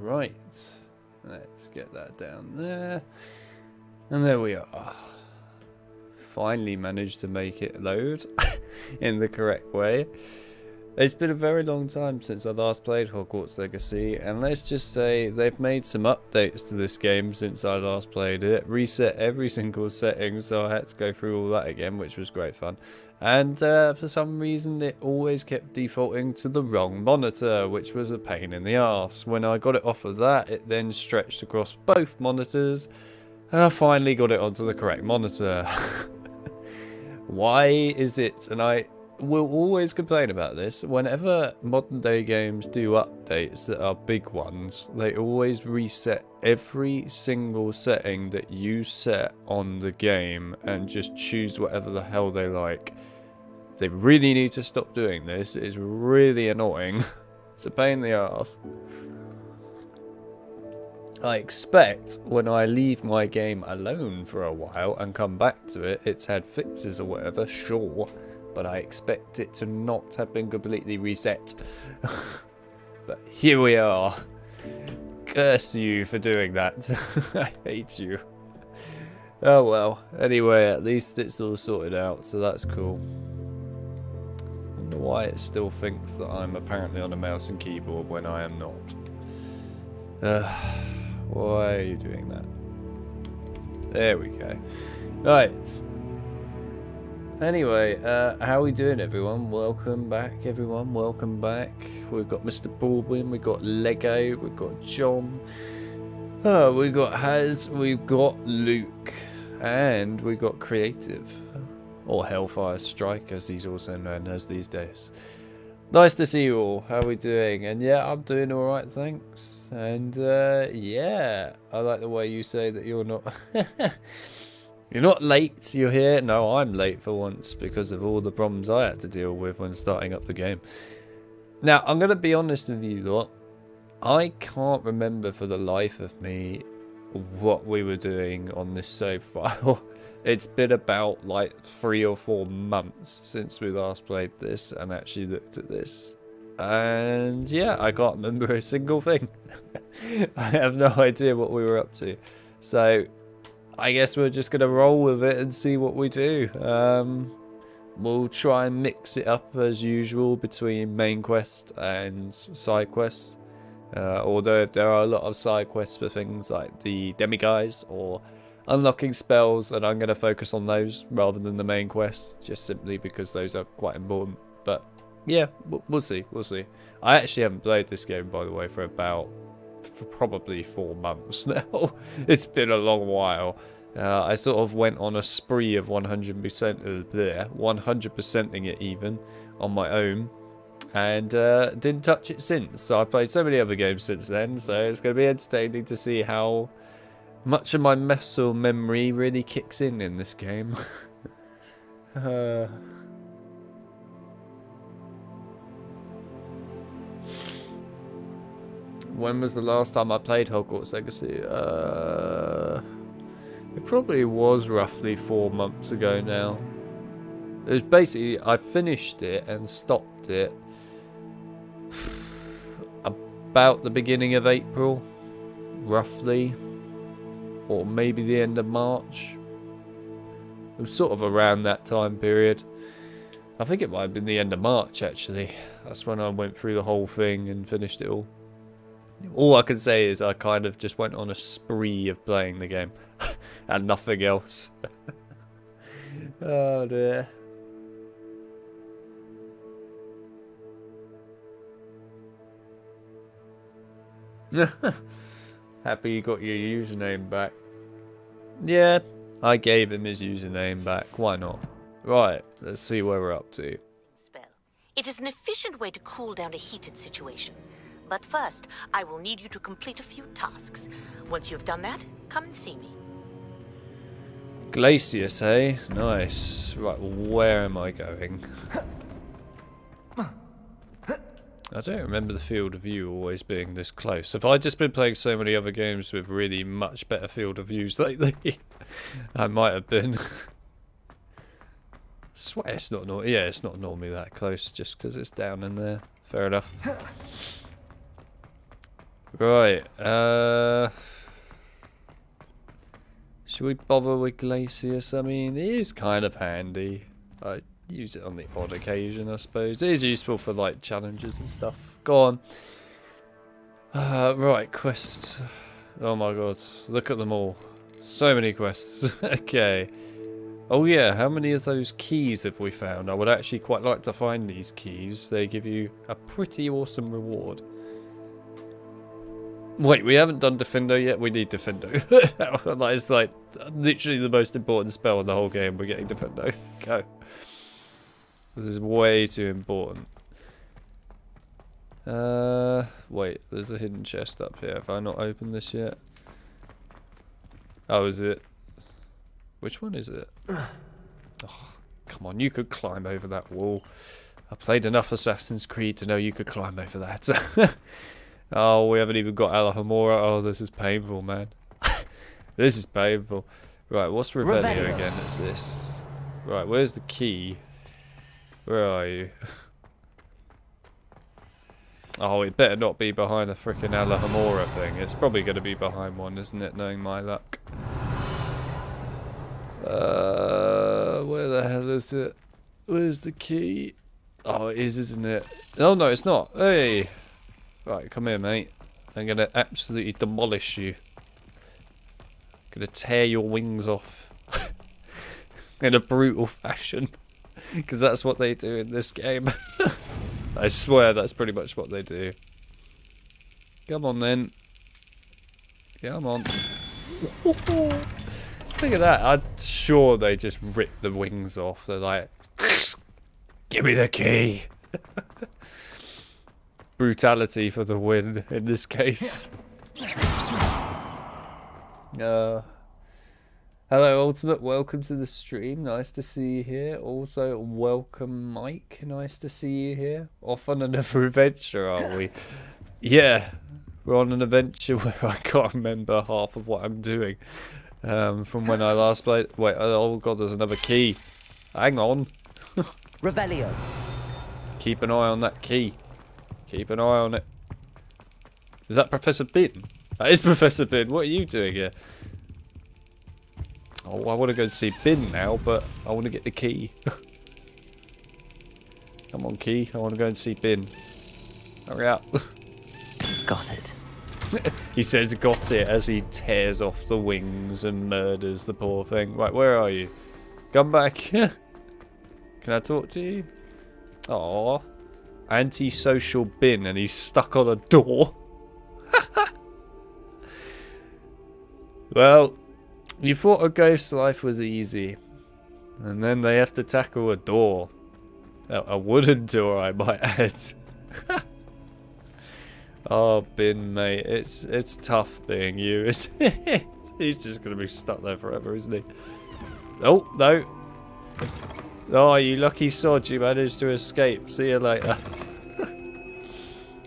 Right. Let's get that down there. And there we are. Finally managed to make it load in the correct way. It's been a very long time since I last played Hogwarts Legacy, and let's just say they've made some updates to this game since I last played it. Reset every single setting, so I had to go through all that again, which was great fun. And for some reason it always kept defaulting to the wrong monitor, which was a pain in the arse. When I got it off of that, it then stretched across both monitors, and I finally got it onto the correct monitor. Why is it? And I will always complain about this. Whenever modern day games do updates that are big ones, they always reset every single setting that you set on the game and just choose whatever the hell they like. They really need to stop doing this. It is really annoying. It's a pain in the arse. I expect when I leave my game alone for a while and come back to it, it's had fixes or whatever, sure. But I expect it to not have been completely reset. But here we are. Curse you for doing that. I hate you. Oh well. Anyway, at least it's all sorted out, so that's cool. I wonder why it still thinks that I'm apparently on a mouse and keyboard when I am not. Why are you doing that? There we go. Right. Anyway, how are we doing, everyone? Welcome back, everyone. Welcome back. We've got Mr. Baldwin, we've got Lego, we've got John, we've got Haz, we've got Luke, and we've got Creative, or Hellfire Strike, as he's also known as these days. Nice to see you all. How are we doing? And yeah, I'm doing all right, thanks. And yeah, I like the way you say that you're not. You're not late, you're here. No, I'm late for once because of all the problems I had to deal with when starting up the game. Now, I'm going to be honest with you lot. I can't remember for the life of me what we were doing on this save file. It's been about like 3 or 4 months since we last played this and actually looked at this. And yeah, I can't remember a single thing. I have no idea what we were up to. So I guess we're just going to roll with it and see what we do. We'll try and mix it up as usual between main quest and side quests. Although there are a lot of side quests for things like the demiguise or unlocking spells, and I'm going to focus on those rather than the main quests, just simply because those are quite important. But yeah, we'll see. We'll see. I actually haven't played this game, by the way, for probably 4 months now. It's been a long while. I sort of went on a spree of 100%ing it even on my own, and didn't touch it since. So I played so many other games since then, so it's going to be entertaining to see how much of my muscle memory really kicks in this game. When was the last time I played Hogwarts Legacy? It probably was roughly 4 months ago now. It was basically, I finished it and stopped it about the beginning of April, roughly. Or maybe the end of March. It was sort of around that time period. I think it might have been the end of March, actually. That's when I went through the whole thing and finished it all. All I can say is I kind of just went on a spree of playing the game. And nothing else. Oh dear. Happy you got your username back. Yeah, I gave him his username back. Why not? Right, let's see where we're up to. Spell. It is an efficient way to cool down a heated situation. But first, I will need you to complete a few tasks. Once you've done that, come and see me. Glacius, eh? Nice. Right, where am I going? I don't remember the field of view always being this close. Have I just been playing so many other games with really much better field of views lately? I might have been. Swear it's not normally. Yeah, it's not normally that close just because it's down in there. Fair enough. Right, should we bother with Glacius? I mean, it is kind of handy. I use it on the odd occasion, I suppose. It is useful for, like, challenges and stuff. Go on. Right, quests. Oh my god, look at them all. So many quests. Okay. Oh yeah, how many of those keys have we found? I would actually quite like to find these keys. They give you a pretty awesome reward. Wait, we haven't done Defendo yet? We need Defendo. That is like literally the most important spell in the whole game. We're getting Defendo. Go. This is way too important. Wait, there's a hidden chest up here. Have I not opened this yet? Oh, is it? Which one is it? Oh, come on, you could climb over that wall. I played enough Assassin's Creed to know you could climb over that. Oh, we haven't even got Alhambra. Oh, this is painful, man. This is painful. Right, what's Revelio again? It's this. Right, where's the key? Where are you? Oh, it better not be behind the frickin' Alhambra thing. It's probably going to be behind one, isn't it, knowing my luck? Where the hell is it? Where's the key? Oh, it is, isn't it? Oh, no, it's not. Hey! Right, come here, mate. I'm going to absolutely demolish you. I'm going to tear your wings off. In a brutal fashion. Because that's what they do in this game. I swear that's pretty much what they do. Come on, then. Come on. Look at that. I'm sure they just rip the wings off. They're like, give me the key. Brutality for the win in this case. Hello, Ultimate. Welcome to the stream. Nice to see you here. Also, welcome, Mike. Nice to see you here. Off on another adventure, are we? Yeah, we're on an adventure where I can't remember half of what I'm doing. From when I last played. Wait, oh god, there's another key. Hang on. Revelio. Keep an eye on that key. Keep an eye on it. Is that Professor Bin? That is Professor Bin. What are you doing here? Oh, I want to go and see Bin now, but I want to get the key. Come on, key. I want to go and see Bin. Hurry up. Got it. He says got it as he tears off the wings and murders the poor thing. Right, where are you? Come back. Can I talk to you? Aww. Antisocial Bin, and he's stuck on a door. Well, you thought a ghost life was easy, and then they have to tackle a door. A wooden door, I might add. Oh, Bin, mate, it's tough being you, isn't it? He's just gonna be stuck there forever, isn't he? Oh, no. Oh, you lucky sod, you managed to escape. See you later.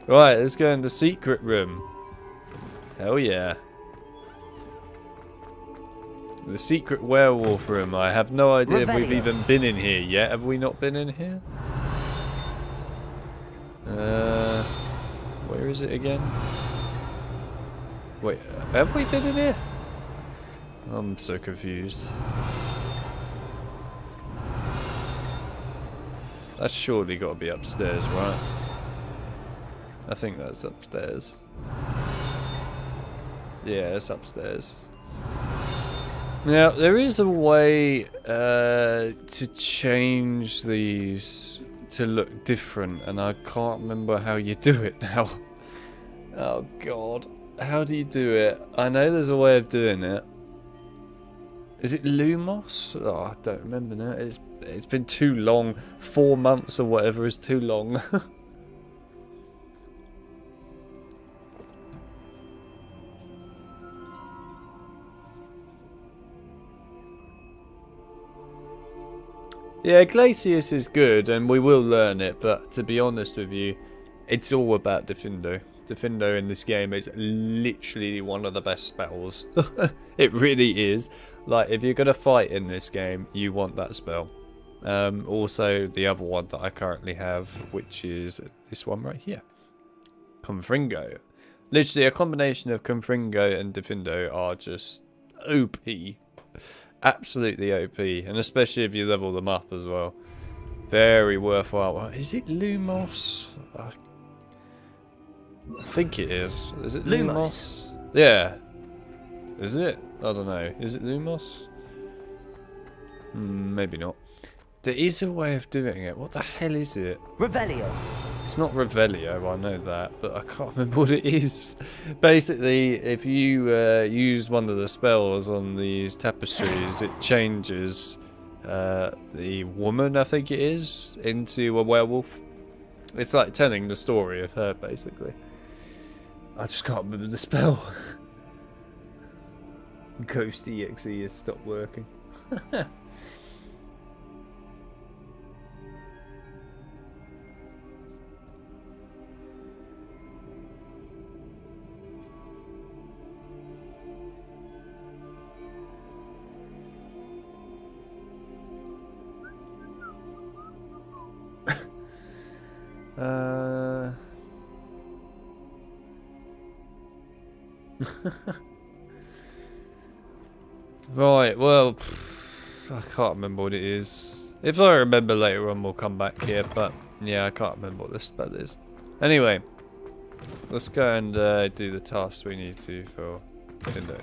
Right, let's go in the secret room. Hell yeah. The secret werewolf room. I have no idea if we've even been in here yet. Have we not been in here? Where is it again? Wait, have we been in here? I'm so confused. That's surely got to be upstairs, right? I think that's upstairs. Yeah, it's upstairs. Now, there is a way to change these to look different, and I can't remember how you do it now. Oh god, how do you do it? I know there's a way of doing it. Is it Lumos? Oh, I don't remember now. It's been too long. 4 months or whatever is too long. Yeah, Glacius is good, and we will learn it, but to be honest with you, it's all about Defendo. Defendo in this game is literally one of the best spells. It really is. Like, if you're going to fight in this game, you want that spell. Also, the other one that I currently have, which is this one right here. Confringo. Literally, a combination of Confringo and Defindo are just OP. Absolutely OP. And especially if you level them up as well. Very worthwhile. Is it Lumos? I think it is. Is it Lumos? Yeah. Is it? I don't know. Is it Lumos? Maybe not. There is a way of doing it. What the hell is it? Revelio. It's not Revelio, I know that, but I can't remember what it is. Basically, if you use one of the spells on these tapestries, it changes the woman, I think it is, into a werewolf. It's like telling the story of her, basically. I just can't remember the spell. Ghost EXE has stopped working. Right, well, I can't remember what it is. If I remember later on, we'll come back here, but yeah, I can't remember what this spell is. Anyway, let's go and do the tasks we need to for Nintendo.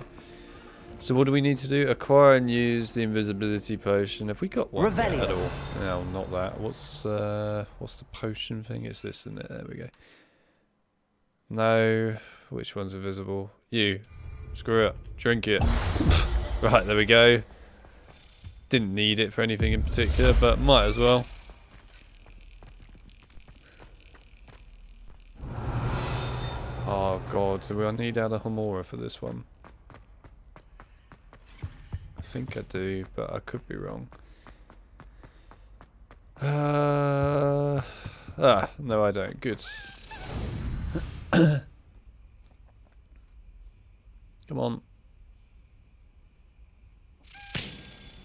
So what do we need to do? Acquire and use the invisibility potion. Have we got one at all? No, not that. What's the potion thing? It's this, isn't it? There we go. No. Which one's invisible? You. Screw it. Drink it. Right, there we go. Didn't need it for anything in particular, but might as well. Oh god, do I need Alahomora for this one? I think I do, but I could be wrong. No I don't. Good. Come on.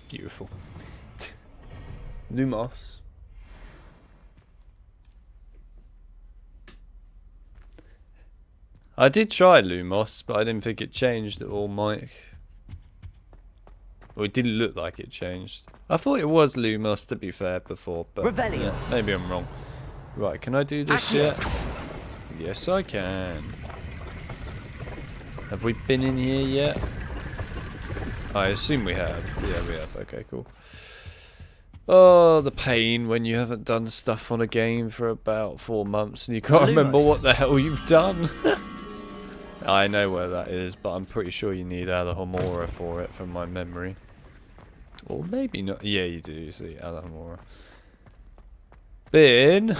Beautiful. Lumos. I did try Lumos, but I didn't think it changed at all, Mike. Well, it didn't look like it changed. I thought it was Lumos, to be fair, before, but yeah, maybe I'm wrong. Right, can I do this yet? Yes, I can. Have we been in here yet? I assume we have. Yeah, we have. Okay, cool. Oh, the pain when you haven't done stuff on a game for about 4 months and you can't remember what the hell you've done. I know where that is, but I'm pretty sure you need Alahomora for it, from my memory. Or maybe not. Yeah, you do. See, Alahomora. Ben,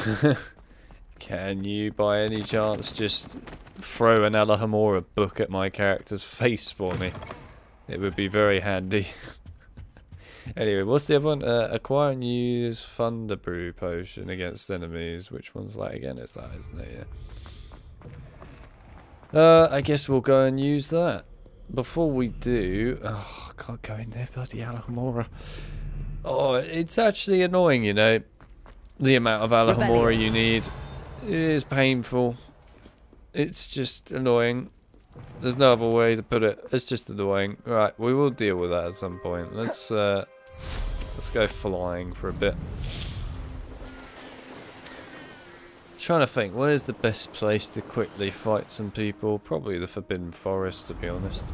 can you by any chance just throw an Alahomora book at my character's face for me? It would be very handy. Anyway, what's the other one? Acquire and use Thunder Brew potion against enemies. Which one's that again? It's that, isn't it? Yeah. I guess we'll go and use that. Before we do... Oh, I can't go in there, bloody Alahomora. Oh, it's actually annoying, you know. The amount of Alahomora you need. It is painful. It's just annoying. There's no other way to put it. It's just annoying. Right, we will deal with that at some point. Let's go flying for a bit. Trying to think, where's the best place to quickly fight some people? Probably the Forbidden Forest, to be honest.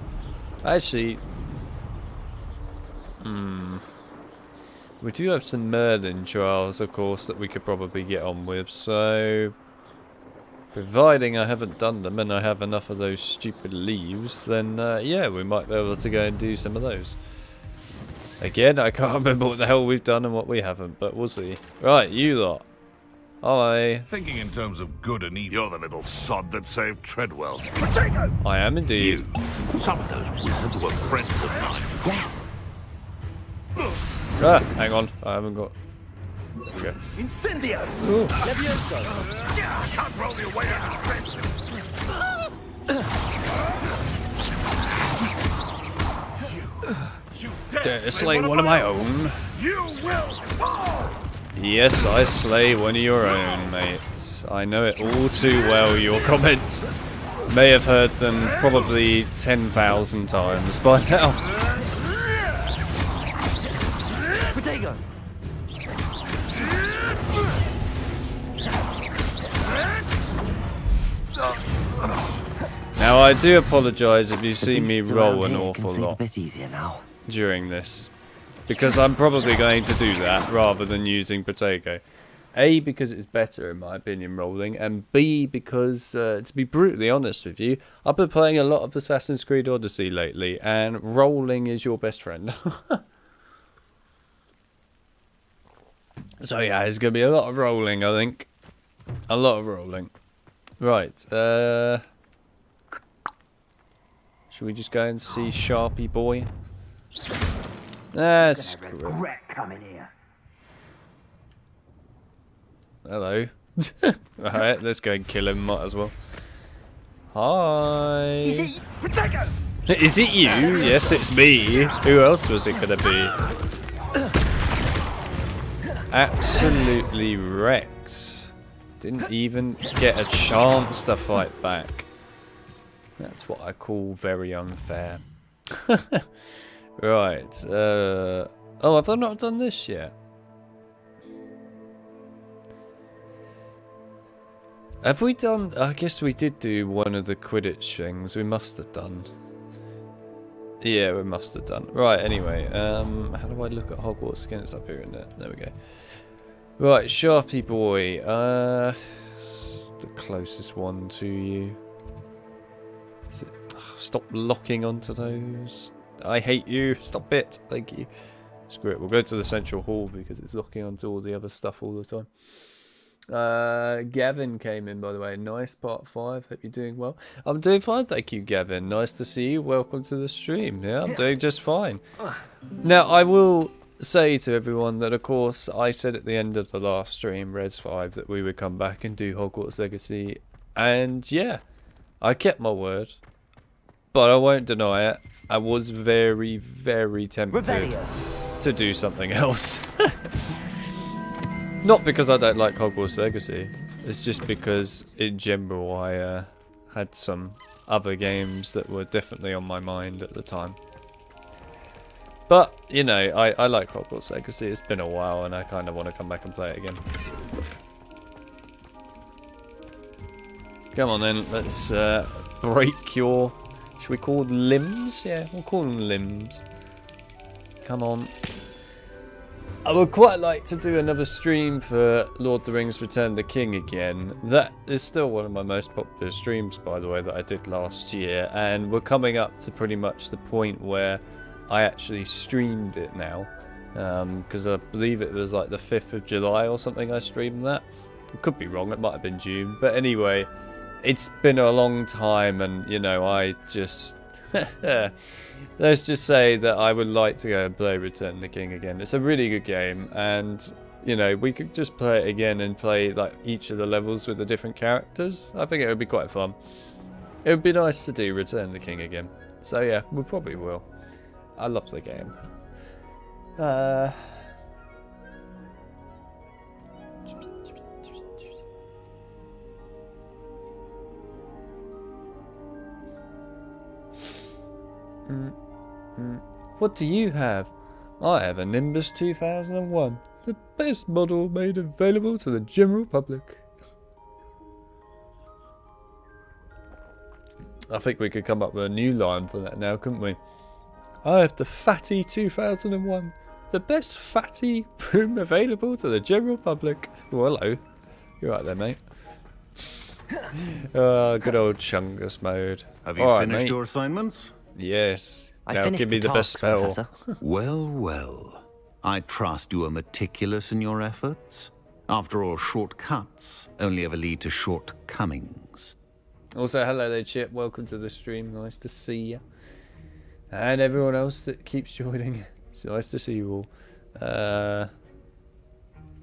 Actually, we do have some Merlin trials, of course, that we could probably get on with. So, providing I haven't done them and I have enough of those stupid leaves, then yeah, we might be able to go and do some of those. Again, I can't remember what the hell we've done and what we haven't, but we'll see. Right, you lot. Hi. Thinking in terms of good and evil. You're the little sod that saved Treadwell. I am indeed. You. Some of those wizards were friends of mine. Yes. Ah, hang on. I haven't got... There we go. Incendio! Levioso! I can't roll your way out of the Dare to slay one of my own. You will fall! Yes, I slay one of your own, mate. I know it all too well. Your comments may have heard them probably 10,000 times by now. Potato! Now, I do apologise if you see me beasts roll around an here can awful sleep a lot bit easier now. during this, because I'm probably going to do that rather than using Protego. A, because it's better in my opinion rolling, and B, because to be brutally honest with you, I've been playing a lot of Assassin's Creed Odyssey lately, and rolling is your best friend. So yeah, there's going to be a lot of rolling, I think. A lot of rolling. Right, should we just go and see Sharpie Boy? Screw it. Coming here. Hello. Alright, let's go and kill him, might as well. Hi. Is it Potato? Is it you? Yes, it's me. Who else was it going to be? Absolutely wrecked. Didn't even get a chance to fight back. That's what I call very unfair. Right. Oh, have I not done this yet? Have we done... I guess we did do one of the Quidditch things. We must have done. Yeah, we must have done. Right, anyway. How do I look at Hogwarts again? It's up here, isn't it? There we go. Right, Sharpie Boy. The closest one to you. Is it... Stop locking onto those. I hate you. Stop it. Thank you. Screw it. We'll go to the central hall because it's locking onto all the other stuff all the time. Gavin came in, by the way. Nice, part 5. Hope you're doing well. I'm doing fine, thank you, Gavin. Nice to see you. Welcome to the stream. Yeah, I'm doing just fine. Now, I will say to everyone that, of course, I said at the end of the last stream, Res 5, that we would come back and do Hogwarts Legacy. And, yeah, I kept my word. But I won't deny it. I was very, very tempted to do something else. Not because I don't like Hogwarts Legacy, it's just because in general I had some other games that were definitely on my mind at the time. But, you know, I like Hogwarts Legacy, it's been a while and I kind of want to come back and play it again. Come on then, let's break your... Should we call them limbs? Yeah, we'll call them limbs. Come on. I would quite like to do another stream for Lord of the Rings Return of the King again. That is still one of my most popular streams, by the way, that I did last year. And we're coming up to pretty much the point where I actually streamed it now. Because I believe it was like the 5th of July or something I streamed that. I could be wrong, it might have been June. But anyway, it's been a long time and, you know, I just... Let's just say that I would like to go and play Return of the King again. It's a really good game, and you know, we could just play it again and play like each of the levels with the different characters. I think it would be quite fun. It would be nice to do Return of the King again. So yeah, we probably will. I love the game. What do you have? I have a Nimbus 2001, the best model made available to the general public. I think we could come up with a new line for that now, couldn't we? I have the Fatty 2001, the best fatty broom available to the general public. Well, hello. You're right there, mate. Good old Chungus mode. Have you finished your assignments? Yes. I Now finished give me the best tasks, spell. Professor. Well, well. I trust you are meticulous in your efforts. After all, shortcuts only ever lead to shortcomings. Also, hello there, Chip. Welcome to the stream. Nice to see you. And everyone else that keeps joining. It's nice to see you all.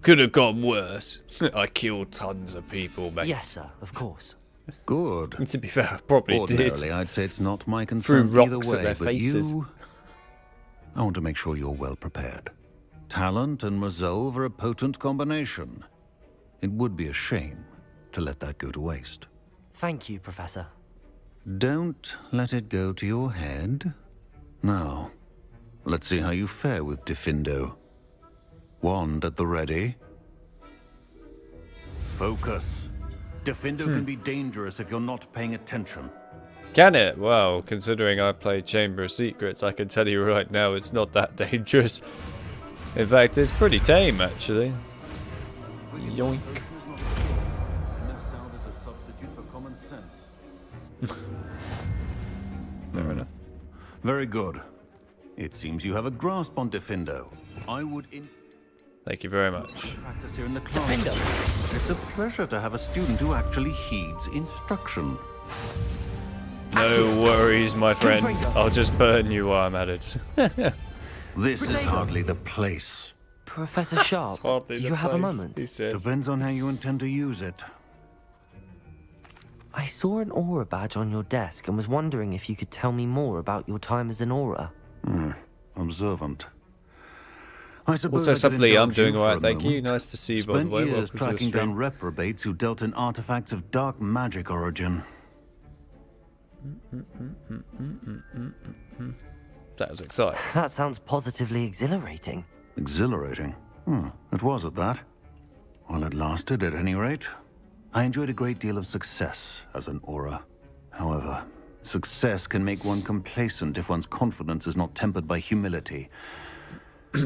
Could have gone worse. I killed tons of people, mate. Yes, sir, of course. Good. To be fair, I probably Ordinarily, did. I'd say it's not my concern Threw either rocks at way, their but faces. you... I want to make sure you're well prepared. talent and resolve are a potent combination. It would be a shame to let that go to waste. Thank you, Professor. Don't let it go to your head. Now, let's see how you fare with Diffindo. Wand at the ready. Focus. Diffindo can be dangerous if you're not paying attention. Can it? Well, considering I play Chamber of Secrets, I can tell you right now it's not that dangerous. In fact, it's pretty tame, actually. Yoink. Fair enough. Very good. It seems you have a grasp on Diffindo. I would Thank you very much. practice here in the class. It's a pleasure to have a student who actually heeds instruction. No worries, my friend. I'll just burn you while I'm at it. This is hardly the place. Professor Sharp, do you have a moment? He says. Depends on how you intend to use it. I saw an aura badge on your desk and was wondering if you could tell me more about your time as an aura. Observant. I suppose Also, I could simply, I'm indulge you doing for alright, a thank you. moment. Nice to see you, by the Spent way. years Welcome to the tracking down stream. reprobates who dealt in artifacts of dark magic origin. That was exciting. That sounds positively exhilarating. Exhilarating. It was at that. While it lasted, at any rate. I enjoyed a great deal of success as an aura. However, success can make one complacent if one's confidence is not tempered by humility.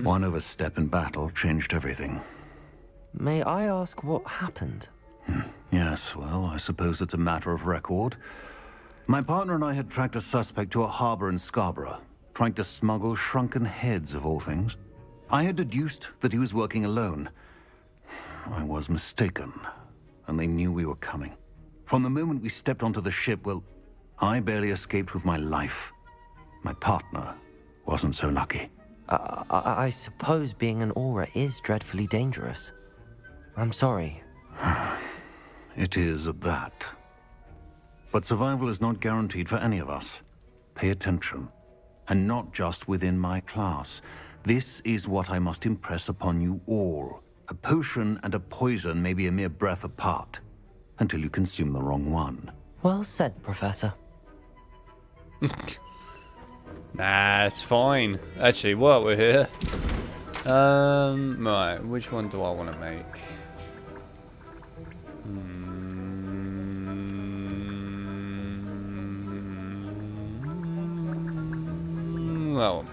One overstep in battle changed everything. May I ask what happened? Yes, well, I suppose it's a matter of record. My partner and I had tracked a suspect to a harbor in Scarborough, trying to smuggle shrunken heads of all things. I had deduced that he was working alone. I was mistaken, and they knew we were coming. From the moment we stepped onto the ship, well, I barely escaped with my life. My partner wasn't so lucky. I suppose being an aura is dreadfully dangerous. I'm sorry. It is at that. But survival is not guaranteed for any of us. Pay attention. And not just within my class. This is what I must impress upon you all. A potion and a poison may be a mere breath apart, until you consume the wrong one. Well said, Professor. Nah, it's fine. Actually, while we're here, right, which one do I want to make? That one.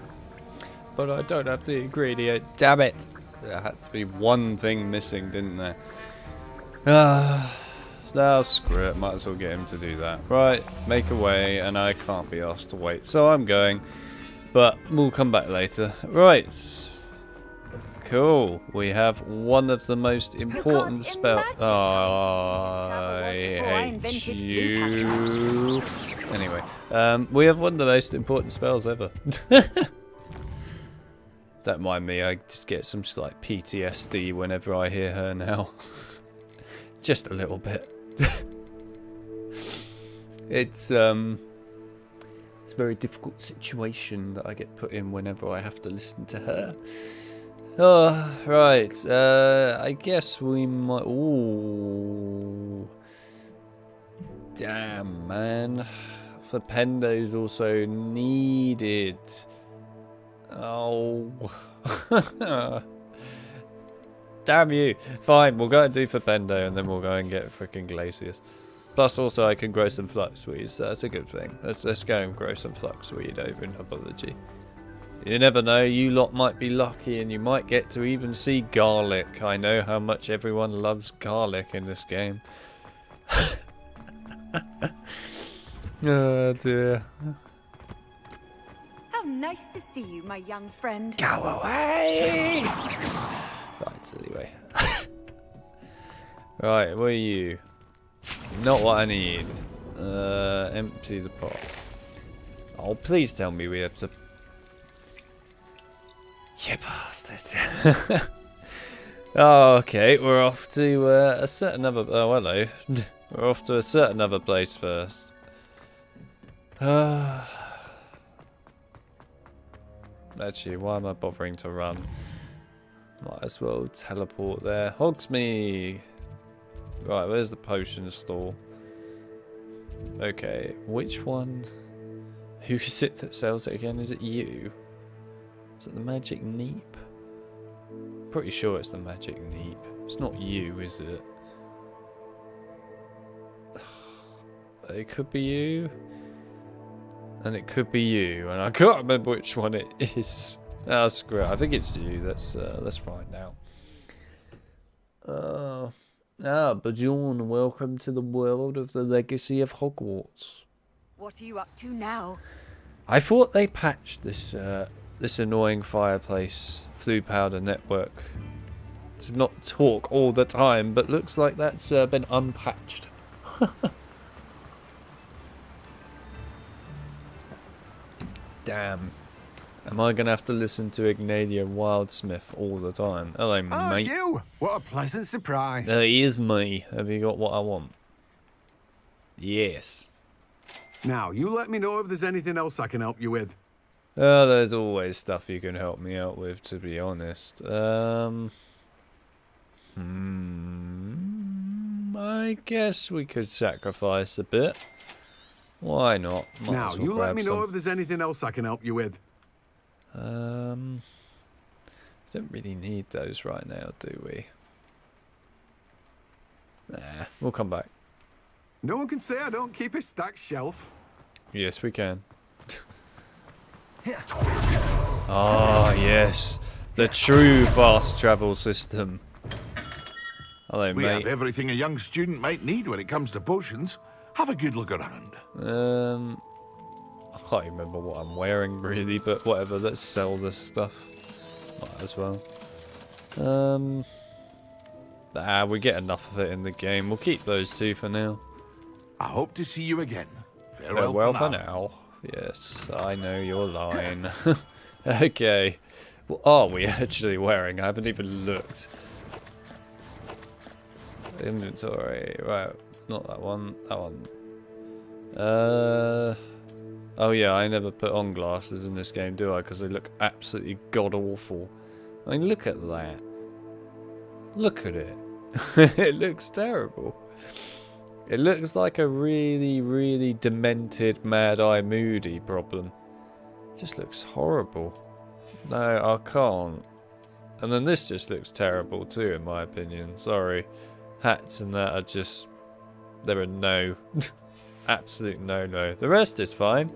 But I don't have the ingredient. Damn it! There had to be one thing missing, didn't there? Now screw it. Might as well get him to do that. Right, make a way, and I can't be asked to wait, so I'm going. But we'll come back later. Right. Cool. We have one of the most important spells. I hate you. Anyway, we have one of the most important spells ever. Don't mind me, I just get some slight PTSD whenever I hear her now. Just a little bit. It's a very difficult situation that I get put in whenever I have to listen to her. Oh, right. I guess we might. Ooh. Damn, man. Flipendo's also needed. Oh. Damn you. Fine, we'll go and do Flipendo and then we'll go and get freaking Glacius. Plus, also, I can grow some Fluxweed, so that's a good thing. Let's go and grow some Fluxweed over in Herbology. You never know, you lot might be lucky and you might get to even see garlic. I know how much everyone loves garlic in this game. Oh dear. How nice to see you, my young friend. Go away! Right, anyway. Right, what are you? Not what I need. Empty the pot. Oh, please tell me we have to... You bastard. Oh, okay, we're off to a certain other... Oh, hello. We're off to a certain other place first. Actually, why am I bothering to run? Might as well teleport there. Hogsmeade! Right, where's the potion store? Okay, which one? Who is it that sells it again? Is it you? Is it the Magic Neep? Pretty sure it's the Magic Neep. It's not you, is it? It could be you. And it could be you. And I can't remember which one it is. Oh, screw it. I think it's you. Let's find out. Bajorn, welcome to the world of the Legacy of Hogwarts. What are you up to now? I thought they patched this this annoying fireplace flue powder network to not talk all the time, but looks like that's been unpatched. Damn. Am I going to have to listen to Ignatia Wildsmith all the time? Hello, Oh, mate. you! What a pleasant surprise. Here's me. Have you got what I want? Yes. Now, you let me know if there's anything else I can help you with. There's always stuff you can help me out with, to be honest. I guess we could sacrifice a bit. Why not? Might Now, as well you let grab me know some. if there's anything else I can help you with. Don't really need those right now, do we? Nah, we'll come back. No one can say I don't keep a stacked shelf. Yes, we can. Ah, yes. The true fast travel system. Hello, We mate. have everything a young student might need when it comes to potions. Have a good look around. I can't even remember what I'm wearing really, but whatever, let's sell this stuff. Might as well. We get enough of it in the game. We'll keep those two for now. I hope to see you again. Farewell, Farewell for for now. now. Yes, I know your line. Okay. What are we actually wearing? I haven't even looked. Inventory. Right. Not that one. That one. Oh yeah, I never put on glasses in this game, do I? Because they look absolutely god-awful. I mean, look at that. Look at it. It looks terrible. It looks like a really, really demented Mad Eye Moody problem. It just looks horrible. No, I can't. And then this just looks terrible too, in my opinion. Sorry. Hats and that are just... They're a no. Absolute no-no. The rest is fine.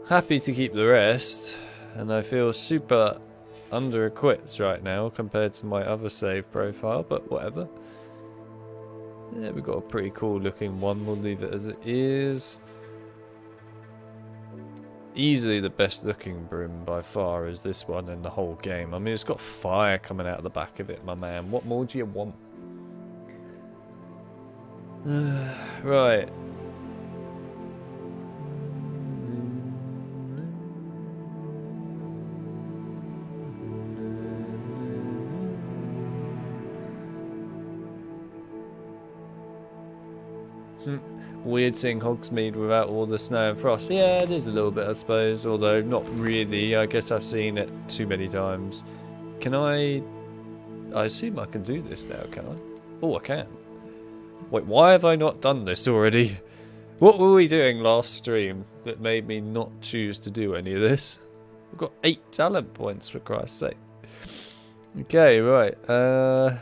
Happy to keep the rest. And I feel super under-equipped right now compared to my other save profile, but whatever. Yeah, we've got a pretty cool looking one. We'll leave it as it is. Easily the best looking broom by far is this one in the whole game. I mean, it's got fire coming out of the back of it, my man. What more do you want? Right. Weird seeing Hogsmeade without all the snow and frost. Yeah, it is a little bit, I suppose. Although, not really. I guess I've seen it too many times. Can I assume I can do this now, can I? Oh, I can. Wait, why have I not done this already? What were we doing last stream that made me not choose to do any of this? I've got 8 talent points, for Christ's sake. Okay, right. So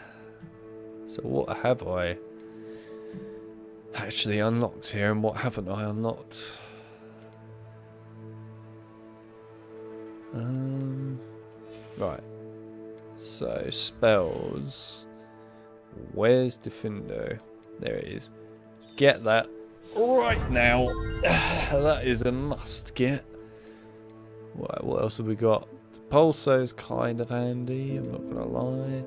what have I actually unlocked here, and what haven't I unlocked? Right. So, spells. Where's Defendo? There it is. Get that right now. That is a must get. Right, what else have we got? Pulso's kind of handy, I'm not gonna lie.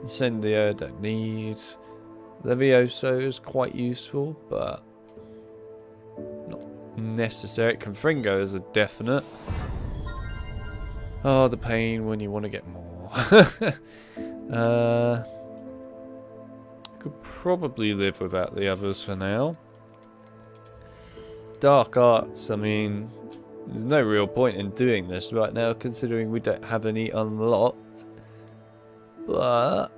Incendio, don't need. Levioso is quite useful, but not necessary. Confringo is a definite. Oh, the pain when you want to get more. Could probably live without the others for now. Dark Arts, I mean, there's no real point in doing this right now, considering we don't have any unlocked. But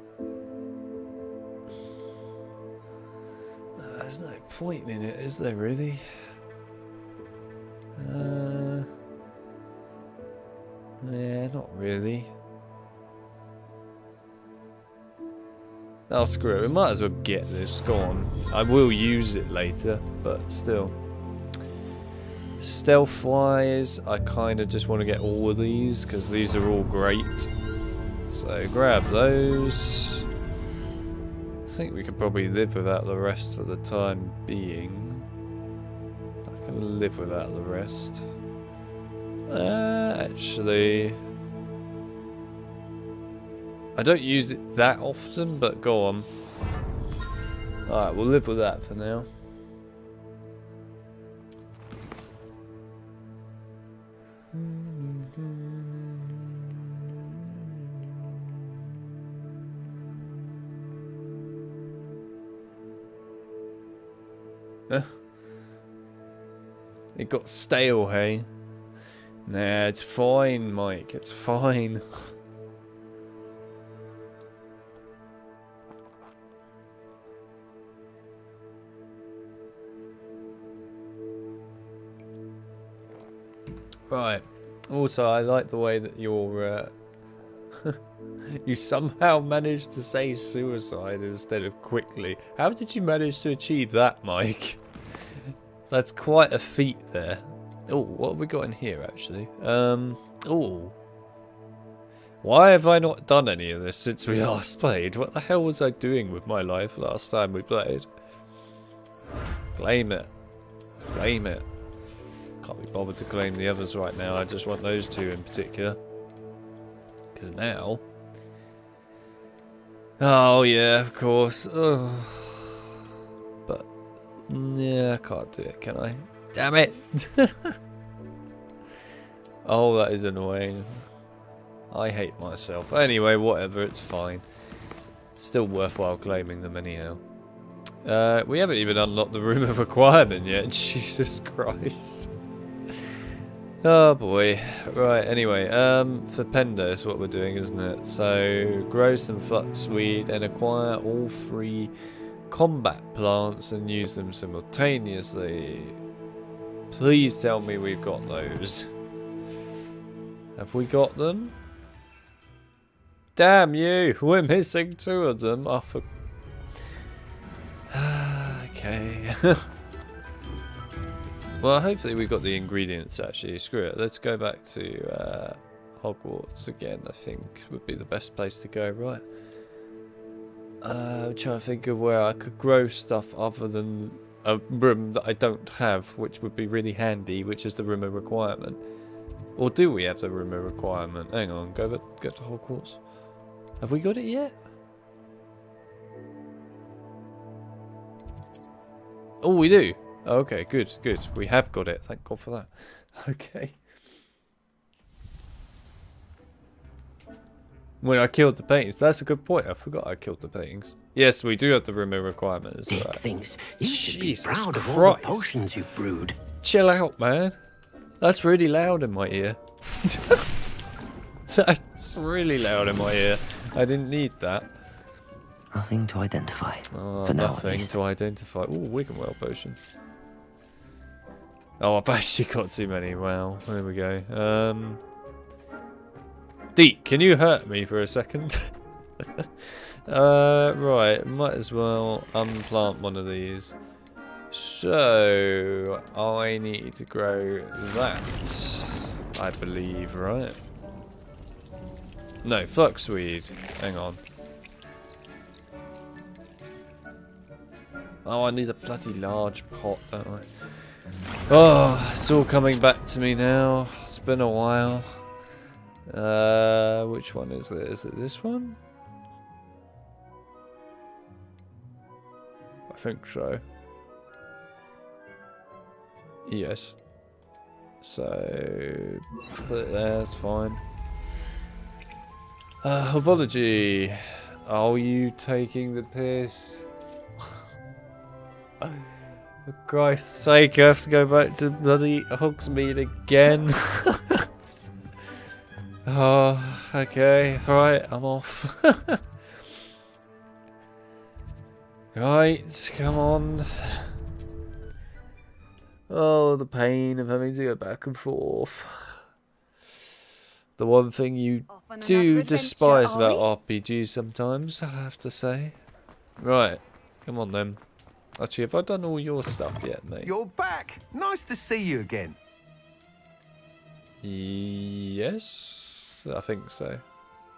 there's no point in it, is there really? Yeah, not really. Oh, screw it. We might as well get this. Go on. I will use it later, but still. Stealth-wise, I kind of just want to get all of these, because these are all great. So, grab those. I think we could probably live without the rest for the time being. I can live without the rest. Actually, I don't use it that often, but go on. Alright, we'll live with that for now. It got stale, hey? Nah, it's fine, Mike. It's fine. Right. Also, I like the way that you're... you somehow managed to say suicide instead of quickly. How did you manage to achieve that, Mike? That's quite a feat there. Oh, what have we got in here, actually? Oh. Why have I not done any of this since we last played? What the hell was I doing with my life last time we played? Claim it. Claim it. Can't be bothered to claim the others right now. I just want those two in particular. Because now... Oh, yeah, of course. Ugh. But, yeah, I can't do it, can I? Damn it! Oh, that is annoying. I hate myself. Anyway, whatever, it's fine. Still worthwhile claiming them anyhow. We haven't even unlocked the room of requirement yet. Jesus Christ. Oh boy. Right, anyway, for Pendo is what we're doing, isn't it? So, grow some fluxweed and acquire all 3 combat plants and use them simultaneously. Please tell me we've got those. Have we got them? Damn you! We're missing 2 of them. Oh, for... Okay. Well, hopefully we've got the ingredients actually. Screw it. Let's go back to Hogwarts again, I think would be the best place to go, right? I'm trying to think of where I could grow stuff other than a room that I don't have, which would be really handy, which is the room of requirement. Or do we have the room of requirement? Hang on, go to Hogwarts. Have we got it yet? Oh, we do. Okay, good, good. We have got it. Thank God for that. Okay. When I killed the paintings. That's a good point. I forgot I killed the paintings. Yes, we do have the room of requirements. Dick Right. thinks you should be Jesus proud of all Christ. the potions you've brewed. Chill out, man. That's really loud in my ear. That's really loud in my ear. I didn't need that. Nothing to identify. Oh, for now, at nothing least. to identify. Ooh, Wiggenwell potion. Oh, I've actually got too many. Wow. There we go. Deek, can you hurt me for a second? Right. Might as well unplant one of these. So, I need to grow that. I believe, right? No, fluxweed. Hang on. Oh, I need a bloody large pot, don't I? Oh, it's all coming back to me now. It's been a while. Which one is it? Is it this one? I think so. Yes. So, put it there, it's fine. Herbology. Are you taking the piss? For Christ's sake, I have to go back to bloody Hogsmeade again. Oh. Okay, right, I'm off. Right, come on. Oh, the pain of having to go back and forth. The one thing you Off on do another adventure, despise are about we? RPGs sometimes, I have to say. Right, come on then. Actually, have I done all your stuff yet, mate? You're back. Nice to see you again. Yes, I think so.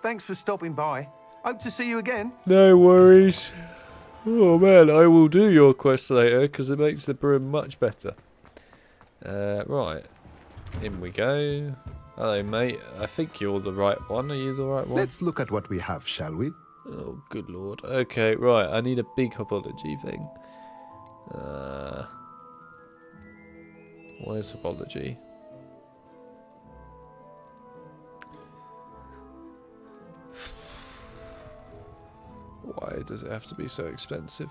Thanks for stopping by. Hope to see you again. No worries. Oh man, I will do your quest later because it makes the broom much better. Right, in we go. Hello, mate. I think you're the right one. Are you the right one? Let's look at what we have, shall we? Oh, good lord. Okay, right. I need a big apology thing. Where's apology? Why does it have to be so expensive?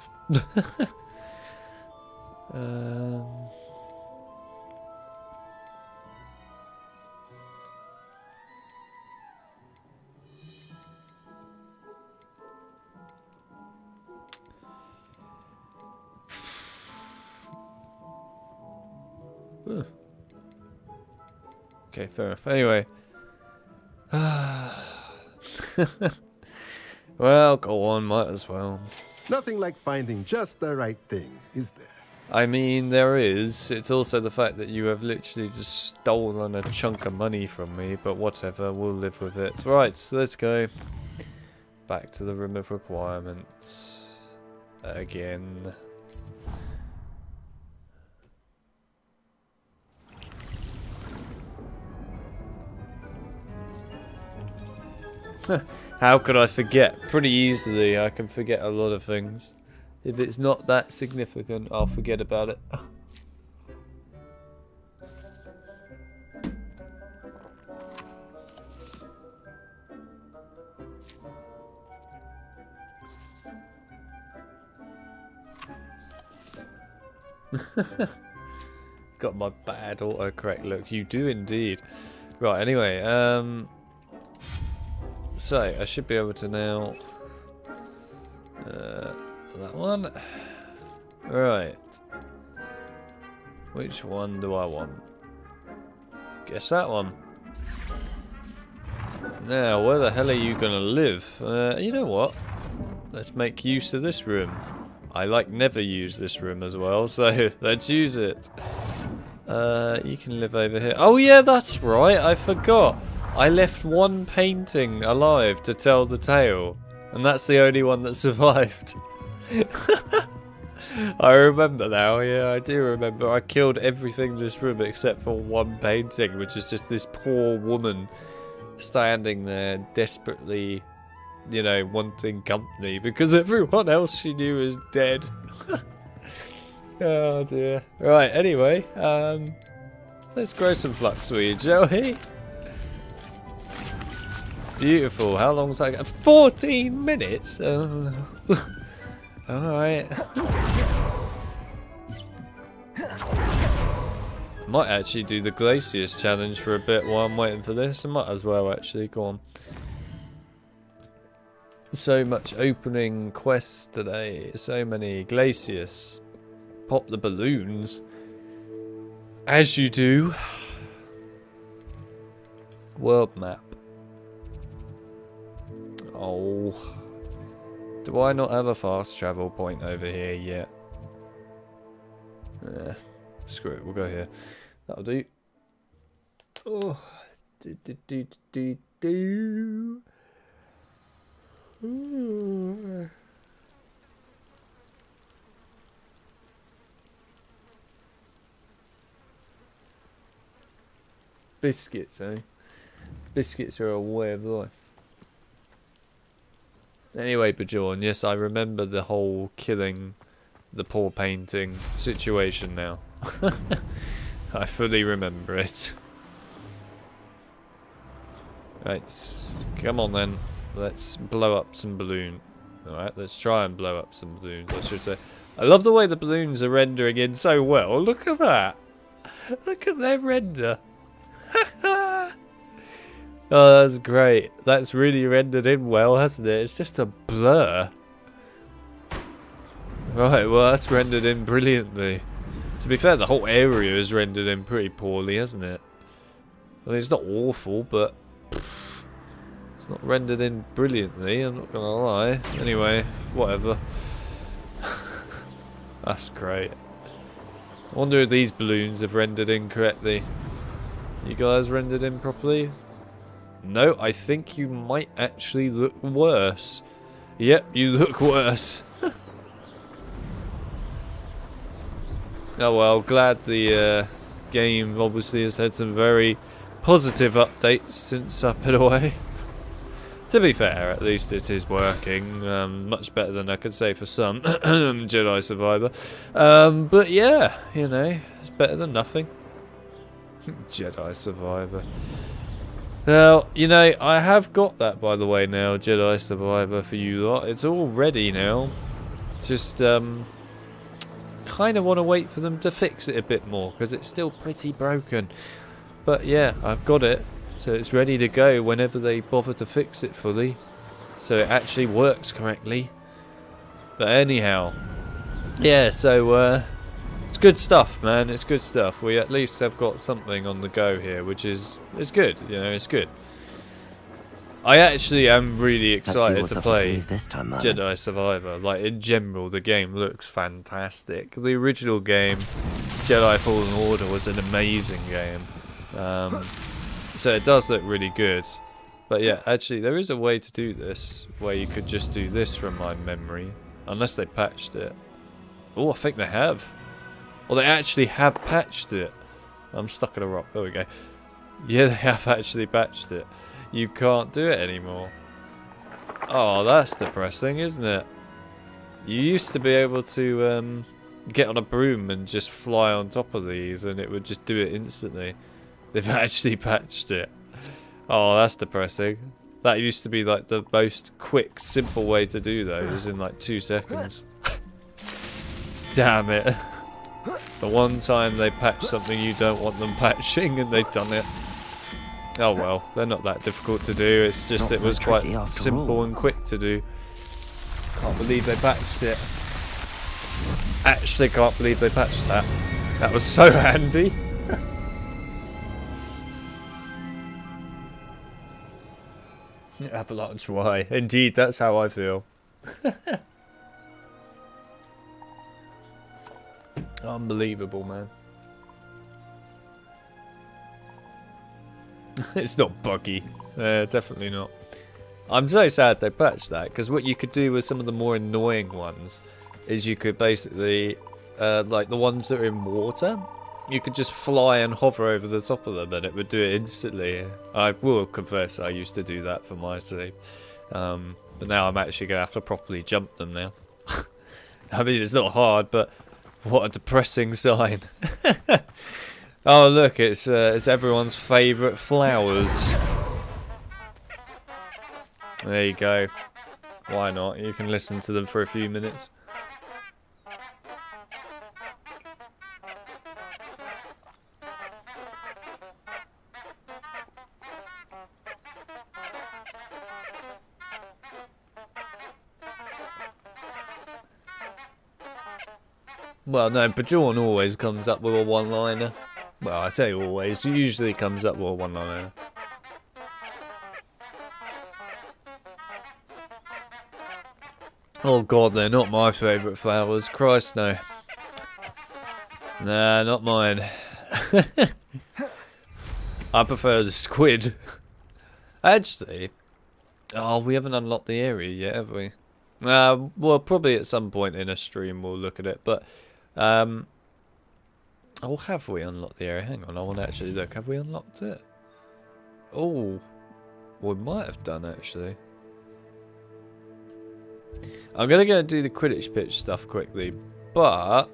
Okay, fair enough. Anyway. Well, go on, might as well. Nothing like finding just the right thing, is there? I mean, there is. It's also the fact that you have literally just stolen a chunk of money from me, but whatever, we'll live with it. Right, so let's go back to the room of requirements again. How could I forget? Pretty easily, I can forget a lot of things. If it's not that significant, I'll forget about it. Got my bad autocorrect look. You do indeed. Right, anyway, so I should be able to now that one. Right. Which one do I want? Guess that one. Now, where the hell are you gonna live? You know what? Let's make use of this room. I never use this room as well, so let's use it. You can live over here. Oh yeah, that's right, I forgot. I left one painting alive to tell the tale, and that's the only one that survived. I remember now, yeah, I do remember. I killed everything in this room except for one painting, which is just this poor woman standing there desperately, you know, wanting company because everyone else she knew is dead. Oh dear. Right, anyway, let's grow some fluxweed, shall we? Beautiful. How long was that? 14 minutes? Alright. Might actually do the Glacius challenge for a bit while I'm waiting for this. I might as well actually. Go on. So much opening quests today. So many Glacius. Pop the balloons. As you do. World map. Oh. Do I not have a fast travel point over here yet? Screw it, we'll go here. That'll do. Oh. Biscuits, eh? Biscuits are a way of life. Anyway, Bajorn, yes, I remember the whole killing the poor painting situation now. I fully remember it. Right, come on then. Let's blow up some balloons. Alright, let's try and blow up some balloons, I should say. I love the way the balloons are rendering in so well. Look at that. Look at their render. Oh, that's great. That's really rendered in well, hasn't it? It's just a blur. Right, well, that's rendered in brilliantly. To be fair, the whole area is rendered in pretty poorly, hasn't it? I mean, it's not awful, but it's not rendered in brilliantly, I'm not gonna lie. Anyway, whatever. That's great. I wonder if these balloons have rendered in correctly. You guys rendered in properly? No, I think you might actually look worse. Yep, you look worse. Oh well, glad the game obviously has had some very positive updates since I put away. To be fair, at least it is working. Much better than I could say for some Jedi Survivor. But yeah, you know, it's better than nothing. Jedi Survivor. Now, you know, I have got that, by the way, now, Jedi Survivor for you lot. It's all ready now. Just, kind of want to wait for them to fix it a bit more, because it's still pretty broken. But yeah, I've got it. So it's ready to go whenever they bother to fix it fully. So it actually works correctly. But anyhow. Yeah, so it's good stuff, man. It's good stuff. We at least have got something on the go here, which is good. You know, it's good. I actually am really excited to play this time, Jedi Survivor. Like, in general, the game looks fantastic. The original game, Jedi Fallen Order, was an amazing game. So it does look really good. But yeah, actually, there is a way to do this, where you could just do this from my memory. Unless they patched it. Oh, I think they have. Well, they actually have patched it. I'm stuck in a rock. There we go. Yeah, they have actually patched it. You can't do it anymore. Oh, that's depressing, isn't it? You used to be able to get on a broom and just fly on top of these, and it would just do it instantly. They've actually patched it. Oh, that's depressing. That used to be like the most quick, simple way to do those in like 2 seconds. Damn it. The one time they patch something you don't want them patching, and they've done it. Oh well, they're not that difficult to do. It's just it was quite simple and quick to do. Can't believe they patched it. Actually can't believe they patched that. That was so handy. Avalanche Y. Indeed, that's how I feel. Unbelievable, man. It's not buggy. Definitely not. I'm so sad they patched that, because what you could do with some of the more annoying ones is you could basically, like the ones that are in water, you could just fly and hover over the top of them and it would do it instantly. I will confess I used to do that for my team. But now I'm actually going to have to properly jump them now. I mean, it's not hard, but what a depressing sign. Oh, look, it's everyone's favourite flowers. There you go. Why not? You can listen to them for a few minutes. Well, no, Bajoran always comes up with a one-liner. Well, I say always, he usually comes up with a one-liner. Oh god, they're not my favourite flowers. Christ, no. Nah, not mine. I prefer the squid. Actually, oh, we haven't unlocked the area yet, have we? Well, probably at some point in a stream we'll look at it, but oh, have we unlocked the area? Hang on, I want to actually look. Have we unlocked it? Oh, we might have done actually. I'm gonna go and do the Quidditch pitch stuff quickly, but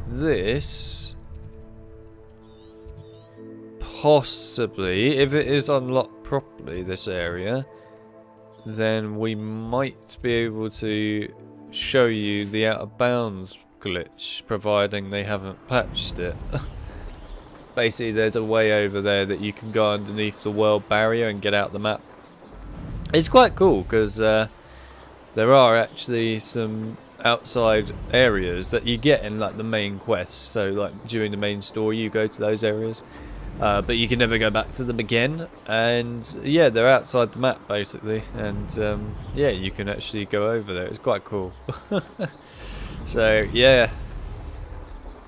this possibly, if it is unlocked properly, this area, then we might be able to show you the out of bounds glitch, providing they haven't patched it. Basically, there's a way over there that you can go underneath the world barrier and get out the map. It's quite cool because there are actually some outside areas that you get in like the main quests. So like during the main story, you go to those areas, but you can never go back to them again. And yeah, they're outside the map basically, and yeah, you can actually go over there. It's quite cool. So yeah.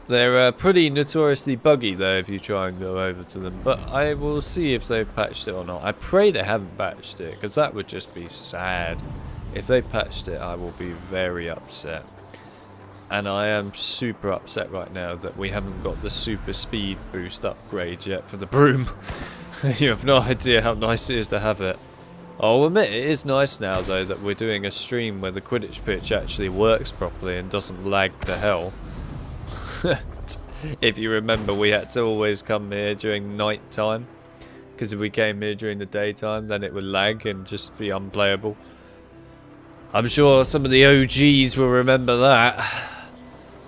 They're pretty notoriously buggy though if you try and go over to them, but I will see if they've patched it or not. I pray they haven't patched it, because that would just be sad. If they patched it, I will be very upset. And I am super upset right now that we haven't got the super speed boost upgrade yet for the broom. You have no idea how nice it is to have it. I'll admit it is nice now though that we're doing a stream where the Quidditch pitch actually works properly and doesn't lag to hell. If you remember, we had to always come here during night time, because if we came here during the daytime then it would lag and just be unplayable. I'm sure some of the OGs will remember that.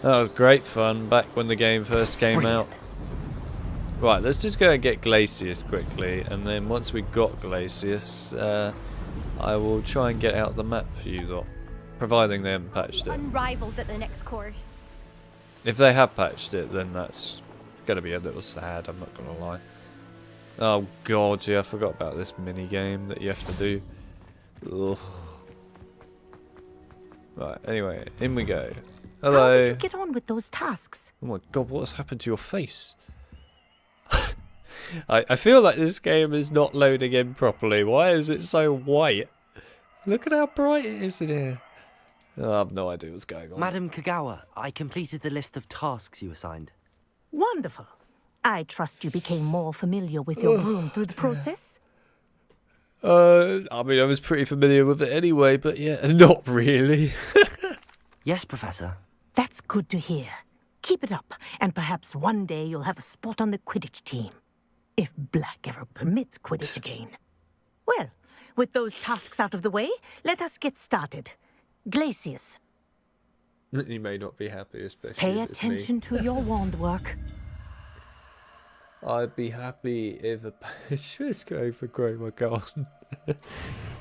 That was great fun back when the game first came out. Right, let's just go and get Glacius quickly, and then once we got Glacius, I will try and get out the map for you lot, providing they haven't patched it. Unrivaled at the next course. If they have patched it, then that's gonna be a little sad, I'm not gonna lie. Oh god, yeah, I forgot about this mini game that you have to do. Ugh. Right, anyway, in we go. Hello. How did you get on with those tasks? Oh my god, what's happened to your face? I feel like this game is not loading in properly. Why is it so white? Look at how bright it is in here. Oh, I have no idea what's going on. Madam Kagawa, I completed the list of tasks you assigned. Wonderful. I trust you became more familiar with your broom through the process? I mean, I was pretty familiar with it anyway, but yeah, not really. Yes, Professor. That's good to hear. Keep it up, and perhaps one day you'll have a spot on the Quidditch team. If Black ever permits Quidditch again. Well, with those tasks out of the way, let us get started. Glacius. You may not be happy, especially Pay if it's attention me. to your wand work. I'd be happy if a page was going for grow my garden.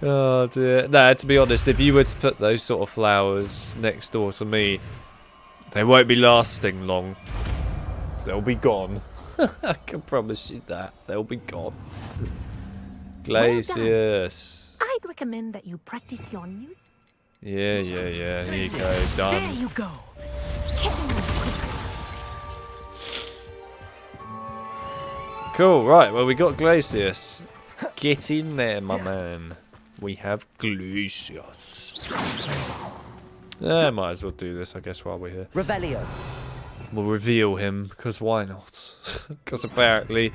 Oh dear. Nah, to be honest, if you were to put those sort of flowers next door to me, they won't be lasting long. They'll be gone. I can promise you that. They'll be gone. Glacius. I'd recommend that you practice your new... Yeah. Here you go. Done. There you go. Get in there quickly. Cool, right, well we got Glacius. Get in there, my man. We have Glacius. Yeah, might as well do this, I guess, while we're here. Revelio. We'll reveal him, because why not? Because apparently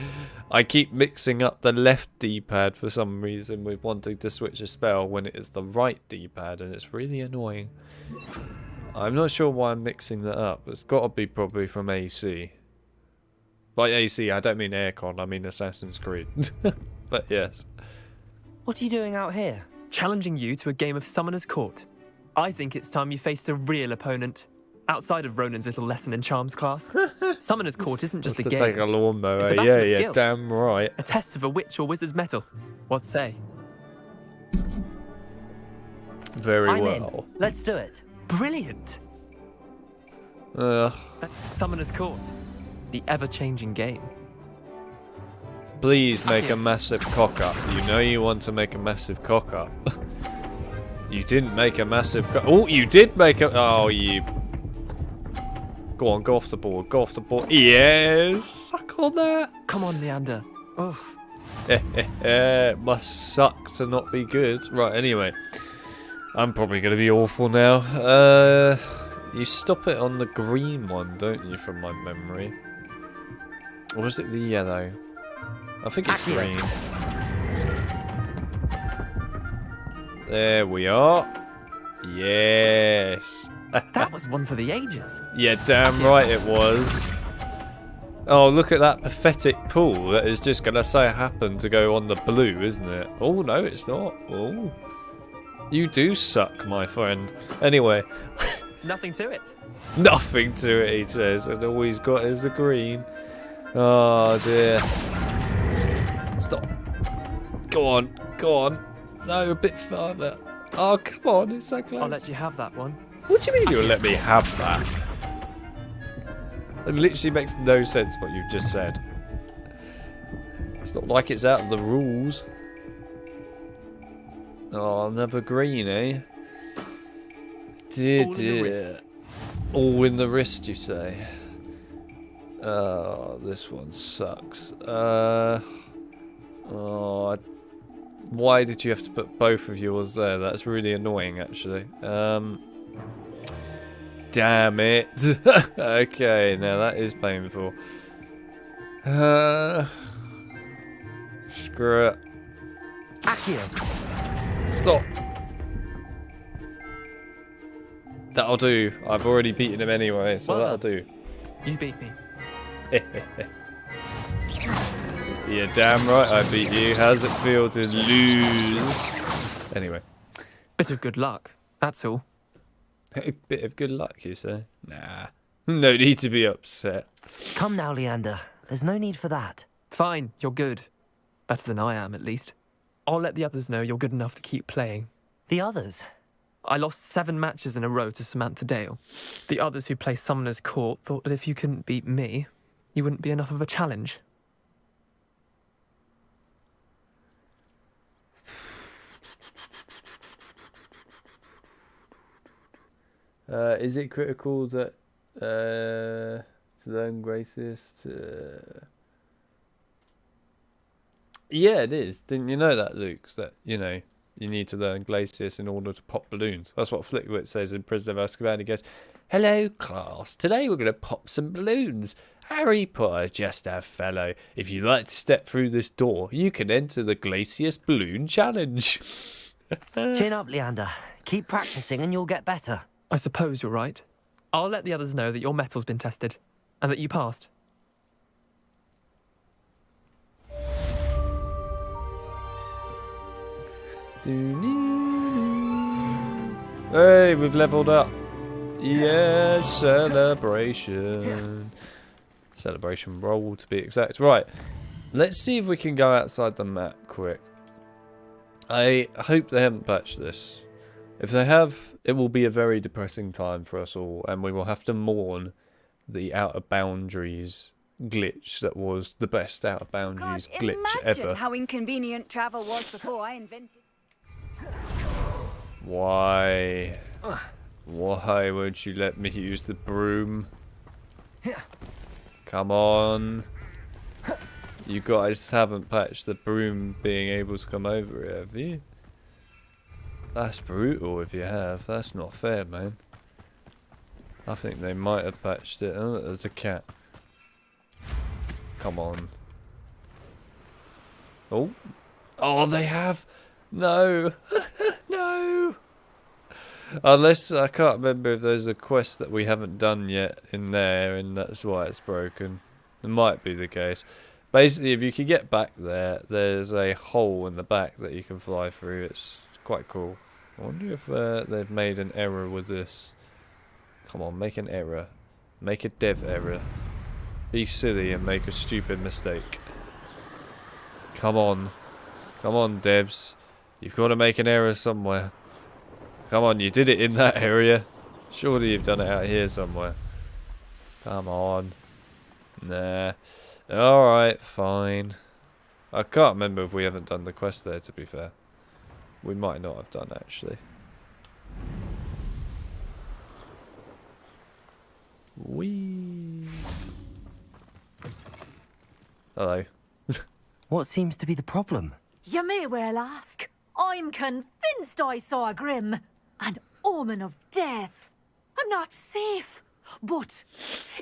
I keep mixing up the left D-pad for some reason with wanting to switch a spell when it is the right D-pad, and it's really annoying. I'm not sure why I'm mixing that up. It's got to be probably from AC. By AC, I don't mean aircon, I mean Assassin's Creed. But yes. What are you doing out here? Challenging you to a game of Summoner's Court. I think it's time you faced a real opponent. Outside of Ronan's little lesson in charms class. Summoner's Court isn't just a game. Take a lawnmower. It's a battle of Yeah, skill. damn right. A test of a witch or wizard's mettle. What say? Very I'm well. in. Let's do it. Brilliant. Summoner's Court. The ever-changing game. Please make a massive cock-up. You know you want to make a massive cock-up. You didn't make a massive oh, you did make a... Oh, you... Go on, go off the board. Go off the board. Yes! Suck on that! Come on, Leander. Oh. It must suck to not be good. Right, anyway. I'm probably going to be awful now. You stop it on the green one, don't you, from my memory? Or is it the yellow? I think it's green. There we are. Yes. That was one for the ages. Yeah, damn right it was. Oh, look at that pathetic pool that is just going to so happen to go on the blue, isn't it? Oh, no, it's not. Oh. You do suck, my friend. Anyway. Nothing to it. Nothing to it, he says. And all he's got is the green. Oh dear. Stop. Go on. Go on. No, a bit further. Oh, come on. It's so close. I'll let you have that one. What do you mean you'll let me have that? It literally makes no sense what you've just said. It's not like it's out of the rules. Oh, another green, eh? Dear, dear. All in the wrist, you say? Oh, this one sucks. Oh, why did you have to put both of yours there? That's really annoying, actually. Damn it. Okay, now that is painful. Screw it. Accio. Stop. That'll do. I've already beaten him anyway, so Well that'll do. You beat me. Yeah, damn right I beat you. How's it feel to lose? Anyway. Bit of good luck, that's all. A bit of good luck, you say? Nah. No need to be upset. Come now, Leander. There's no need for that. Fine, you're good. Better than I am, at least. I'll let the others know you're good enough to keep playing. The others? I lost 7 matches in a row to Samantha Dale. The others who play Summoner's Court thought that if you couldn't beat me, you wouldn't be enough of a challenge. Is it critical that to learn Gracious? Yeah, it is. Didn't you know that, Luke? That, you know, you need to learn Glacius in order to pop balloons. That's what Flickwit says in Prisoner of Azkaban. He goes, "Hello, class. Today we're going to pop some balloons. Harry Potter, just our fellow. If you'd like to step through this door, you can enter the Glacius Balloon Challenge." Chin up, Leander. Keep practicing and you'll get better. I suppose you're right. I'll let the others know that your metal's been tested, and that you passed. Hey, we've leveled up. Yeah, celebration. Celebration roll, to be exact. Right, let's see if we can go outside the map quick. I hope they haven't patched this. If they have, it will be a very depressing time for us all, and we will have to mourn the Out of Boundaries glitch that was the best Out of Boundaries glitch Imagine ever. how inconvenient travel was before I invented. Why? Why won't you let me use the broom? Come on. You guys haven't patched the broom being able to come over it, have you? That's brutal if you have. That's not fair, man. I think they might have patched it. Oh, there's a cat. Come on. Oh. Oh, they have. No. No. Unless, I can't remember if there's a quest that we haven't done yet in there, and that's why it's broken. It might be the case. Basically, if you can get back there, there's a hole in the back that you can fly through. It's quite cool. I wonder if they've made an error with this. Come on, make an error. Make a dev error. Be silly and make a stupid mistake. Come on. Come on, devs. You've got to make an error somewhere. Come on, you did it in that area. Surely you've done it out here somewhere. Come on. Nah. Alright, fine. I can't remember if we haven't done the quest there, to be fair. We might not have done, actually. Whee! Hello. What seems to be the problem? You may well ask. I'm convinced I saw a grim, an omen of death. I'm not safe. But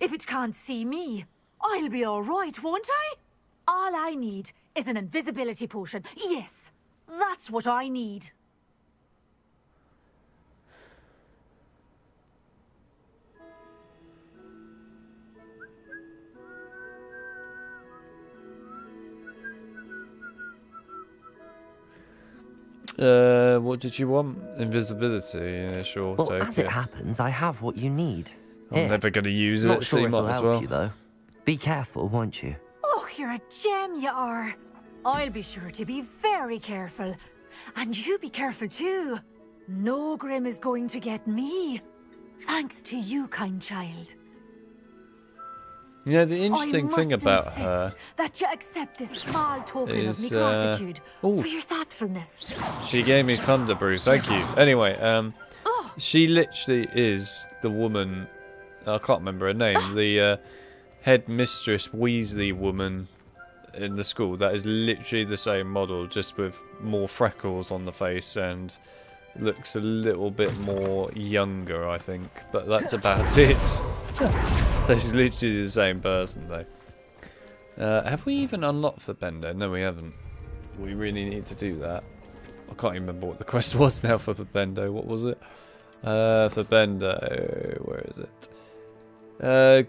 if it can't see me, I'll be all right, won't I? All I need is an invisibility potion. Yes, that's what I need. What did you want? Invisibility, yeah, sure. Well, take as it happens, I have what you need. I'm Here. never going to use it, Not so sure you if might it'll as help well. you though. Be careful, won't you? Oh, you're a gem, you are. I'll be sure to be very careful. And you be careful too. No Grim is going to get me. Thanks to you, kind child. You know, the interesting I thing must about insist her that you accept this small token is, of my gratitude ooh. for your thoughtfulness. She gave me thunder brews, thank you. Anyway, she literally is the woman, I can't remember her name, the headmistress Weasley woman in the school. That is literally the same model, just with more freckles on the face and looks a little bit more younger, I think. But that's about it. She's literally the same person, though. Have we even unlocked for Bendo? No, we haven't. We really need to do that. I can't even remember what the quest was now for Bendo. What was it? For Bendo, where is it?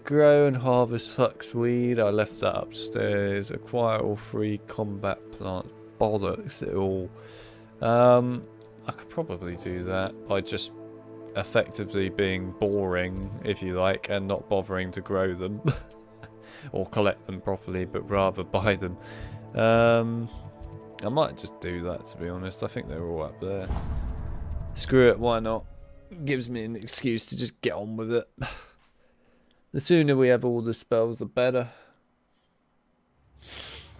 Grow and harvest fluxweed. I left that upstairs. Acquire all 3 combat plants. Bollocks it all. I could probably do that by just effectively being boring, if you like, and not bothering to grow them or collect them properly, but rather buy them. I might just do that, to be honest. I think they're all up there. Screw it, why not? Gives me an excuse to just get on with it. The sooner we have all the spells, the better.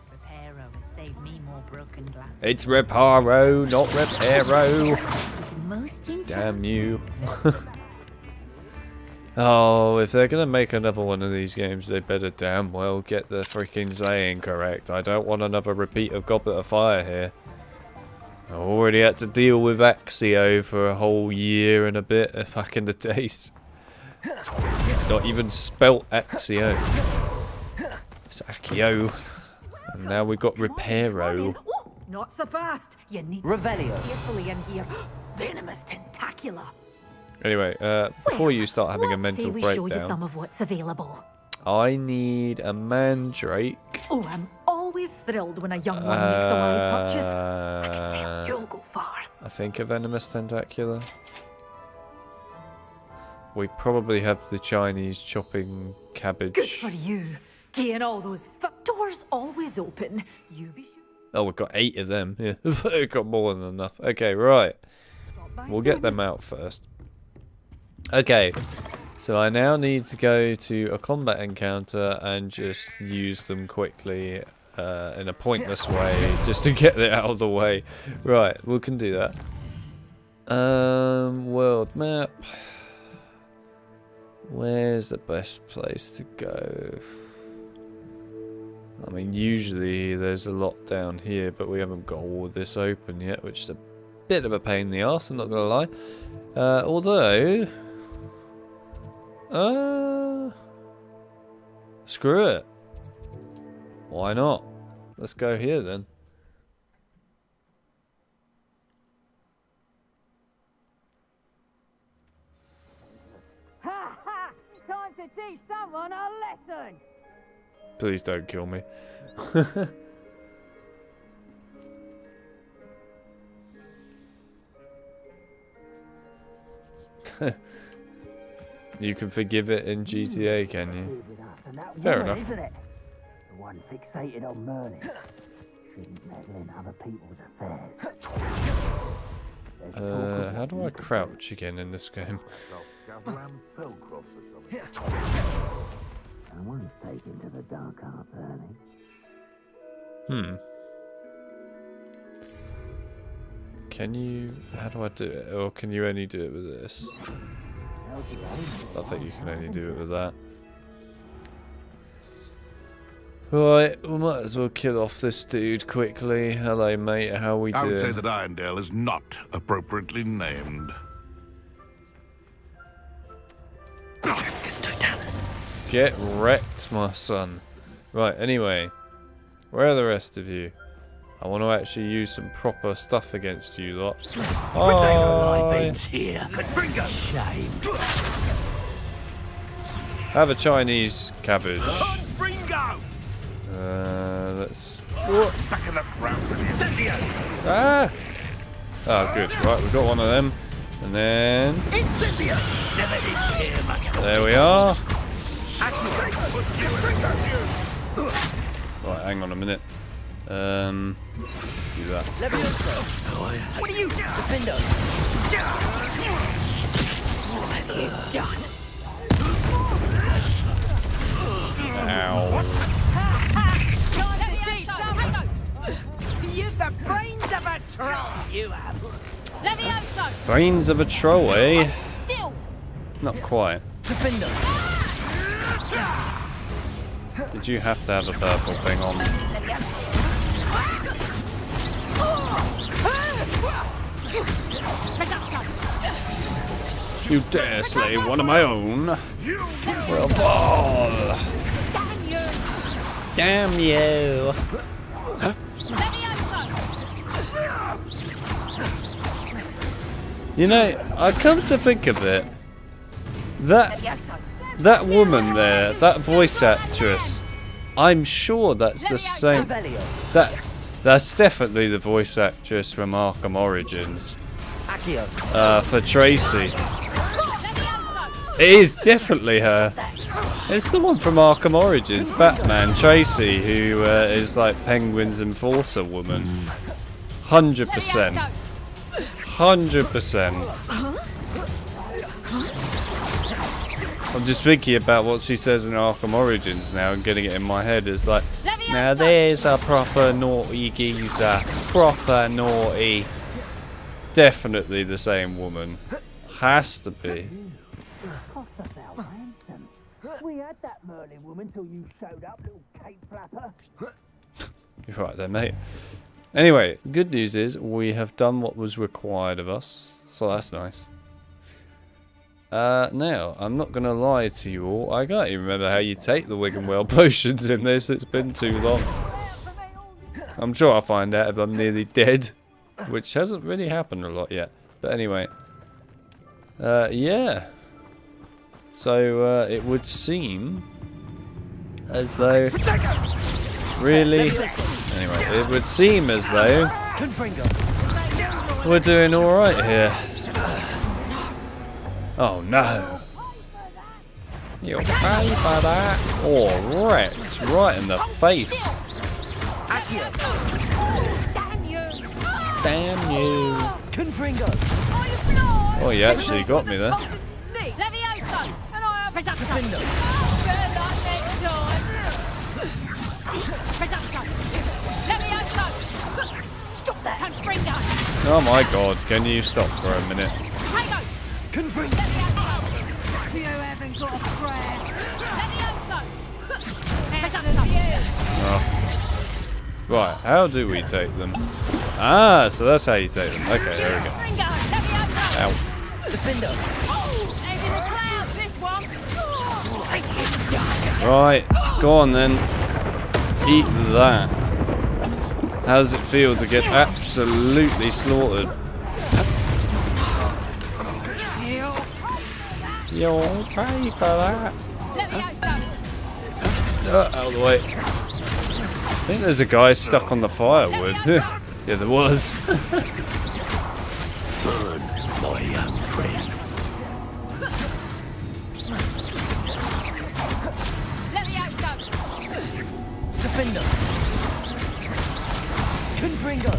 Reparo has saved me more broken glass. It's Reparo, not Reparo. This is most Damn you. Oh, if they're going to make another one of these games, they better damn well get the freaking saying correct. I don't want another repeat of Goblet of Fire here. I already had to deal with Axio for a whole year and a bit back in the days. It's not even spelt Axio. It's Accio. And now we've got Reparo. Not so fast. You need Revelio. to be carefully in here. Venomous tentacula. Anyway, before you start having a mental we show you some breakdown, of what's available. I need a mandrake. Oh, I'm always thrilled when a young one makes a wise purchase. I can tell you'll go far. I think a venomous tentacula. We probably have the Chinese chopping cabbage. Good for you. Gain all those doors always open. You be sure. Oh, we've got 8 of them. Yeah, we've got more than enough. Okay, right. We'll get them out first. Okay, so I now need to go to a combat encounter and just use them quickly in a pointless way, just to get it out of the way. Right, we can do that. World map. Where's the best place to go? I mean, usually there's a lot down here, but we haven't got all of this open yet, which is a bit of a pain in the arse, I'm not going to lie. Although... screw it. Why not? Let's go here then. Ha ha! Time to teach someone a lesson! Please don't kill me. You can forgive it in GTA, can you? Fair enough. Isn't it? The one fixated on Merlin. Shouldn't meddle in other people's affairs. How do I crouch again in this game? Someone's taken to the dark arts early. Can you... How do I do it? Or can you only do it with this? I think you can only do it with that. Right, we might as well kill off this dude quickly. Hello, mate. How we doing? I would say that Irondale is not appropriately named. Get wrecked, my son. Right, anyway. Where are the rest of you? I want to actually use some proper stuff against you lot. Here. Shame. Have a Chinese cabbage. Let's... Back in the ground with you. Ah! Oh, good. Right, we've got one of them. And then... There we are. Right, hang on a minute. Do that. What are you? Defender. What have you done? Ow. You've the brains of a troll, you have. Levioso! Brains of a troll, eh? Still! Not quite. Defender. Did you have to have a purple thing on? You dare slay one of my own? Well, fall. Damn you! You know, I come to think of it, that woman there, that voice actress, I'm sure that's the same. That's definitely the voice actress from Arkham Origins. For Tracy. It is definitely her. It's the one from Arkham Origins, Batman, Tracy, who is like Penguin's enforcer woman. 100%. 100%. I'm just thinking about what she says in Arkham Origins now and getting it in my head. It's like, now there's a proper naughty geezer. Proper naughty. Definitely the same woman. Has to be. We had that Merlin woman till you showed up, little cape flapper. You're right there, mate. Anyway, good news is we have done what was required of us. So that's nice. Now, I'm not going to lie to you all. I can't even remember how you take the Wig and Well potions in this. It's been too long. I'm sure I'll find out if I'm nearly dead. Which hasn't really happened a lot yet. But anyway. Yeah. So, it would seem as though... Really? Anyway, it would seem as though... we're doing alright here. Oh no. You'll pay for that. Oh, wrecked. Right in the face. Damn you. Oh, you actually got me there. Stop that! Oh my god, can you stop for a minute? You haven't got a prayer. Oh. Right, how do we take them? Ah, so that's how you take them. Okay, there we go. Ow. Right, go on then. Eat that. How does it feel to get absolutely slaughtered? You'll pay for that. Out of the way. I think there's a guy stuck on the firewood. Yeah, there was. Burn, my young friend. Defender. Confringo.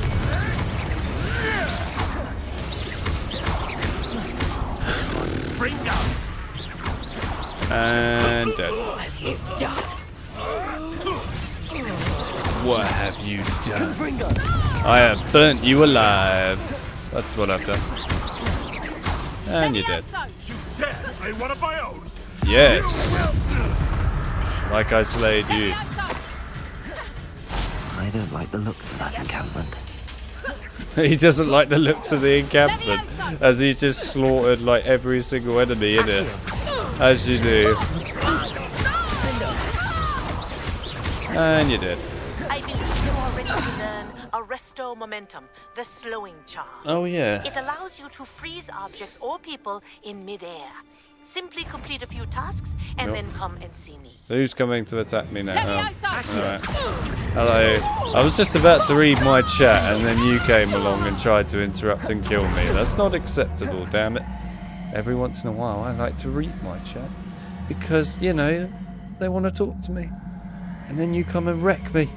And dead. What have you done? I have burnt you alive. That's what I've done. And you're dead. Slay one of my own. Yes. Like I slayed you. I don't like the looks of that encampment. He doesn't like the looks of the encampment, as he's just slaughtered like every single enemy in it. As you do. And you're dead. I believe you are ready to learn Arresto Momentum, the slowing charm. Oh yeah. It allows you to freeze objects or people in midair. Simply complete a few tasks and then come and see me. Who's coming to attack me now? Oh. Alright. Hello. I was just about to read my chat and then you came along and tried to interrupt and kill me. That's not acceptable, damn it. Every once in a while I like to read my chat. because, you know, they want to talk to me. And then you come and wreck me.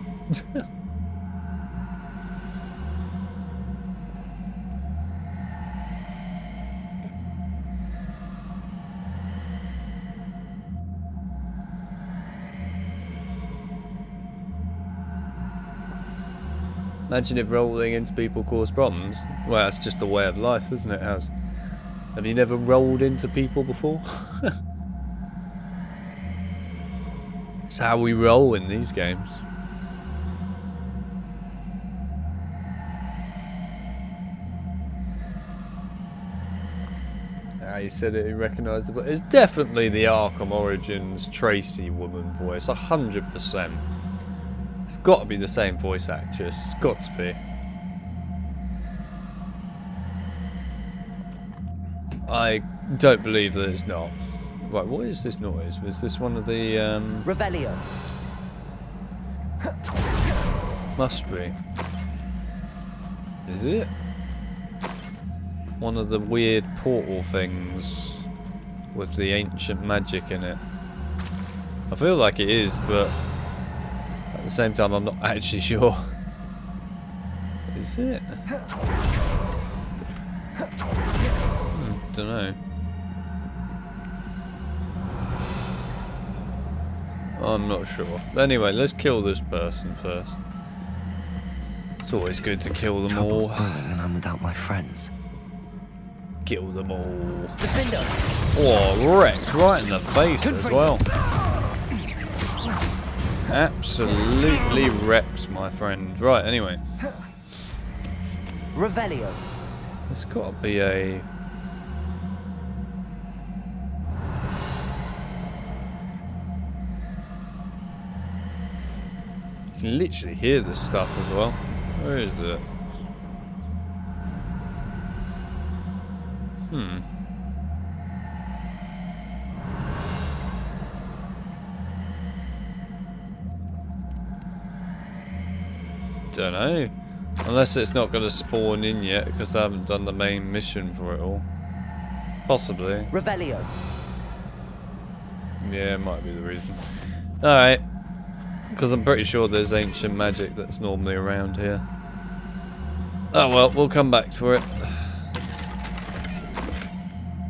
Imagine if rolling into people caused problems. Well, that's just a way of life, isn't it, Haz? Have you never rolled into people before? It's how we roll in these games. He said it, he recognised it, but it's definitely the Arkham Origins Tracy woman voice, 100%. It's got to be the same voice actress. It's got to be. I don't believe that it's not. Right, what is this noise? Was this one of the Revelio. Must be. Is it? One of the weird portal things with the ancient magic in it. I feel like it is, but at the same time, I'm not actually sure. Is it? Don't know. I'm not sure. Anyway, let's kill this person first. It's always good to kill them all. And I'm without my friends. Kill them all. Oh, wrecked right in the face as well. Absolutely wrecked, my friend. Right, anyway. Revelio. There's got to be a... You can literally hear this stuff as well. Where is it? Don't know. Unless it's not going to spawn in yet because I haven't done the main mission for it all. Possibly. Revelio. Yeah, it might be the reason. Alright. Because I'm pretty sure there's ancient magic that's normally around here. Oh well, we'll come back for it.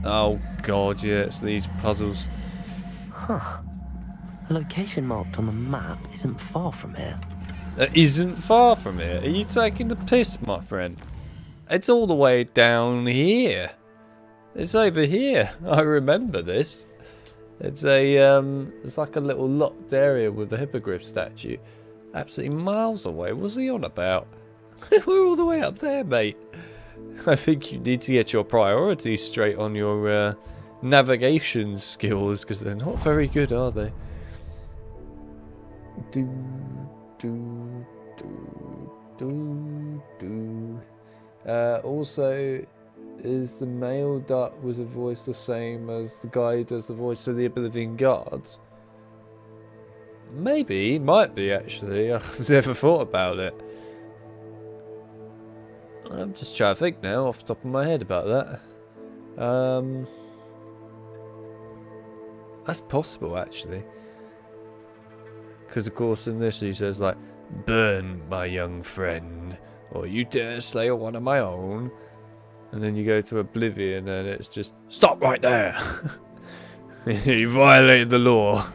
Oh god, yeah, it's these puzzles. Huh. A location marked on the map isn't far from here. It isn't far from here. Are you taking the piss, my friend? It's all the way down here. It's over here. I remember this. It's a it's like a little locked area with a hippogriff statue. Absolutely miles away. What's he on about? We're all the way up there, mate. I think you need to get your priorities straight on your navigation skills, because they're not very good, are they? Also, is the male Dark Wizard voice the same as the guy who does the voice for the Oblivion Guards? Maybe, might be actually. I've never thought about it. I'm just trying to think now off the top of my head about that. That's possible actually. Because of course in this he says like, "Burn, my young friend, or you dare slay one of my own." And then you go to Oblivion and it's just, "Stop right there!" You violated the law.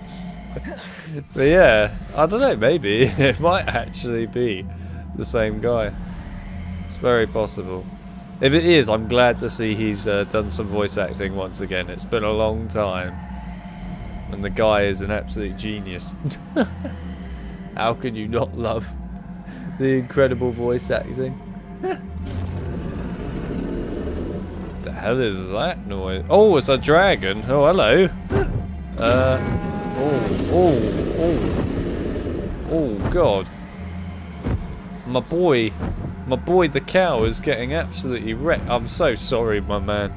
But yeah, I don't know, maybe it might actually be the same guy. It's very possible. If it is, I'm glad to see he's done some voice acting once again. It's been a long time. And the guy is an absolute genius. How can you not love the incredible voice acting? The hell is that noise? Oh, it's a dragon. Oh, hello. Oh, God. My boy the cow is getting absolutely wrecked. I'm so sorry, my man.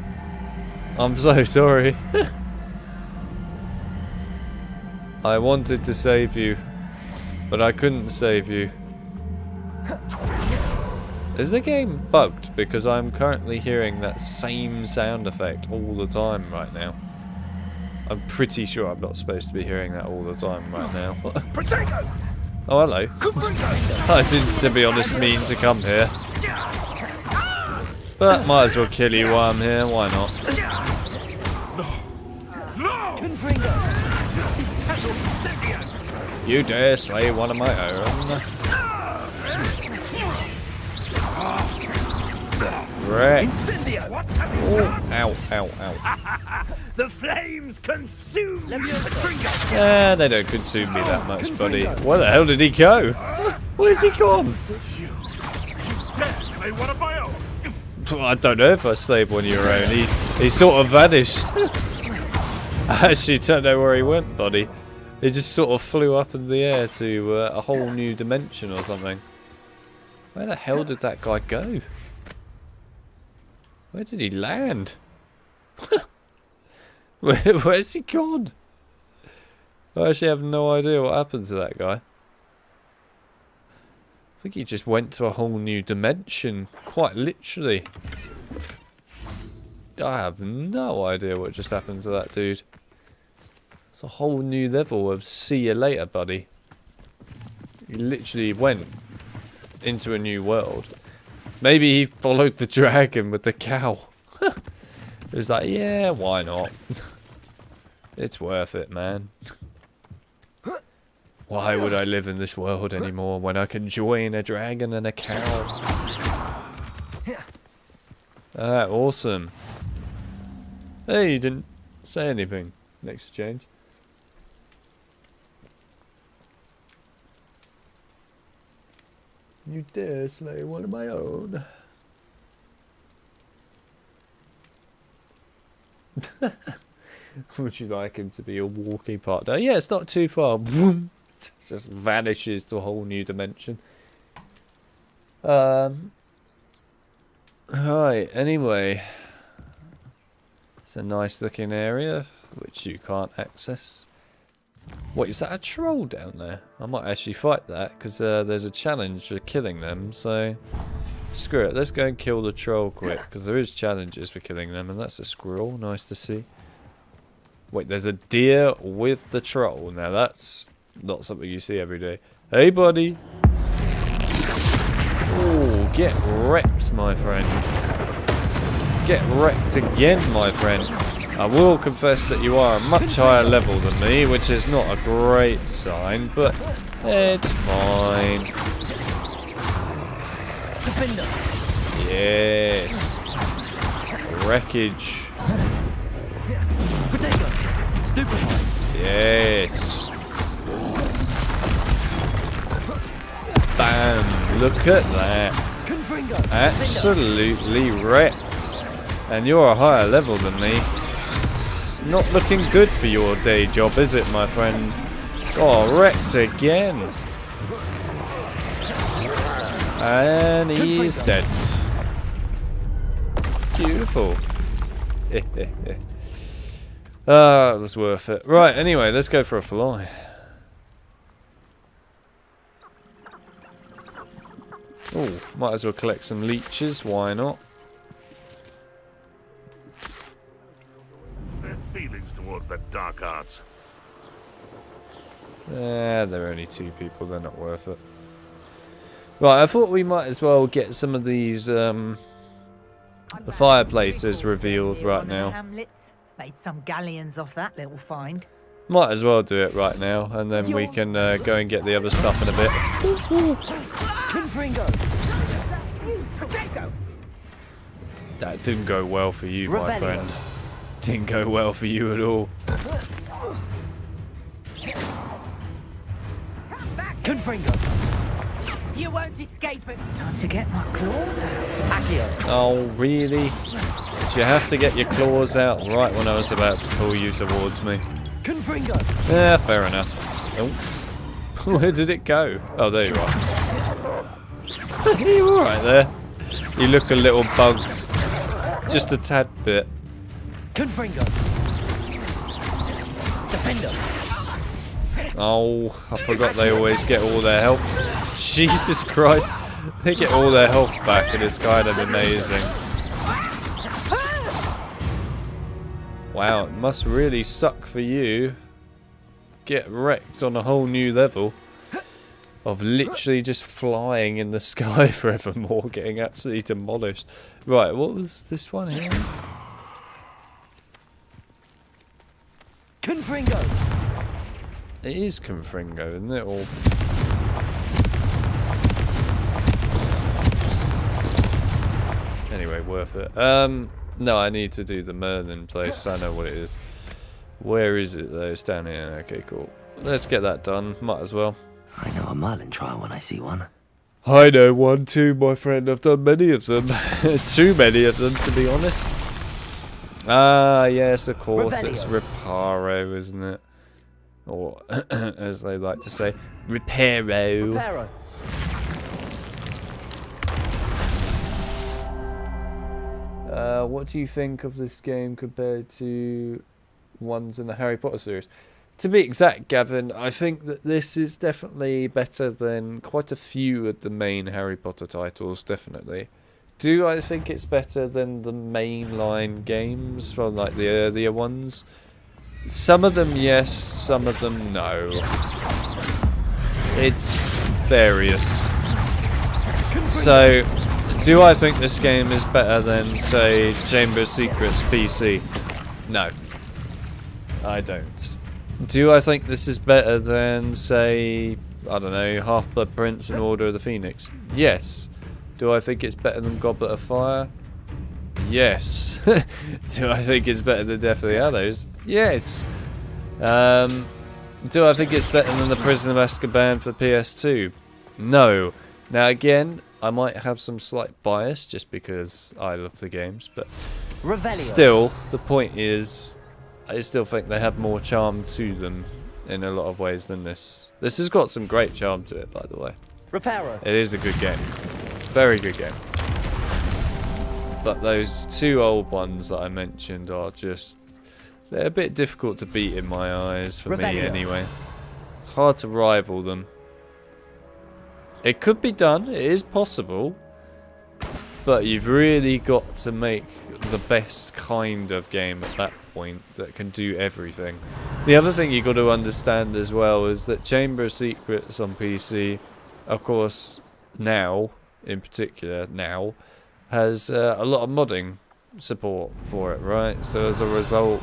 I'm so sorry. I wanted to save you, but I couldn't save you. Is the game bugged? Because I'm currently hearing that same sound effect all the time right now. I'm pretty sure I'm not supposed to be hearing that all the time right now. Oh, hello. I didn't, to be honest, mean to come here. But might as well kill you while I'm here, why not? You dare slay one of my own? Rex. Oh, ow, ow, ow. The flames consume you. Yeah, they don't consume me that much, buddy. Where the hell did he go? Where's he gone? You dare slay one of my own? I don't know if I slayed one of your own. He sort of vanished. I actually don't know where he went, buddy. He just sort of flew up in the air to a whole new dimension or something. Where the hell did that guy go? Where did he land? Where's he gone? I actually have no idea what happened to that guy. I think he just went to a whole new dimension, quite literally. I have no idea what just happened to that dude. It's a whole new level of see you later, buddy. He literally went into a new world. Maybe he followed the dragon with the cow. It was like, yeah, why not? It's worth it, man. Why would I live in this world anymore when I can join a dragon and a cow? Awesome. Hey, you didn't say anything. Next change. You dare slay one of my own. Would you like him to be a walking partner? Yeah, it's not too far. It just vanishes to a whole new dimension. Right, anyway. It's a nice looking area, which you can't access. Wait, is that a troll down there? I might actually fight that, because there's a challenge for killing them, so... Screw it, let's go and kill the troll quick, because there is challenges for killing them, and that's a squirrel, nice to see. Wait, there's a deer with the troll. Now that's not something you see every day. Hey, buddy! Oh, get wrecked, my friend. Get wrecked again, my friend. I will confess that you are a much higher level than me, which is not a great sign, but it's fine. Yes. Wreckage. Yes. Bam. Look at that. Absolutely wrecked. And you're a higher level than me. It's not looking good for your day job, is it, my friend? Oh, wrecked again. And he's dead. Beautiful. Ah, it was worth it. Right, anyway, let's go for a fly. Oh, might as well collect some leeches, why not? Their feelings towards the dark arts. They're only 2 people, they're not worth it. Right, I thought we might as well get some of these the fireplaces revealed right now. Made some galleons off that little find. Might as well do it right now, and then we can go and get the other stuff in a bit. That didn't go well for you, my friend. Didn't go well for you at all. You won't escape it. Time to get my claws out. Oh, really? Did you have to get your claws out right when I was about to pull you towards me? Yeah, fair enough. Oh. Where did it go? Oh, there you are. You alright there? You look a little bugged. Just a tad bit. Oh, I forgot they always get all their health. Jesus Christ. They get all their health back and it's kind of amazing. Wow, it must really suck for you. Get wrecked on a whole new level of literally just flying in the sky forevermore, getting absolutely demolished. Right, what was this one here? Confringo! It is Confringo, isn't it? Or anyway, worth it. No, I need to do the Merlin place. I know what it is. Where is it though? It's down here. Okay, cool. Let's get that done. Might as well. I know a Merlin trial when I see one. I know one too, my friend. I've done many of them. Too many of them, to be honest. Ah, yes, of course. Revelio. It's Reparo, isn't it? Or, as they like to say, Reparo. Reparo. What do you think of this game compared to ones in the Harry Potter series? To be exact, Gavin, I think that this is definitely better than quite a few of the main Harry Potter titles, definitely. Do I think it's better than the mainline games from like the earlier ones? Some of them yes, some of them no. It's various. So, do I think this game is better than, say, Chamber of Secrets PC? No. I don't. Do I think this is better than, say, I don't know, Half-Blood Prince and Order of the Phoenix? Yes. Do I think it's better than Goblet of Fire? Yes. Do I think it's better than Deathly Hallows? Yes. Do I think it's better than The Prison of Azkaban for PS2? No. Now again, I might have some slight bias just because I love the games, but Revelio. Still, the point is, I still think they have more charm to them in a lot of ways than this. This has got some great charm to it, by the way. Reparo. It is a good game. Very good game. But those two old ones that I mentioned are just... they're a bit difficult to beat in my eyes, for me anyway. It's hard to rival them. It could be done, it is possible. But you've really got to make the best kind of game at that point that can do everything. The other thing you've got to understand as well is that Chamber of Secrets on PC, of course, now, in particular, now, has a lot of modding support for it, right? So as a result,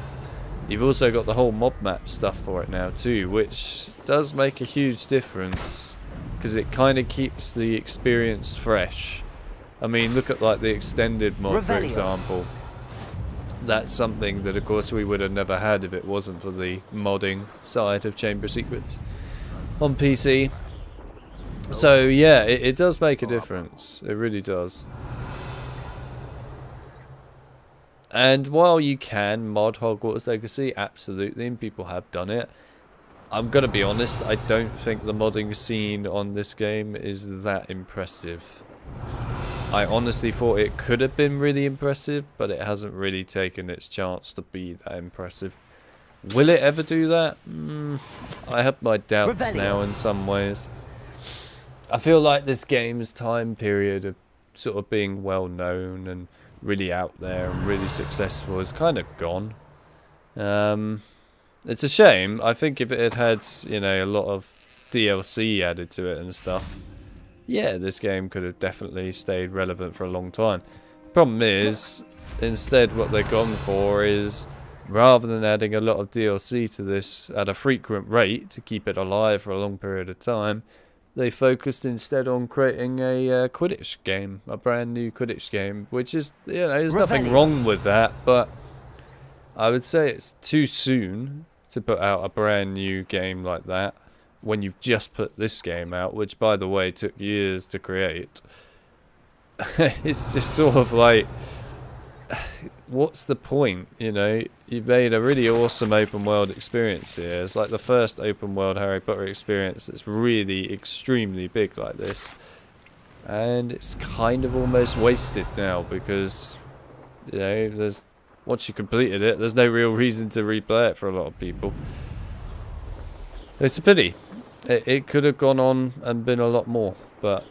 you've also got the whole mob map stuff for it now too, which does make a huge difference because it kind of keeps the experience fresh. I mean, look at like the extended mod, for example. That's something that, of course, we would have never had if it wasn't for the modding side of Chamber of Secrets on PC. So yeah, it does make a difference. It really does. And while you can mod Hogwarts Legacy, absolutely, and people have done it, I'm going to be honest, I don't think the modding scene on this game is that impressive. I honestly thought it could have been really impressive, but it hasn't really taken its chance to be that impressive. Will it ever do that? I have my doubts now in some ways. I feel like this game's time period of sort of being well known and really out there and really successful is kind of gone. It's a shame. I think if it had, you know, a lot of DLC added to it and stuff, yeah, this game could have definitely stayed relevant for a long time. Problem is, instead what they've gone for is, rather than adding a lot of DLC to this at a frequent rate to keep it alive for a long period of time, they focused instead on creating a Quidditch game, a brand new Quidditch game, which is, you know, there's nothing wrong with that, but I would say it's too soon to put out a brand new game like that when you've just put this game out, which, by the way, took years to create. It's just sort of like, what's the point, you know? You've made a really awesome open world experience here. It's like the first open world Harry Potter experience that's really extremely big like this. And it's kind of almost wasted now because, you know, once you completed it, there's no real reason to replay it for a lot of people. It's a pity. It could have gone on and been a lot more, but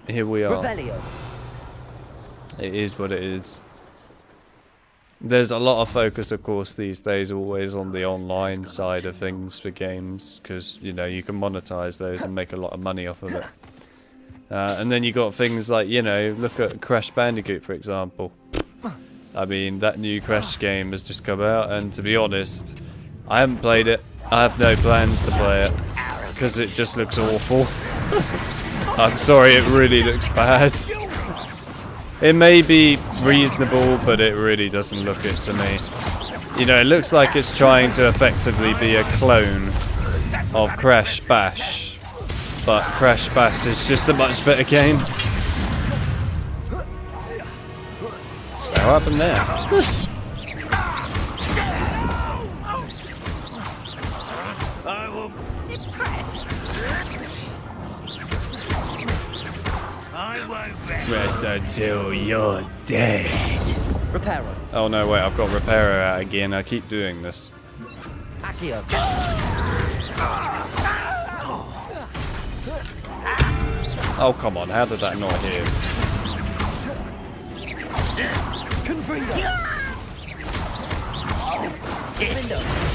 here we are. Revelio. It is what it is. there's a lot of focus, of course, these days always on the online side of things for games, because, you know, you can monetize those and make a lot of money off of it. And then you got things like, you know, look at Crash Bandicoot, for example. I mean, that new Crash game has just come out, and to be honest, I haven't played it. I have no plans to play it, because it just looks awful. I'm sorry, it really looks bad. It may be reasonable, but it really doesn't look it to me. You know, it looks like it's trying to effectively be a clone of Crash Bash, but Crash Bash is just a much better game. So what happened there? I will impressed. I won't Rest until you're dead. Reparo. Oh no, wait, I've got Reparo out again. I keep doing this. Accio. Oh, come on, how did that not hit?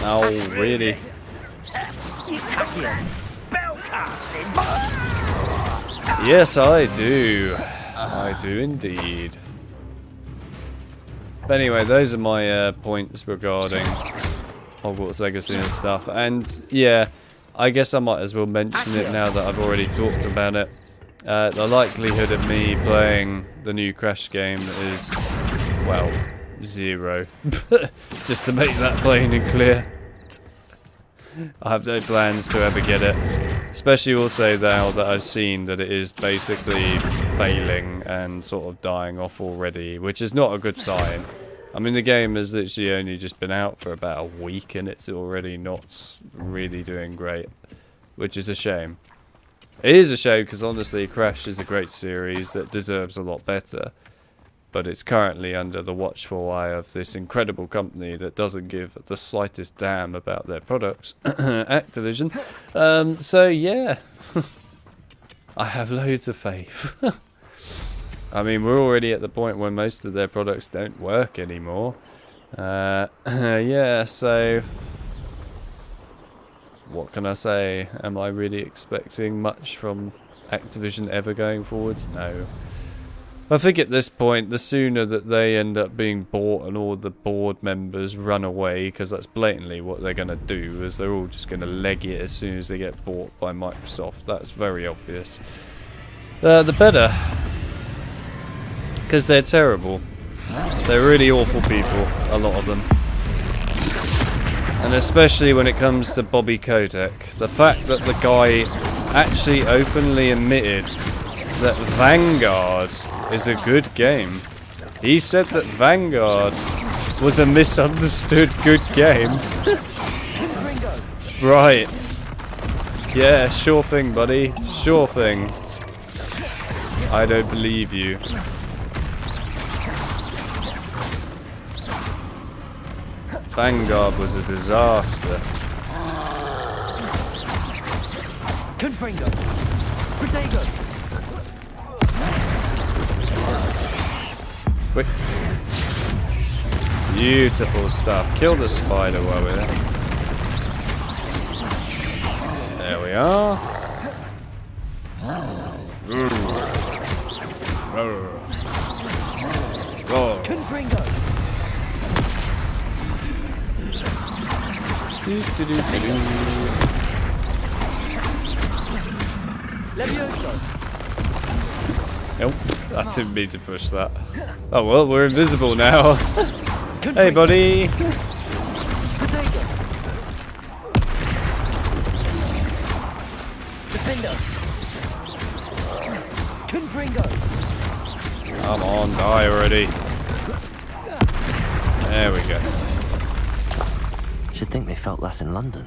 Oh, really? Yes, I do. I do indeed. But anyway, those are my points regarding Hogwarts Legacy and stuff. And yeah, I guess I might as well mention it now that I've already talked about it. The likelihood of me playing the new Crash game is, well, 0. Just to make that plain and clear. I have no plans to ever get it. Especially also now that I've seen that it is basically failing and sort of dying off already, which is not a good sign. I mean, the game has literally only just been out for about a week and it's already not really doing great, which is a shame. It is a shame because honestly, Crash is a great series that deserves a lot better. But it's currently under the watchful eye of this incredible company that doesn't give the slightest damn about their products, Activision. So yeah, I have loads of faith. I mean, we're already at the point where most of their products don't work anymore. Yeah, so what can I say? Am I really expecting much from Activision ever going forwards? No. I think at this point, the sooner that they end up being bought and all the board members run away, because that's blatantly what they're going to do, is they're all just going to leg it as soon as they get bought by Microsoft. That's very obvious. The better. Because they're terrible. They're really awful people, a lot of them. And especially when it comes to Bobby Kotick. The fact that the guy actually openly admitted that Vanguard is a good game. He said that Vanguard was a misunderstood good game. Right. Yeah, sure thing, buddy. Sure thing. I don't believe you. Vanguard was a disaster. Confringo. Protego. Quick. Beautiful stuff. Kill the spider while we're there. There we are. Confringo. Levioso. Nope, I didn't mean to push that. Oh well, we're invisible now. Hey buddy! Come on, die already. There we go. Should think they felt that in London.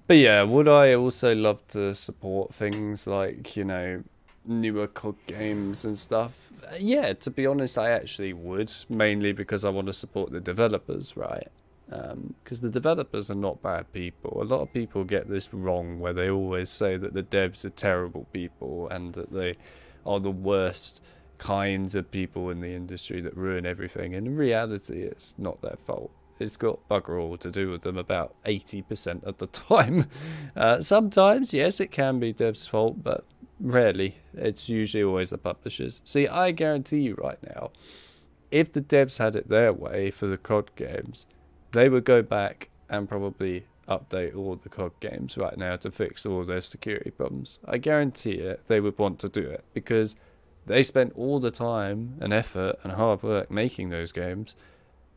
But yeah, would I also love to support things like, you know, newer COD games and stuff? Yeah, to be honest, I actually would. Mainly because I want to support the developers, right? Because the developers are not bad people. A lot of people get this wrong where they always say that the devs are terrible people and that they are the worst kinds of people in the industry that ruin everything. And in reality, it's not their fault. It's got bugger all to do with them about 80% of the time. Sometimes, yes, it can be devs' fault, but rarely. It's usually always the publishers. See, I guarantee you right now, if the devs had it their way for the COD games, they would go back and probably update all the COD games right now to fix all their security problems. I guarantee it, they would want to do it because they spent all the time and effort and hard work making those games.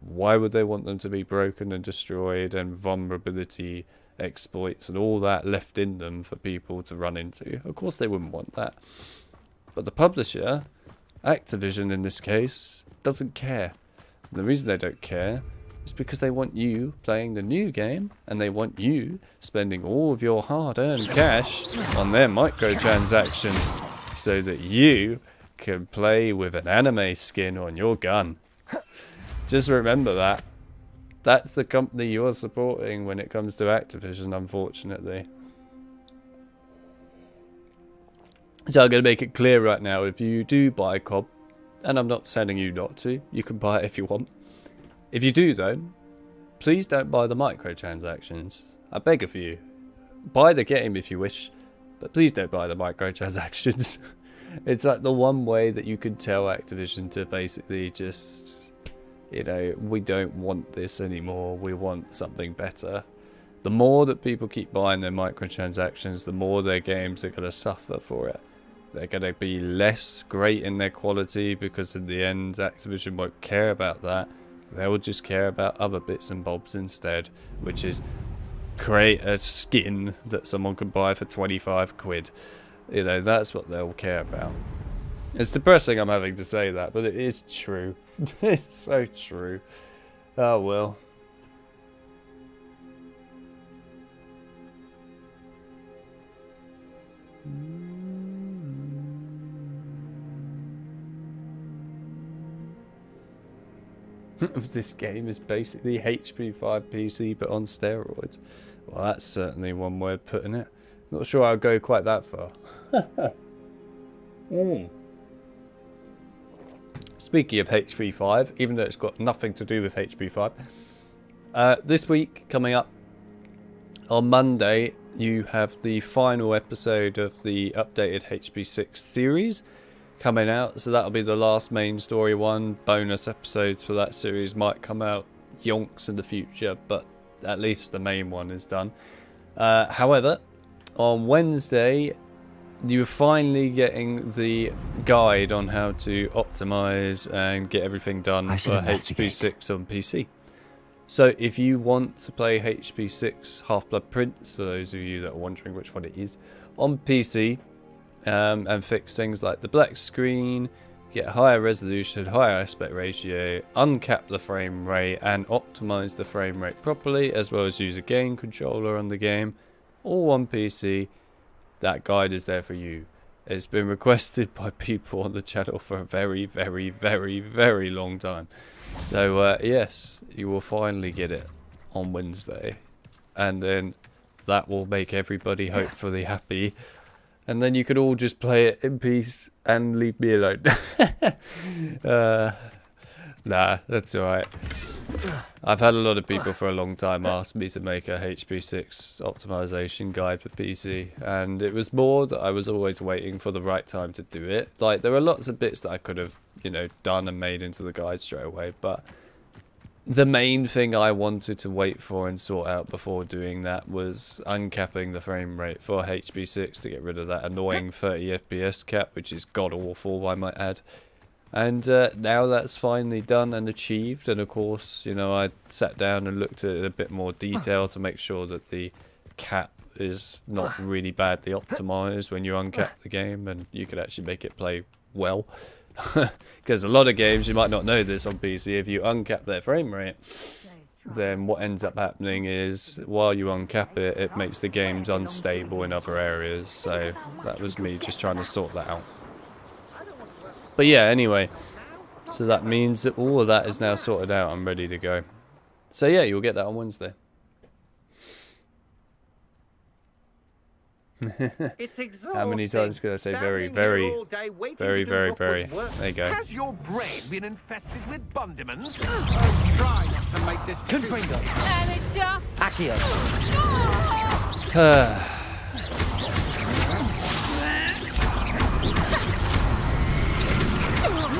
Why would they want them to be broken and destroyed and vulnerability exploits and all that left in them for people to run into? Of course they wouldn't want that. But the publisher, Activision in this case, doesn't care. And the reason they don't care is because they want you playing the new game and they want you spending all of your hard-earned cash on their microtransactions so that you can play with an anime skin on your gun. Just remember that. That's the company you're supporting when it comes to Activision, unfortunately. So I'm going to make it clear right now, if you do buy COD, and I'm not telling you not to, you can buy it if you want. If you do though, please don't buy the microtransactions. I beg of you. Buy the game if you wish, but please don't buy the microtransactions. It's like the one way that you can tell Activision to basically just, you know, we don't want this anymore, we want something better. The more that people keep buying their microtransactions, the more their games are going to suffer for it. They're going to be less great in their quality because in the end Activision won't care about that. They'll just care about other bits and bobs instead, which is create a skin that someone can buy for 25 quid. You know, that's what they'll care about. It's depressing I'm having to say that, but it is true. It's so true. Oh well. This game is basically HP5 PC but on steroids. Well, that's certainly one way of putting it. Not sure I'll go quite that far. Speaking of HP5, even though it's got nothing to do with HP5, this week coming up on Monday, you have the final episode of the updated HP6 series coming out. So that'll be the last main story one. Bonus episodes for that series might come out yonks in the future, but at least the main one is done. However, on Wednesday, you're finally getting the guide on how to optimize and get everything done for HP6 on PC. So if you want to play HP6 Half-Blood Prince, for those of you that are wondering which one it is, on PC, and fix things like the black screen, get higher resolution, higher aspect ratio, uncap the frame rate and optimize the frame rate properly, as well as use a game controller on the game, all on PC, that guide is there for you. It's been requested by people on the channel for a very, very, very, very long time. So yes, you will finally get it on Wednesday, and then that will make everybody hopefully happy. And then you could all just play it in peace and leave me alone. Nah, that's alright. I've had a lot of people for a long time ask me to make a HP6 optimization guide for PC. And it was more that I was always waiting for the right time to do it. Like, there were lots of bits that I could have, you know, done and made into the guide straight away. But the main thing I wanted to wait for and sort out before doing that was uncapping the frame rate for HP6 to get rid of that annoying 30 FPS cap, which is god-awful, I might add. And now that's finally done and achieved, and of course, you know, I sat down and looked at it in a bit more detail to make sure that the cap is not really badly optimized when you uncap the game, and you could actually make it play well. Because a lot of games, you might not know this on PC, if you uncap their frame rate, then what ends up happening is while you uncap it, it makes the games unstable in other areas. So that was me just trying to sort that out. But yeah, anyway, so that means that all of that is now sorted out. I'm ready to go. So yeah, you'll get that on Wednesday. It's exhausting. How many times can I say very, Standing very, here all day waiting very, to do very, Rookwood's very? work. There you go. Has your brain been infested with bundimans? Oh, try not to make this Confringo. Amateur. Accio.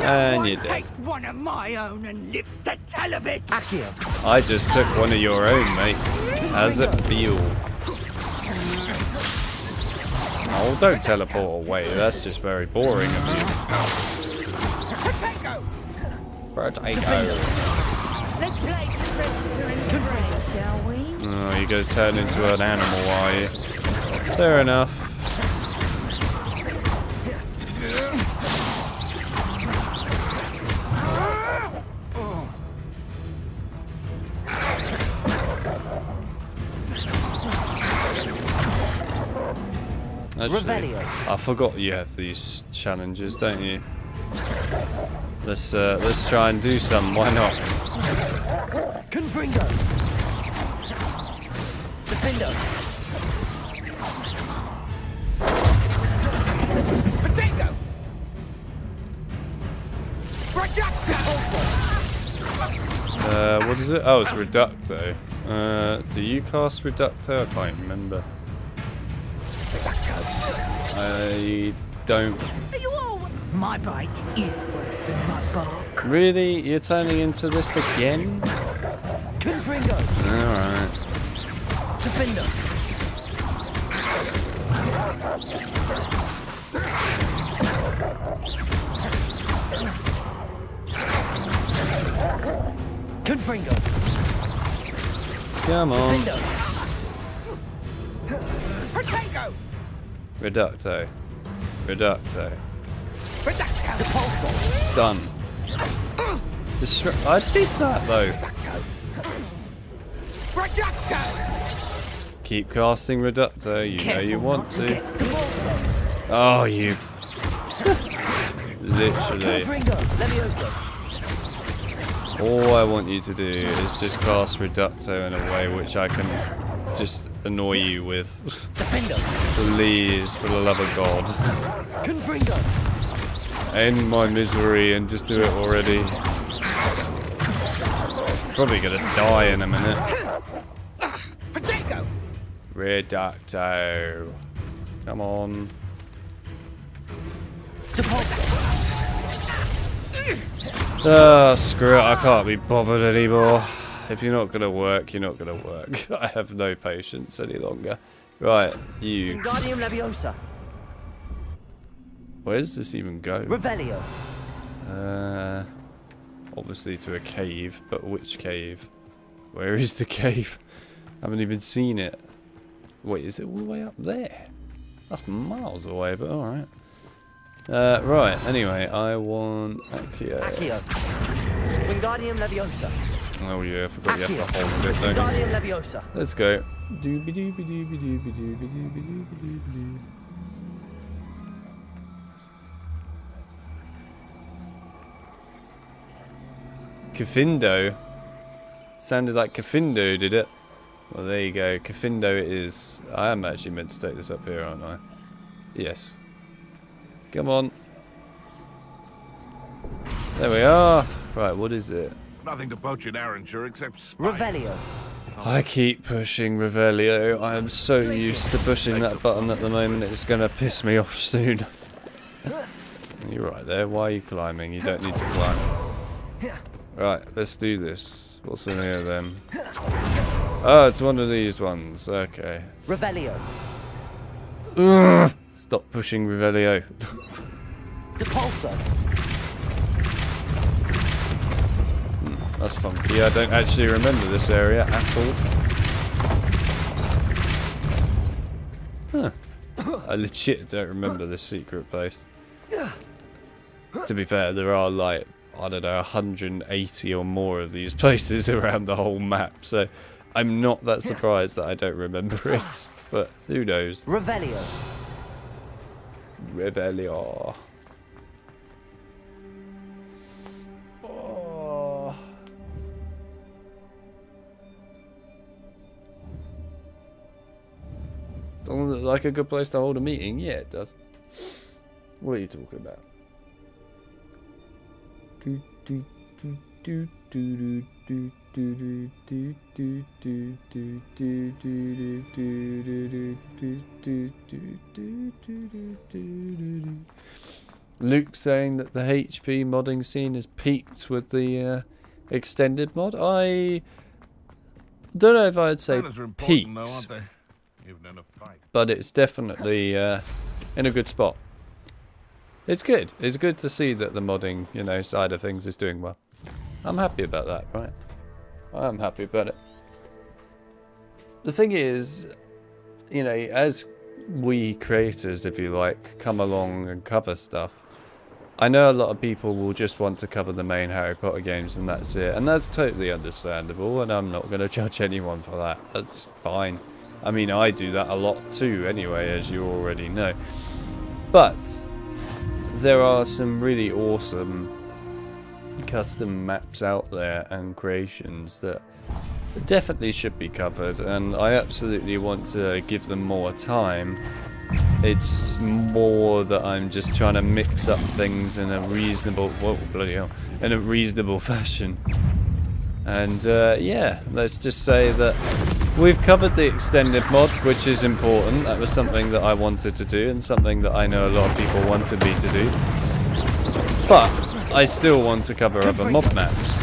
And you're dead. Takes one of my own and lives to tell of it. Accio. I just took one of your own, mate. How's it feel? Oh, don't teleport away. That's just very boring of you. Potato. Potato. Let's play prisoner in the rain, shall we? Oh, you're going to turn into an animal, are you? Fair enough. Actually, I forgot you have these challenges, don't you? Let's try and do some. Why not? Confringo. Defendo. Potato. Reducto. What is it? Oh, it's Reducto. Do you cast Reducto? I can't remember. I don't. My bite is worse than my bark. Really? You're turning into this again? Confringo. Alright. Defendo. Confringo. Come on. Potato. Reducto. Reducto. Repulsor. Done. I did that though. Reducto. Keep casting Reducto. You know you want to. Repulsor. Oh, you. Literally. All I want you to do is just cast Reducto in a way which I can just annoy you with. Please, for the love of God. End my misery and just do it already. Probably gonna die in a minute. Potato. Reducto. Come on. Ah, screw it, I can't be bothered anymore. If you're not gonna work, you're not gonna work. I have no patience any longer. Right, you. Wingardium Leviosa. Where does this even go? Revelio. Obviously to a cave, but which cave? Where is the cave? I haven't even seen it. Wait, is it all the way up there? That's miles away, but alright. Right, anyway, I want Accio. Accio. Wingardium Leviosa. Oh yeah, I forgot you have to hold it, don't Wingardium you? Leviosa. Let's go. Dooby dooby dooby dooby dooby dooby dooby dooby. Cafindo? Sounded like Cafindo, did it? Well, there you go. Cafindo it is. I am actually meant to take this up here, aren't I? Yes. Come on. There we are. Right, what is it? Nothing to poach in Arranshire except spice. Revelio. I keep pushing Revelio. I am so used to pushing that button at the moment, it's going to piss me off soon. You're right there. Why are you climbing? You don't need to climb. Right, let's do this. What's in here then? Oh, it's one of these ones. Okay. Revelio. Ugh. Stop pushing Revelio. Depulso. That's funky. I don't actually remember this area at all. Huh. I legit don't remember this secret place. To be fair, there are like, I don't know, 180 or more of these places around the whole map, so I'm not that surprised that I don't remember it. But who knows? Revelio. Revelio. Doesn't look like a good place to hold a meeting. Yeah, it does. What are you talking about? Luke saying that the HP modding scene has peaked with the extended mod. I don't know if I'd say peaked, but it's definitely in a good spot. It's good. It's good to see that the modding, you know, side of things is doing well. I'm happy about that, right? I'm happy about it. The thing is, you know, as we creators, if you like, come along and cover stuff, I know a lot of people will just want to cover the main Harry Potter games and that's it. And that's totally understandable, and I'm not going to judge anyone for that. That's fine. I mean, I do that a lot too anyway, as you already know. But there are some really awesome custom maps out there and creations that definitely should be covered, and I absolutely want to give them more time. It's more that I'm just trying to mix up things in a reasonable, whoa, bloody hell, in a reasonable fashion. And yeah, let's just say that we've covered the extended mod, which is important. That was something that I wanted to do and something that I know a lot of people wanted me to do. But I still want to cover other mob maps.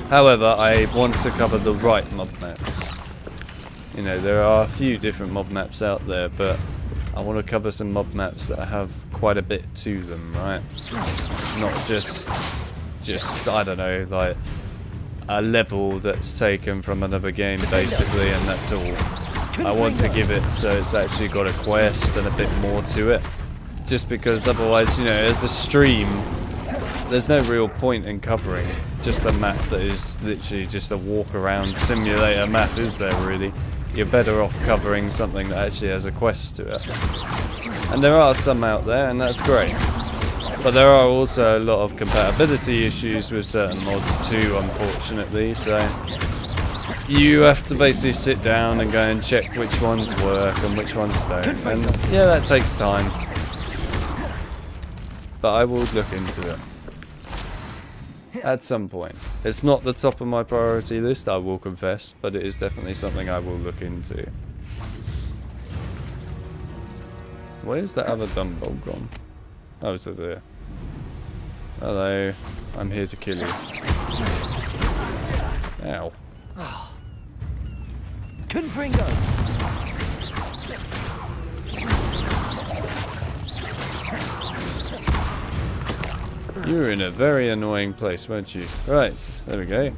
However, I want to cover the right mob maps. You know, there are a few different mob maps out there, but I want to cover some mob maps that have quite a bit to them, right? Not just I don't know, like a level that's taken from another game basically, and that's all. I want to give it so it's actually got a quest and a bit more to it. Just because otherwise, you know, as a stream, there's no real point in covering just a map that is literally just a walk around simulator map, is there really? You're better off covering something that actually has a quest to it. And there are some out there, and that's great. But there are also a lot of compatibility issues with certain mods too, unfortunately, so you have to basically sit down and go and check which ones work and which ones don't. And yeah, that takes time. But I will look into it at some point. It's not the top of my priority list, I will confess, but it is definitely something I will look into. Where's that other dumbbell gone? Oh, it's over there. Hello, I'm here to kill you. Ow. Confringo! You were in a very annoying place, weren't you? Right, there we go.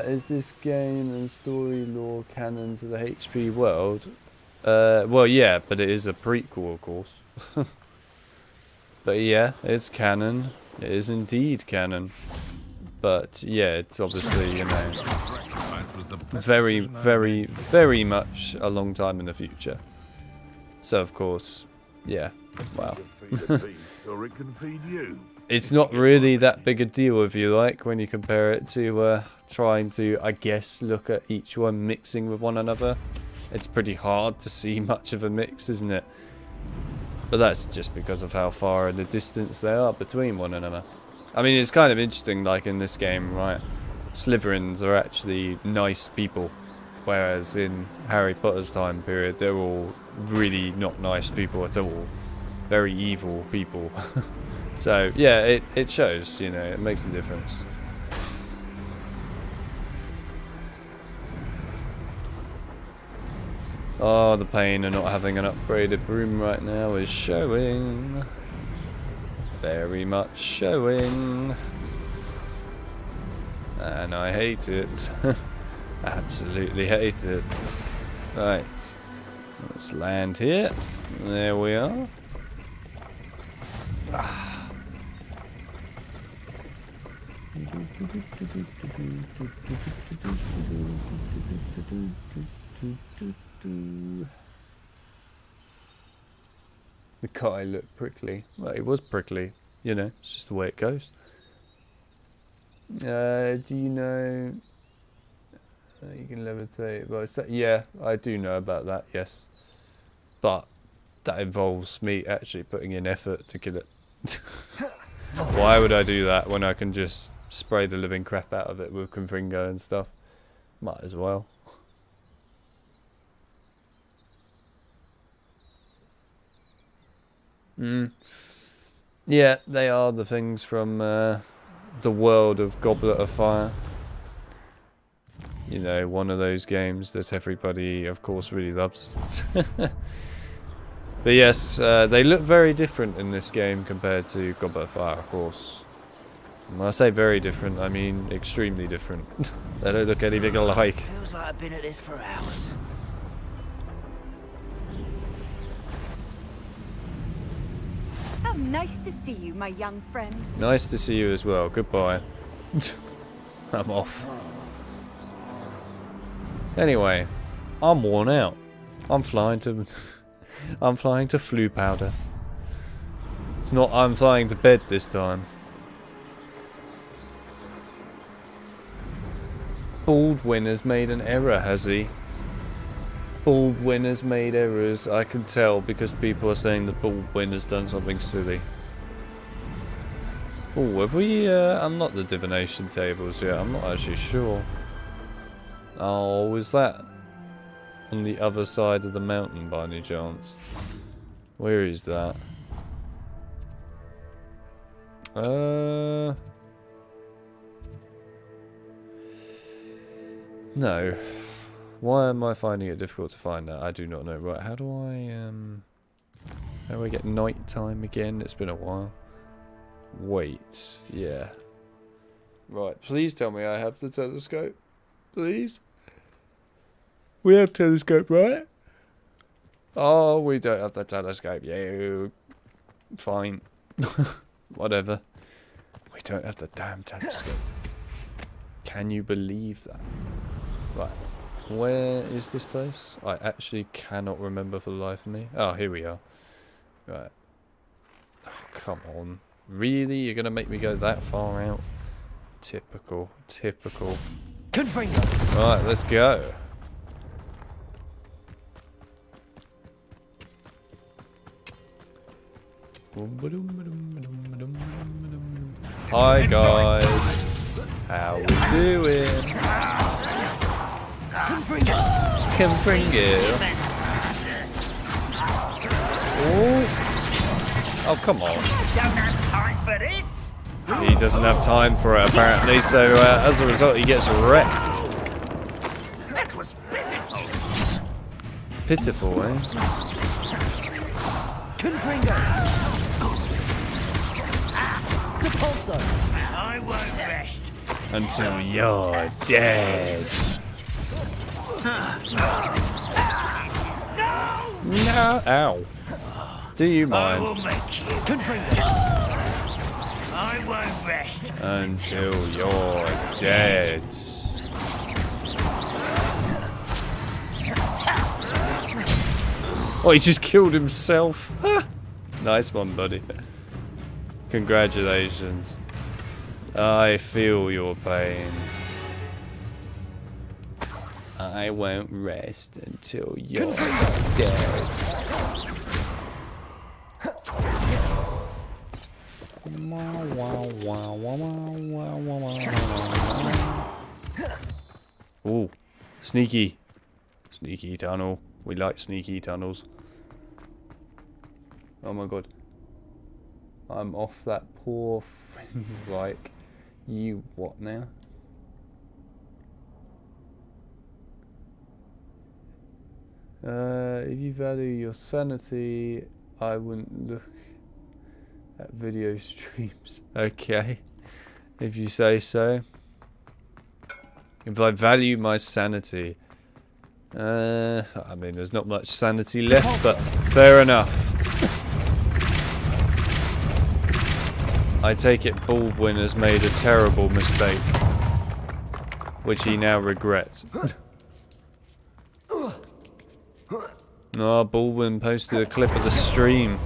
Is this game and story lore canon to the HP world? Well, yeah, but it is a prequel, of course. But yeah, it's canon. It is indeed canon. But yeah, it's obviously, you know, very, very, very much a long time in the future. So, of course, yeah, wow. It's not really that big a deal, if you like, when you compare it to trying to, I guess, look at each one mixing with one another. It's pretty hard to see much of a mix, isn't it? But that's just because of how far in the distance they are between one another. I mean, it's kind of interesting, like in this game, right? Slytherins are actually nice people, whereas in Harry Potter's time period, they're all really not nice people at all. Very evil people. So, yeah, it shows, you know, it makes a difference. Oh, the pain of not having an upgraded broom right now is showing. Very much showing. And I hate it. Absolutely hate it. Right. Let's land here. There we are. The guy looked prickly. Well, it was prickly. You know, it's just the way it goes. Do you know You can levitate. Well, yeah, I do know about that, yes. But that involves me actually putting in effort to kill it. Why would I do that when I can just spray the living crap out of it with Confringo and stuff? Might as well. Yeah, they are the things from the world of Goblet of Fire. You know, one of those games that everybody, of course, really loves. But yes, they look very different in this game compared to Goblet of Fire, of course. When I say very different, I mean extremely different. They don't look anything alike. Feels like I've been at this for hours. How nice to see you, my young friend. Nice to see you as well. Goodbye. I'm off. Anyway, I'm worn out. I'm flying to I'm flying to flu powder. It's not I'm flying to bed this time. Baldwin has made an error, has he? Baldwin has made errors. I can tell because people are saying that Baldwin has done something silly. Oh, have we unlocked the divination tables yet? I'm not actually sure. Oh, is that on the other side of the mountain by any chance? Where is that? No. Why am I finding it difficult to find that? I do not know. Right, how do I get night time again? It's been a while. Wait, yeah. Right, please tell me I have the telescope. Please? We have telescope, right? Oh, we don't have the telescope. Yeah, fine. Whatever. We don't have the damn telescope. Can you believe that? Right. Where is this place? I actually cannot remember for the life of me. Oh, here we are. Right. Oh, come on. Really? You're going to make me go that far out? Typical. Typical. Right, let's go. Hi guys. How we doing? Confringo. Oh, come on. Don't have time for this. He doesn't have time for it apparently, so as a result he gets wrecked. That was pitiful. Pitiful, eh? Confringo. I won't rest until you're dead. No! Ow. Do you mind? I will make you. I won't rest until you're dead. Oh, he just killed himself. Nice one, buddy. Congratulations. I feel your pain. I won't rest until you're dead. Ooh, sneaky. Sneaky tunnel. We like sneaky tunnels. Oh my god. I'm off that poor friend. Like, you what now? If you value your sanity, I wouldn't look at video streams. Okay, if you say so. If I value my sanity, I mean, there's not much sanity left, but fair enough. I take it Baldwin has made a terrible mistake, which he now regrets. No, Baldwin posted a clip of the stream.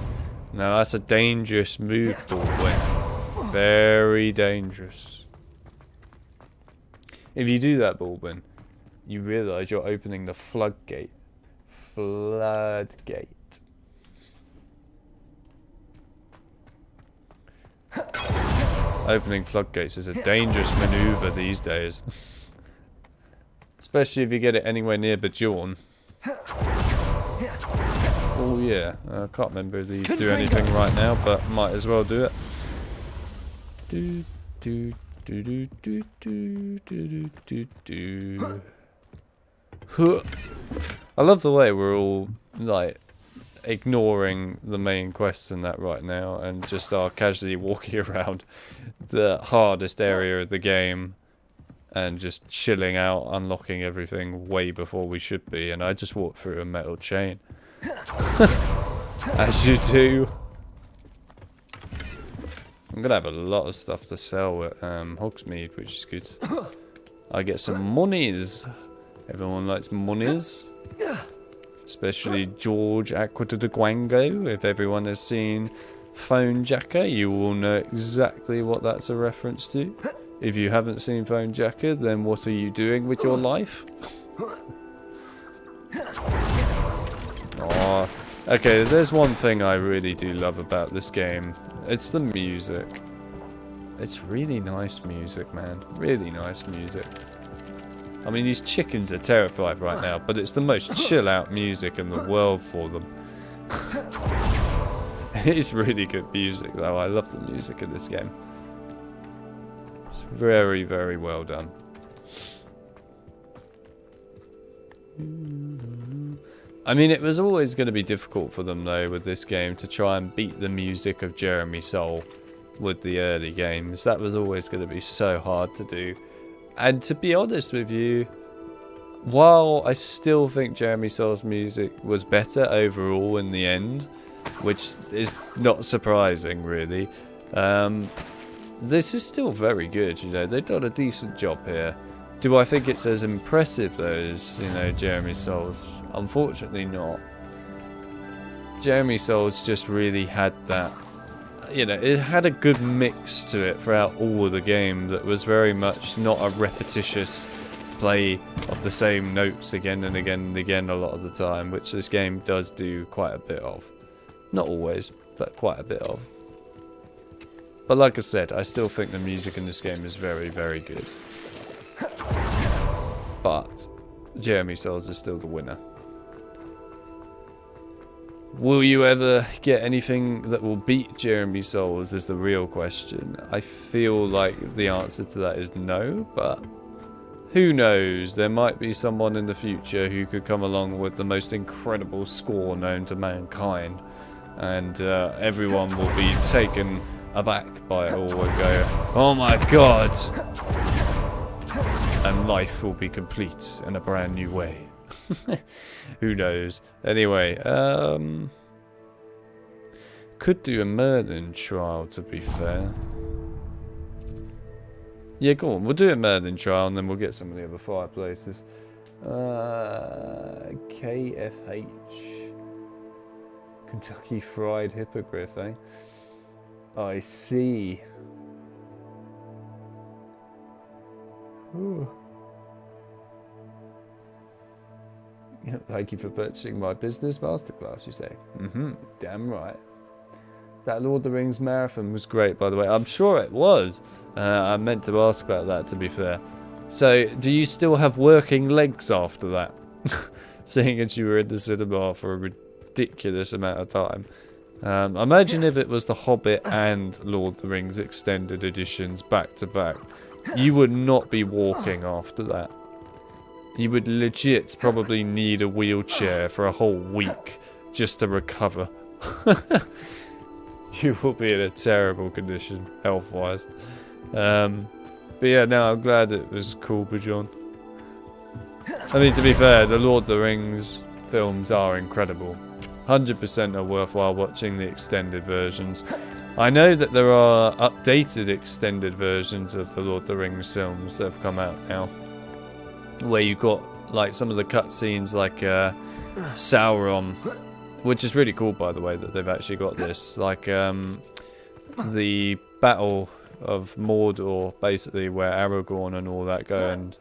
Now that's a dangerous move, Baldwin. Very dangerous. If you do that, Baldwin, you realise you're opening the floodgate. Floodgate. Opening floodgates is a dangerous manoeuvre these days. Especially if you get it anywhere near Bajorn. Oh yeah, I can't remember if these do anything right now, but might as well do it. Do do do do do do do do do. Huh. I love the way we're all like ignoring the main quest in that right now and just are casually walking around the hardest area of the game and just chilling out, unlocking everything way before we should be, and I just walked through a metal chain. As you do. I'm gonna have a lot of stuff to sell at Hogsmeade, which is good. I get some monies. Everyone likes monies. Especially George Aquita de Guango. If everyone has seen Phone Jacker, you will know exactly what that's a reference to. If you haven't seen Phone Jacker, then what are you doing with your life? Oh, okay, there's one thing I really do love about this game. It's the music. It's really nice music, man. Really nice music. I mean, these chickens are terrified right now, but it's the most chill out music in the world for them. It's really good music, though. I love the music in this game. It's very, very well done. I mean, it was always going to be difficult for them, though, with this game to try and beat the music of Jeremy Soule with the early games. That was always going to be so hard to do. And to be honest with you, while I still think Jeremy Soule's music was better overall in the end, which is not surprising, really, this is still very good, you know. They've done a decent job here. Do I think it's as impressive, though, as, you know, Jeremy Soule's? Unfortunately not. Jeremy Soule's just really had that, you know, it had a good mix to it throughout all of the game that was very much not a repetitious play of the same notes again and again and again a lot of the time, which this game does do quite a bit of. Not always, but quite a bit of. But like I said, I still think the music in this game is very, very good. But Jeremy Soule's is still the winner. Will you ever get anything that will beat Jeremy Soule's is the real question. I feel like the answer to that is no, but who knows? There might be someone in the future who could come along with the most incredible score known to mankind, and everyone will be taken aback by it all and go, oh my god! And life will be complete in a brand new way. Who knows? Anyway, could do a Merlin trial, to be fair. Yeah, go on. We'll do a Merlin trial and then we'll get some of the other fireplaces. KFH. Kentucky Fried Hippogriff, eh? I see. Ooh. Thank you for purchasing my business masterclass, you say? Damn right. That Lord of the Rings marathon was great, by the way. I'm sure it was. I meant to ask about that, to be fair. So, do you still have working legs after that? Seeing as you were in the cinema for a ridiculous amount of time. Imagine if it was The Hobbit and Lord of the Rings extended editions back to back. You would not be walking after that. You would legit probably need a wheelchair for a whole week just to recover. You will be in a terrible condition, health-wise. But yeah, no, I'm glad it was cool, Bajon. I mean, to be fair, the Lord of the Rings films are incredible. 100% are worthwhile watching the extended versions. I know that there are updated extended versions of the Lord of the Rings films that have come out now, where you got like some of the cutscenes like Sauron, which is really cool, by the way, that they've actually got this, like the battle of Mordor, basically, where Aragorn and all that go and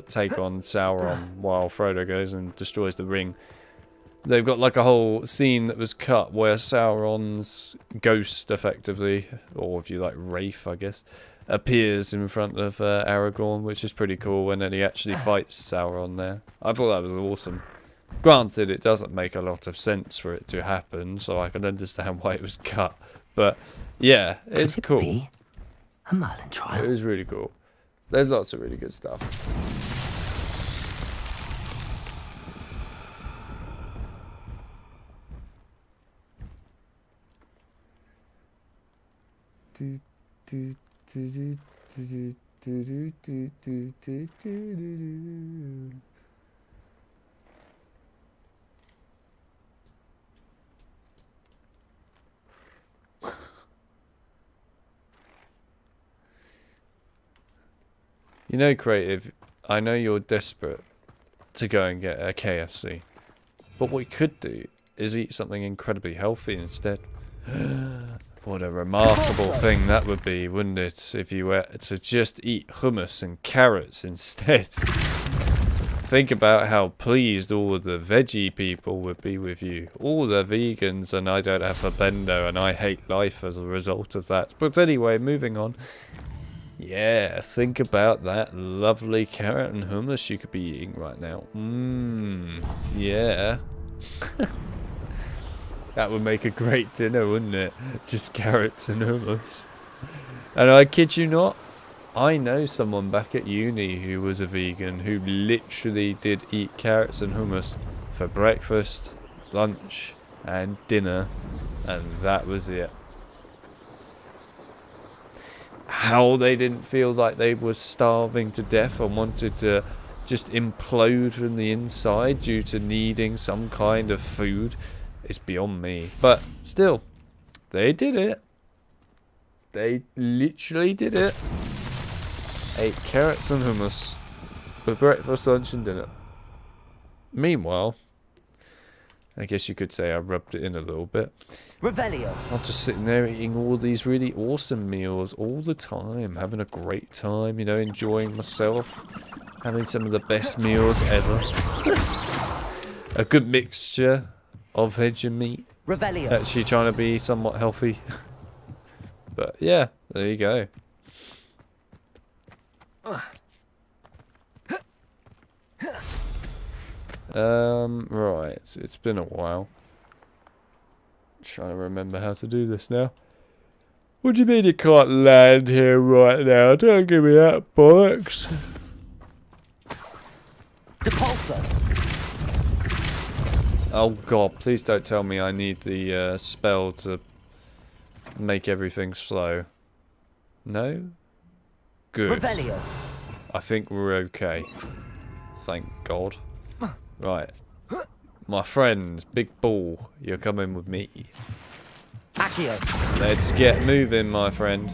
take on Sauron while Frodo goes and destroys the ring. They've got like a whole scene that was cut where Sauron's ghost, effectively, or if you like, Wraith, I guess, appears in front of Aragorn, which is pretty cool, and then he actually fights Sauron there. I thought that was awesome. Granted, it doesn't make a lot of sense for it to happen, so I can understand why it was cut. But yeah, it's cool. Be a Merlin trial. It was really cool. There's lots of really good stuff. You know, Creative, I know you're desperate to go and get a KFC, but what you could do is eat something incredibly healthy instead. What a remarkable thing that would be, wouldn't it, if you were to just eat hummus and carrots instead. Think about how pleased all of the veggie people would be with you. All the vegans, and I don't have a bendo, and I hate life as a result of that. But anyway, moving on. Yeah, think about that lovely carrot and hummus you could be eating right now. Yeah. That would make a great dinner, wouldn't it? Just carrots and hummus. And I kid you not, I know someone back at uni who was a vegan who literally did eat carrots and hummus for breakfast, lunch, and dinner, and that was it. How they didn't feel like they were starving to death and wanted to just implode from the inside due to needing some kind of food is beyond me. But still, they did it. They literally did it. Ate carrots and hummus for breakfast, lunch, and dinner. Meanwhile, I guess you could say I rubbed it in a little bit. Revelio. I'm just sitting there eating all these really awesome meals all the time, having a great time, you know, enjoying myself, having some of the best meals ever. A good mixture of veg and meat. Revelio. Actually trying to be somewhat healthy. But yeah, there you go. Right, it's been a while. Trying to remember how to do this now. What do you mean you can't land here right now? Don't give me that bollocks. Depulso. Oh god, please don't tell me I need the spell to make everything slow. No? Good. Revelio. I think we're okay. Thank God. Right. My friend, Big Ball, you're coming with me. Accio. Let's get moving, my friend.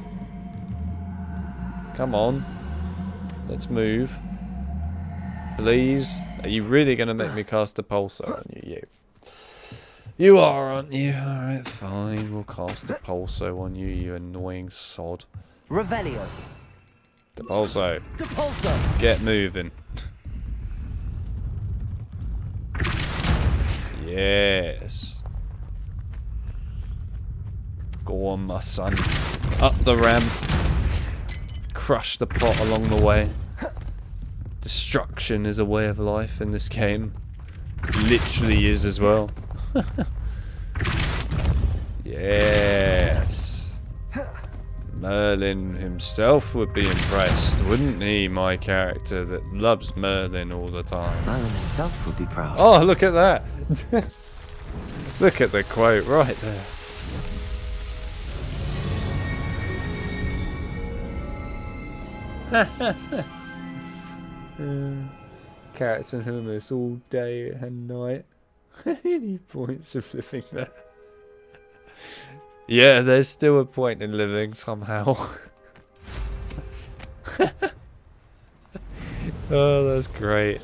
Come on. Let's move. Please. Are you really going to make me cast a pulsar on you? You are, aren't you? Alright, fine. We'll cast a pulsar on you, you annoying sod. Revelio. Depulso. Depulso. Get moving. Yes. Go on, my son. Up the ramp. Crush the plot along the way. Destruction is a way of life in this game. Literally is as well. Yes. Merlin himself would be impressed, wouldn't he, my character that loves Merlin all the time? Merlin himself would be proud. Oh, look at that. Look at the quote right there. Carrots and hummus all day and night. Any points of living there? Yeah, there's still a point in living somehow. Oh, that's great.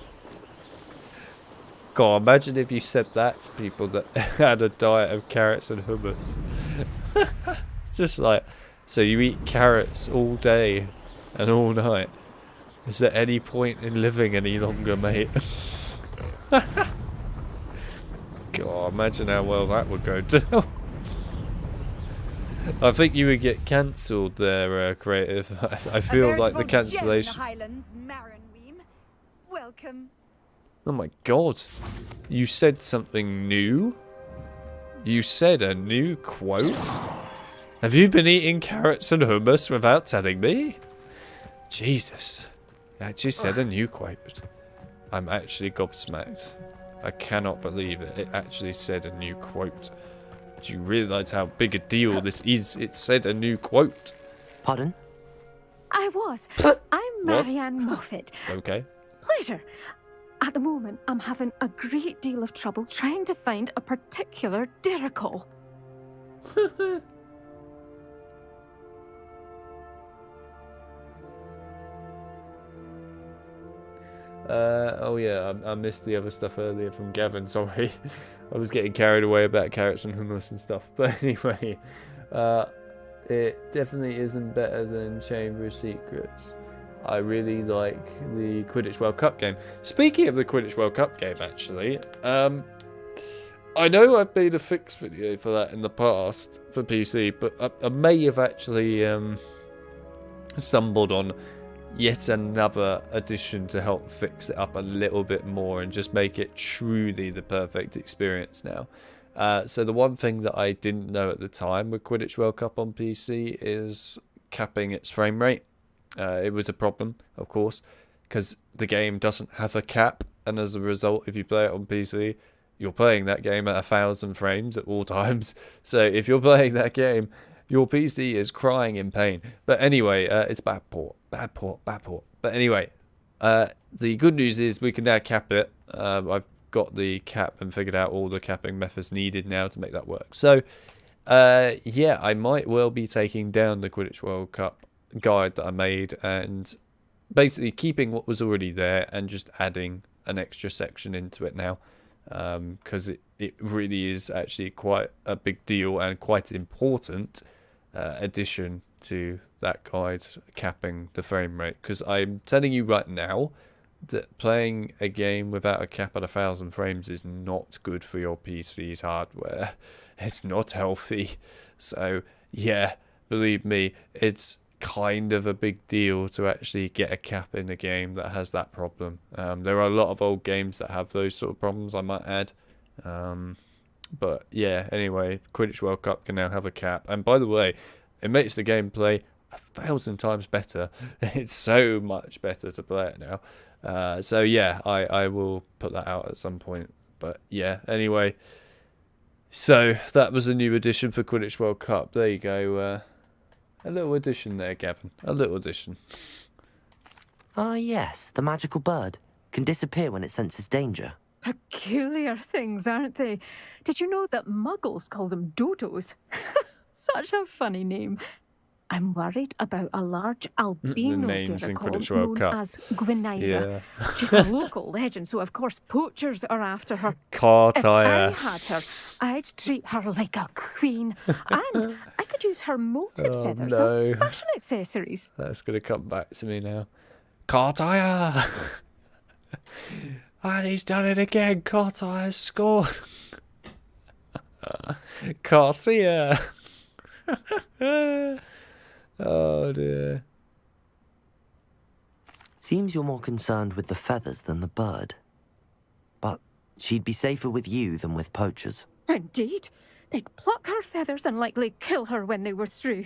God, imagine if you said that to people that had a diet of carrots and hummus. It's just like, So you eat carrots all day and all night. Is there any point in living any longer, mate? God, imagine how well that would go down. I think you would get cancelled there, Creative. I feel like the cancellation... Welcome. Oh my god. You said something new? You said a new quote? Have you been eating carrots and hummus without telling me? Jesus. You actually said a new quote. I'm actually gobsmacked. I cannot believe it. It actually said a new quote. Do you realise how big a deal this is? It said a new quote. Pardon? I was. I'm Marianne Moffat. Okay. Pleasure. At the moment, I'm having a great deal of trouble trying to find a particular Derrickle. Oh yeah, I missed the other stuff earlier from Gavin, sorry. I was getting carried away about carrots and hummus and stuff. But anyway, it definitely isn't better than Chamber of Secrets. I really like the Quidditch World Cup game. Speaking of the Quidditch World Cup game, actually, I know I've made a fix video for that in the past for PC, but I may have actually stumbled on yet another addition to help fix it up a little bit more and just make it truly the perfect experience now. So the one thing that I didn't know at the time with Quidditch World Cup on PC is capping its frame rate. It was a problem, of course, because the game doesn't have a cap, and as a result, if you play it on PC, you're playing that game at 1,000 frames at all times. So if you're playing that game, your PC is crying in pain. But anyway, it's bad port. But anyway, the good news is we can now cap it. I've got the cap and figured out all the capping methods needed now to make that work. So, yeah, I might well be taking down the Quidditch World Cup guide that I made and basically keeping what was already there and just adding an extra section into it now. Because it really is actually quite a big deal and quite important addition to that guide, capping the frame rate. Because I'm telling you right now that playing a game without a cap at 1,000 frames is not good for your PC's hardware. It's not healthy. So yeah, believe me, it's kind of a big deal to actually get a cap in a game that has that problem. There are a lot of old games that have those sort of problems, I might add. But yeah, anyway, Quidditch World Cup can now have a cap. And by the way, it makes the gameplay 1,000 times better. It's so much better to play it now. So yeah, I will put that out at some point. But yeah, anyway. So that was a new addition for Quidditch World Cup. There you go. A little addition there, Gavin. A little addition. Ah, yes, the magical bird can disappear when it senses danger. Peculiar things, aren't they? Did you know that muggles call them dodos? Such a funny name. I'm worried about a large albino Derrickle known as Gwynaira. Yeah. She's a local legend, so of course poachers are after her. Cartire. If I had her, I'd treat her like a queen, and I could use her molted feathers as fashion accessories. That's going to come back to me now. Cartire! And he's done it again. Cartire's scored. Garcia. Oh dear. Seems you're more concerned with the feathers than the bird. But she'd be safer with you than with poachers. Indeed. They'd pluck her feathers and likely kill her when they were through.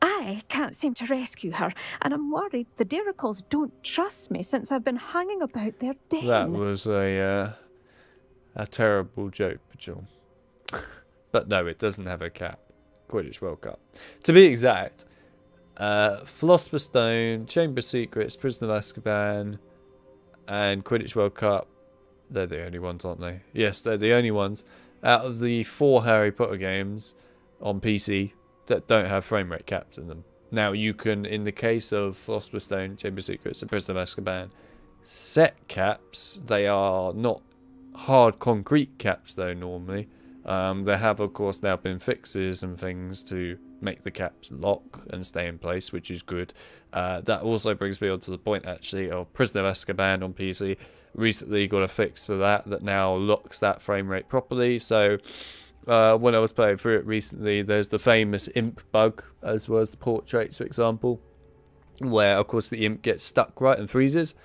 I can't seem to rescue her, and I'm worried the Derrickles don't trust me since I've been hanging about their den. That was a terrible joke, John. But no, it doesn't have a cap. Quidditch World Cup. To be exact, Philosopher's Stone, Chamber of Secrets, Prisoner of Azkaban, and Quidditch World Cup. They're the only ones, aren't they? Yes, they're the only ones out of the 4 Harry Potter games on PC that don't have frame rate caps in them. Now, you can, in the case of Philosopher's Stone, Chamber of Secrets, and Prisoner of Azkaban, set caps. They are not hard concrete caps, though, normally. There have, of course, now been fixes and things to make the caps lock and stay in place, which is good. That also brings me on to the point, actually, of Prisoner of Azkaban on PC. Recently got a fix for that now locks that frame rate properly. So when I was playing through it recently, there's the famous imp bug, as well as the portraits, for example, where, of course, the imp gets stuck right and freezes.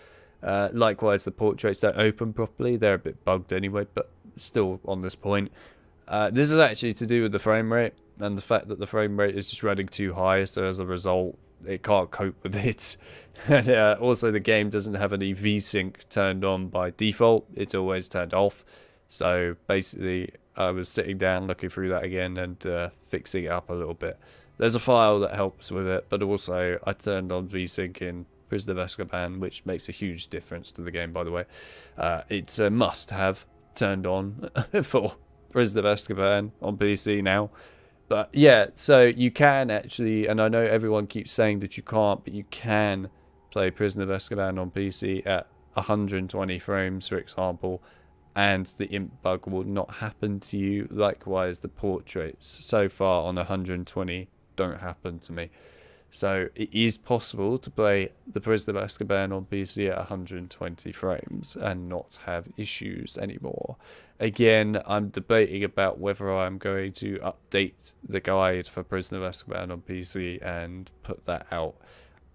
Likewise, the portraits don't open properly. They're a bit bugged anyway, but still on this point. This is actually to do with the frame rate and the fact that the frame rate is just running too high, so as a result, it can't cope with it. And also, the game doesn't have any VSync turned on by default. It's always turned off. So basically, I was sitting down looking through that again and fixing it up a little bit. There's a file that helps with it, but also I turned on VSync in Prisoner of Azkaban, which makes a huge difference to the game, by the way. It's a must-have turned on for Prisoner of Azkaban on PC now. But yeah, so you can actually, and I know everyone keeps saying that you can't, but you can play Prisoner of Azkaban on PC at 120 frames, for example, and the imp bug will not happen to you. Likewise, the portraits so far on 120 don't happen to me. So it is possible to play the Prisoner of Azkaban on PC at 120 frames and not have issues anymore. Again, I'm debating about whether I'm going to update the guide for Prisoner of Azkaban on PC and put that out.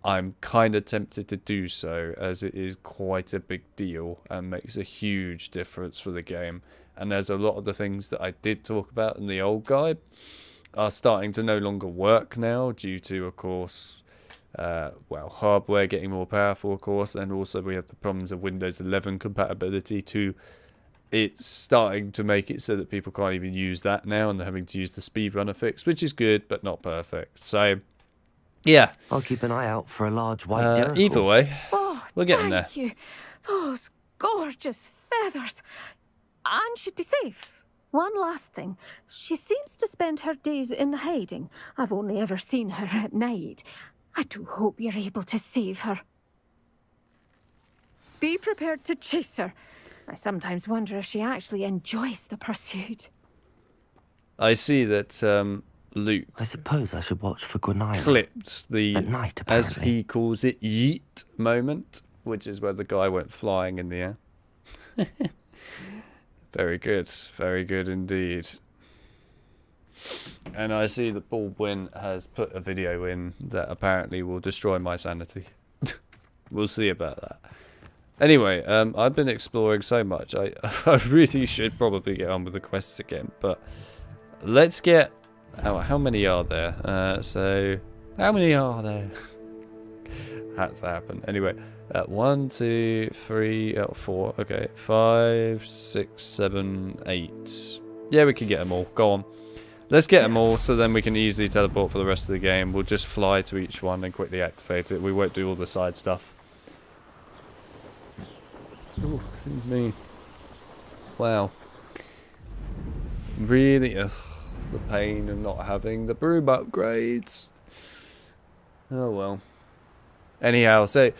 I'm kind of tempted to do so, as it is quite a big deal and makes a huge difference for the game. And there's a lot of the things that I did talk about in the old guide are starting to no longer work now due to, of course, well, hardware getting more powerful, of course, and also we have the problems of Windows 11 compatibility too. It's starting to make it so that people can't even use that now, and they're having to use the speedrunner fix, which is good but not perfect. So yeah, I'll keep an eye out for a large white diricle. Either way, Oh, we're getting there. thank you. Those gorgeous feathers. And she'd be safe. One last thing. She seems to spend her days in hiding. I've only ever seen her at night. I do hope you're able to save her. Be prepared to chase her. I sometimes wonder if she actually enjoys the pursuit. I see that Luke, I suppose I should watch for Gwennaira. Clipped the, at night, as apparently. he calls it, yeet moment, which is where the guy went flying in the air. Very good indeed. And I see that Baldwin has put a video in that apparently will destroy my sanity. We'll see about that. Anyway, I've been exploring so much. I really should probably get on with the quests again, but let's get... how many are there? So, how many are there? Had to happen. Anyway, 1, 2, 3, 4. Okay, 5, 6, 7, 8. Yeah, we can get them all. Go on. Let's get them all, so then we can easily teleport for the rest of the game. We'll just fly to each one and quickly activate it. We won't do all the side stuff. Oh, me. Wow. Really, the pain of not having the broom upgrades. Oh well. Anyhow, so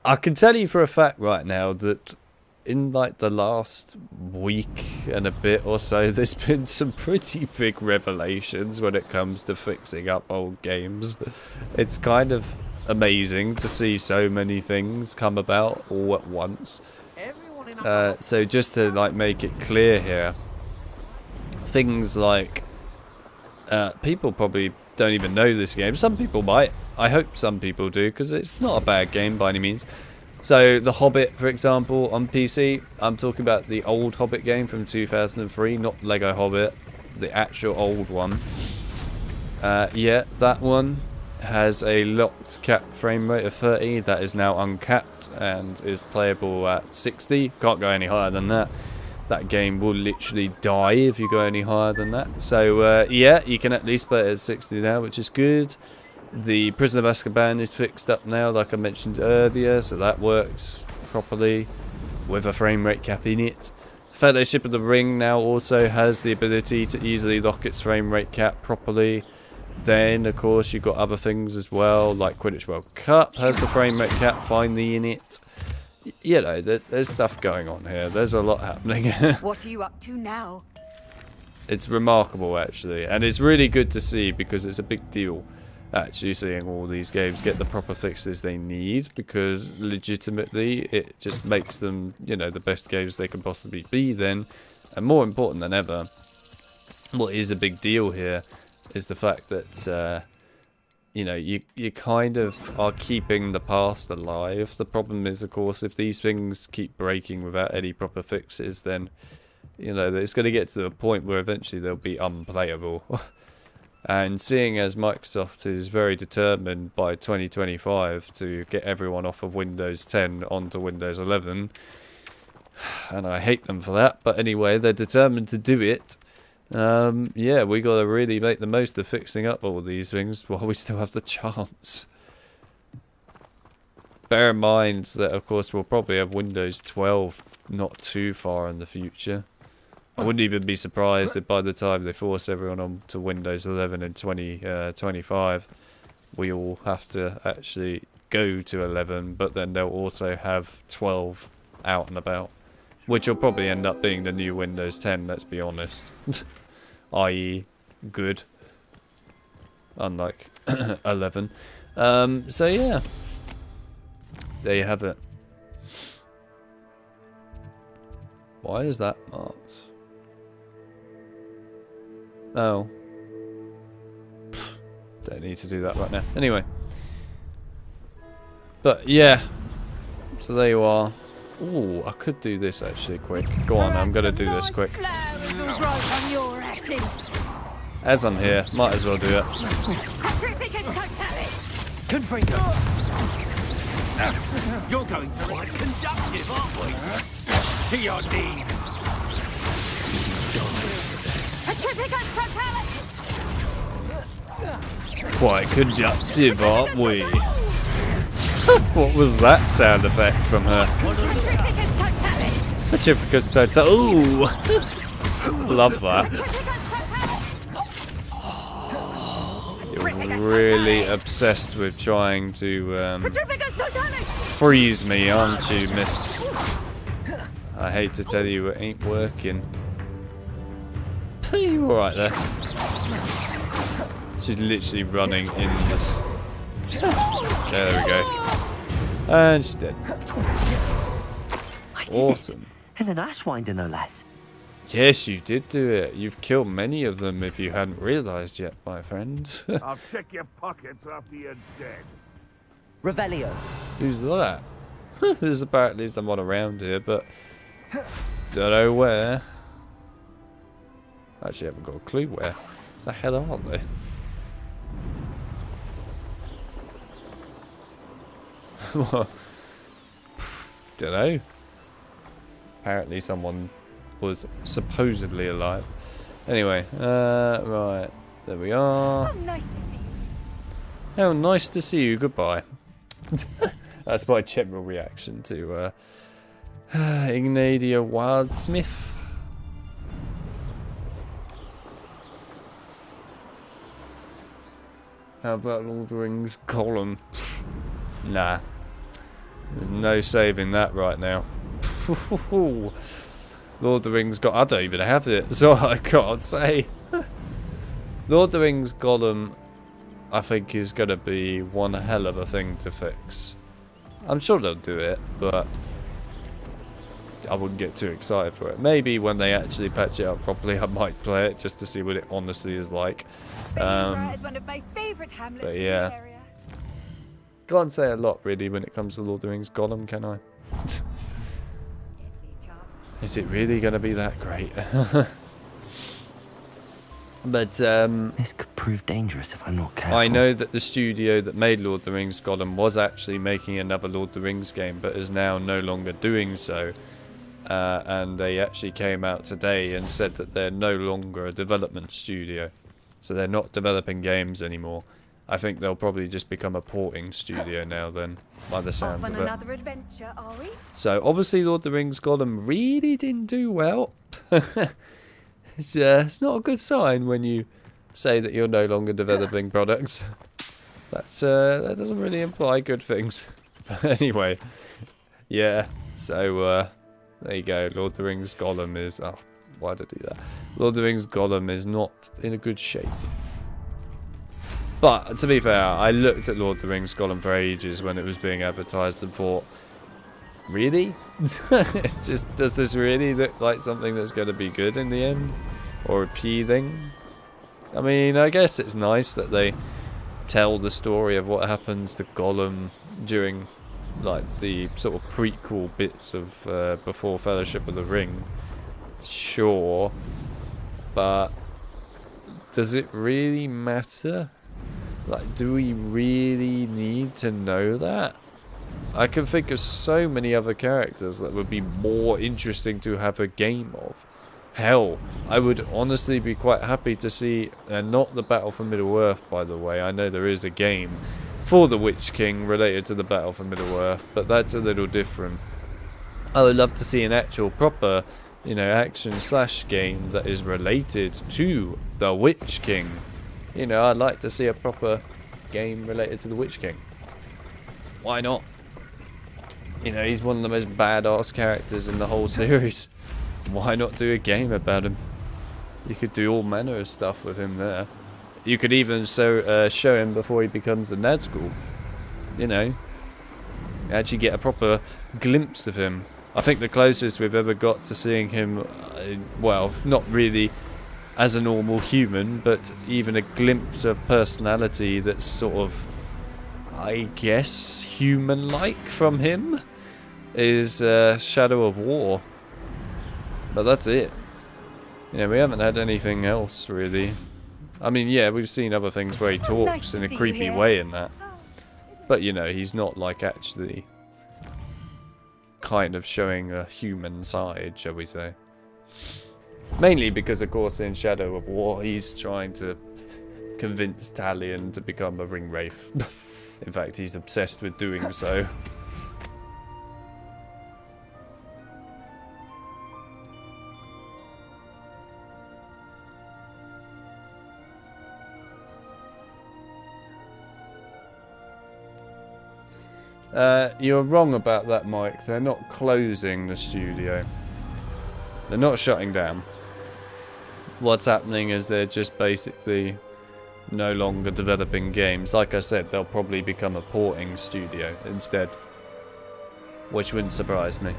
I can tell you for a fact right now that in like the last week and a bit or so, there's been some pretty big revelations when it comes to fixing up old games. It's kind of amazing to see so many things come about all at once. So just to like make it clear here, things like people probably don't even know this game. Some people might. I hope some people do, because it's not a bad game by any means. So The Hobbit, for example, on PC, I'm talking about the old Hobbit game from 2003, not Lego Hobbit, the actual old one. Yeah, that one has a locked capped frame rate of 30 that is now uncapped and is playable at 60. Can't go any higher than that. That game will literally die if you go any higher than that. So yeah, you can at least play it at 60 now, which is good. The Prisoner of Azkaban is fixed up now, like I mentioned earlier, so that works properly with a frame rate cap in it. Fellowship of the Ring now also has the ability to easily lock its frame rate cap properly. Then, of course, you've got other things as well, like Quidditch World Cup has the frame rate cap finally in it. You know, there's stuff going on here. There's a lot happening. What are you up to now? It's remarkable, actually. And it's really good to see because it's a big deal, actually, seeing all these games get the proper fixes they need, because legitimately it just makes them, you know, the best games they can possibly be then. And more important than ever, what is a big deal here is the fact that, you know, you kind of are keeping the past alive. The problem is, of course, if these things keep breaking without any proper fixes, then, you know, it's going to get to a point where eventually they'll be unplayable. And seeing as Microsoft is very determined by 2025 to get everyone off of Windows 10 onto Windows 11, and I hate them for that, but anyway, they're determined to do it. Yeah, we got to really make the most of fixing up all these things while we still have the chance. Bear in mind that, of course, we'll probably have Windows 12 not too far in the future. I wouldn't even be surprised if by the time they force everyone on to Windows 11 in 2025, we all have to actually go to 11, but then they'll also have 12 out and about, which will probably end up being the new Windows 10, let's be honest. I.e. good. Unlike 11. So yeah. There you have it. Why is that marked? Oh. Don't need to do that right now. Anyway. But yeah. So there you are. Ooh, I could do this actually quick. Go on, I'm gonna do this quick. As I'm here, might as well do it. Confringo. You're going to quite conductive, aren't we? To your knees. Quite conductive, aren't we? What was that sound effect from her? Petrificus total. Ooh! Love that. You're really obsessed with trying to freeze me, aren't you, miss? I hate to tell you, it ain't working. You alright there? She's literally running in this. There we go. And she's dead. Awesome. And an Ashwinder, no less. Yes, you did do it. You've killed many of them if you hadn't realised yet, my friend. I'll check your pockets after you're dead. Revelio. Who's that? There's apparently someone around here, but don't know where. Actually, I haven't got a clue where. The hell are they? Well, don't know. Apparently someone was supposedly alive. Anyway, right. There we are. Oh, nice to see you. Oh, nice to see you. Goodbye. That's my general reaction to Ignadia Wildsmith. How about Lord of the Rings column? Nah. There's no saving that right now. Lord of the Rings got. I don't even have it, so I can't say. Lord of the Rings Gollum, I think, is going to be one hell of a thing to fix. I'm sure they'll do it, but I wouldn't get too excited for it. Maybe when they actually patch it out properly, I might play it just to see what it honestly is like. But yeah. Can't say a lot really when it comes to Lord of the Rings Gollum, can I? Is it really going to be that great? But this could prove dangerous if I'm not careful. I know that the studio that made Lord of the Rings Gollum was actually making another Lord of the Rings game, but is now no longer doing so. And they actually came out today and said that they're no longer a development studio. So they're not developing games anymore. I think they'll probably just become a porting studio now then, by the sounds of it. Another adventure, are we? So obviously Lord of the Rings Gollum really didn't do well. It's not a good sign when you say that you're no longer developing products. That doesn't really imply good things. But anyway, yeah. So there you go. Lord of the Rings Gollum is why'd I do that? Lord of the Rings Gollum is not in a good shape. But, to be fair, I looked at Lord of the Rings Gollum for ages when it was being advertised and thought, really? Does this really look like something that's going to be good in the end? Or appealing? I mean, I guess it's nice that they tell the story of what happens to Gollum during, like, the sort of prequel bits of before Fellowship of the Ring. Sure. But does it really matter? Like, do we really need to know that? I can think of so many other characters that would be more interesting to have a game of. Hell, I would honestly be quite happy to see, not the Battle for Middle-earth, by the way. I know there is a game for the Witch King related to the Battle for Middle-earth, but that's a little different. I would love to see an actual proper, you know, action/game that is related to the Witch King. You know, I'd like to see a proper game related to the Witch King. Why not? You know, he's one of the most badass characters in the whole series. Why not do a game about him? You could do all manner of stuff with him there. You could even show him before he becomes a Nazgul. You know, actually get a proper glimpse of him. I think the closest we've ever got to seeing him, well, not really as a normal human, but even a glimpse of personality that's sort of, I guess, human-like from him, is Shadow of War. But that's it. You know, we haven't had anything else, really. I mean, yeah, we've seen other things where he talks in a creepy way in that. But, you know, he's not, like, actually kind of showing a human side, shall we say. Mainly because, of course, in Shadow of War, he's trying to convince Talion to become a ring wraith. In fact, he's obsessed with doing so. You're wrong about that, Mike. They're not closing the studio. They're not shutting down. What's happening is they're just basically no longer developing games. Like I said, they'll probably become a porting studio instead. Which wouldn't surprise me.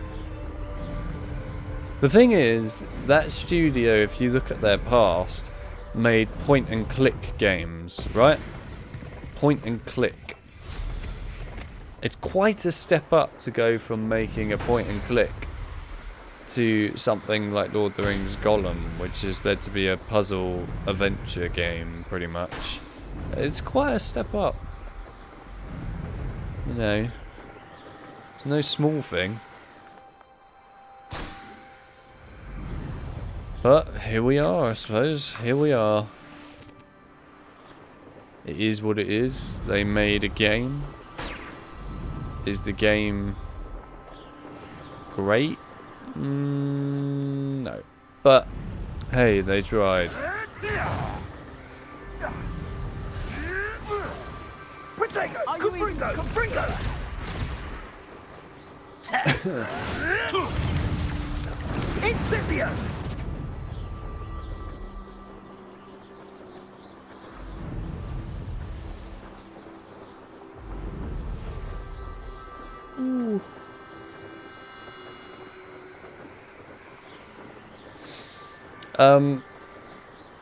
The thing is, that studio, if you look at their past, made point-and-click games, right? Point-and-click. It's quite a step up to go from making a point-and-click to something like Lord of the Rings Gollum, which is meant to be a puzzle adventure game, pretty much. It's quite a step up. You know, it's no small thing. But here we are, I suppose. Here we are. It is what it is. They made a game. Is the game great? No. But, hey, they tried. Ooh.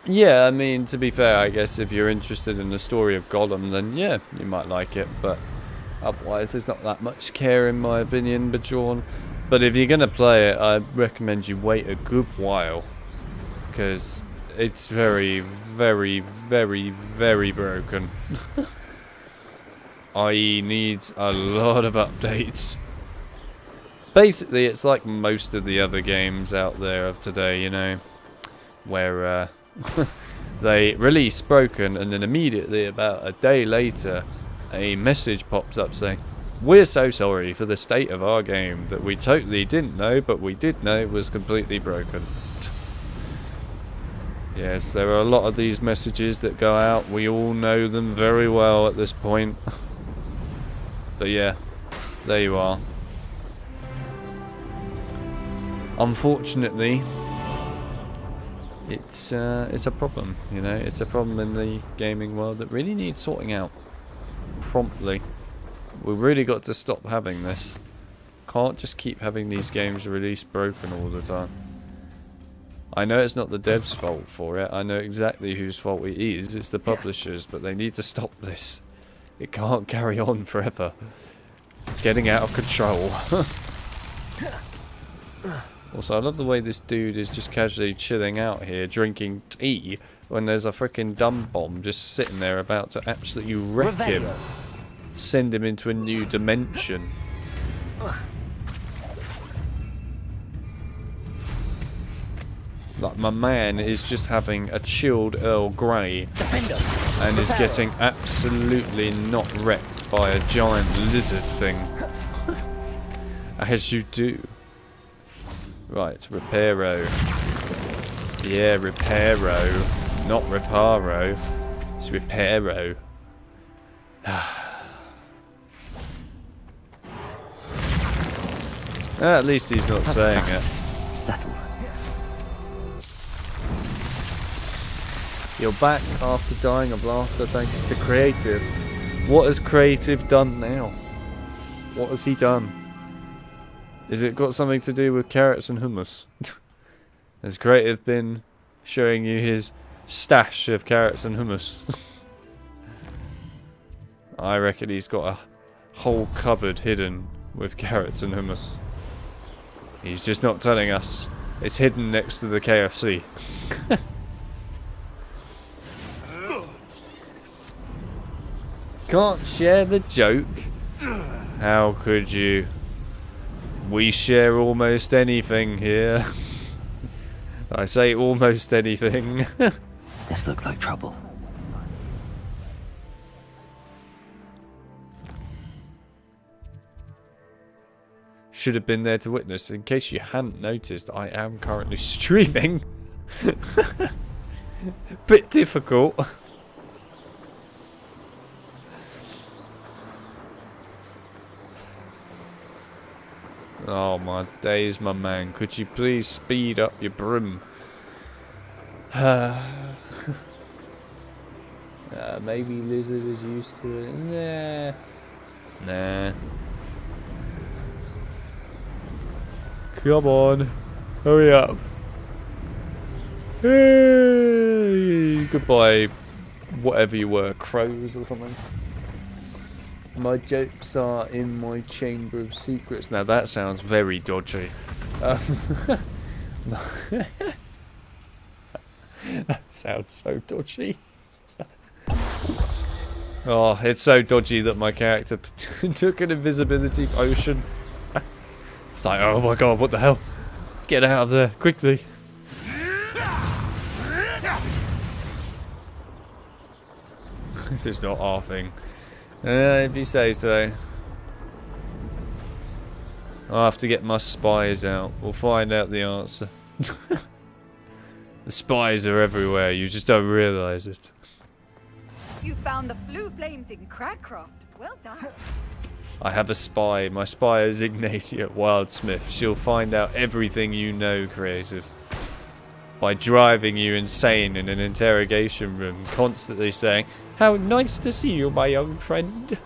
Yeah, I mean, to be fair, I guess if you're interested in the story of Gollum, then yeah, you might like it, but otherwise there's not that much care, in my opinion, Bjorn. But if you're going to play it, I recommend you wait a good while, because it's very, very, very, very broken. i.e. needs a lot of updates. Basically, it's like most of the other games out there of today, you know, where they release broken and then immediately, about a day later, a message pops up saying, "We're so sorry for the state of our game that we totally didn't know, but we did know was completely broken." Yes, there are a lot of these messages that go out. We all know them very well at this point. But yeah, there you are. it's a problem, you know. It's a problem in the gaming world that really needs sorting out promptly. We've really got to stop having this. Can't just keep having these games released broken all the time. I know it's not the devs' fault for it. I know exactly whose fault it is. It's the publishers, but they need to stop this. It can't carry on forever. It's getting out of control. Also, I love the way this dude is just casually chilling out here, drinking tea, when there's a freaking dumb bomb just sitting there about to absolutely wreck him. Send him into a new dimension. Like, my man is just having a chilled Earl Grey and is getting absolutely not wrecked by a giant lizard thing. As you do. Right, Reparo. Yeah, Reparo. Not Reparo. It's Reparo. At least he's not saying it. Settled. You're back after dying of laughter thanks to Creative. What has Creative done now? What has he done? Is it got something to do with carrots and hummus? Has Creative been showing you his stash of carrots and hummus? I reckon he's got a whole cupboard hidden with carrots and hummus. He's just not telling us. It's hidden next to the KFC. Can't share the joke? How could you? We share almost anything here. I say almost anything. This looks like trouble. Should have been there to witness. In case you hadn't noticed, I am currently streaming. Bit difficult. Oh my days, my man. Could you please speed up your broom? Maybe Lizard is used to it. Nah. Come on. Hurry up. Hey, goodbye. Whatever you were. Crows or something. My jokes are in my chamber of secrets. Now that sounds very dodgy. That sounds so dodgy. Oh, it's so dodgy that my character took an invisibility potion. It's like, oh my god, what the hell? Get out of there, quickly. This is not our thing. If you say so. I'll have to get my spies out. We'll find out the answer. The spies are everywhere, you just don't realise it. You found the blue flames in Crackcroft. Well done. I have a spy. My spy is Ignatia Wildsmith. She'll find out everything you know, Creative. By driving you insane in an interrogation room, constantly saying, "How nice to see you, my young friend."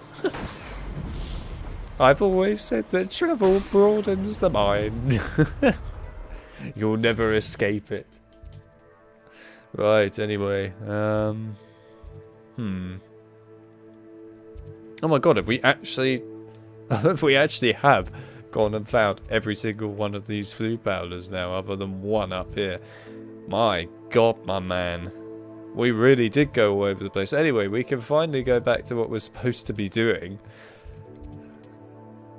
I've always said that travel broadens the mind. You'll never escape it. Right, anyway. Oh my god, have we actually have gone and found every single one of these flu powders now, other than one up here? My god, my man. We really did go all over the place. Anyway, we can finally go back to what we're supposed to be doing.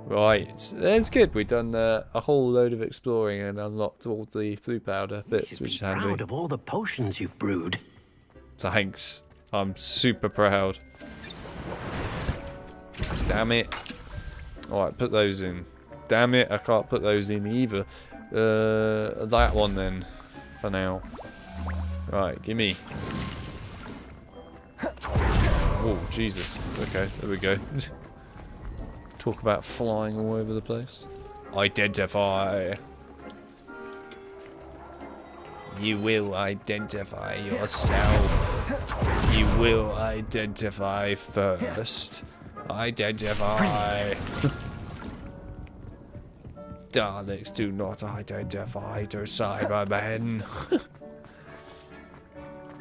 Right, that's good. We've done a whole load of exploring and unlocked all the flu powder bits, which is handy. Proud of all the potions you've brewed. Thanks. I'm super proud. Damn it. Alright, put those in. Damn it, I can't put those in either. That one then, for now. Right, gimme. Oh, Jesus. Okay, there we go. Talk about flying all over the place. Identify. You will identify yourself. You will identify first. Identify. Daleks do not identify to Cybermen.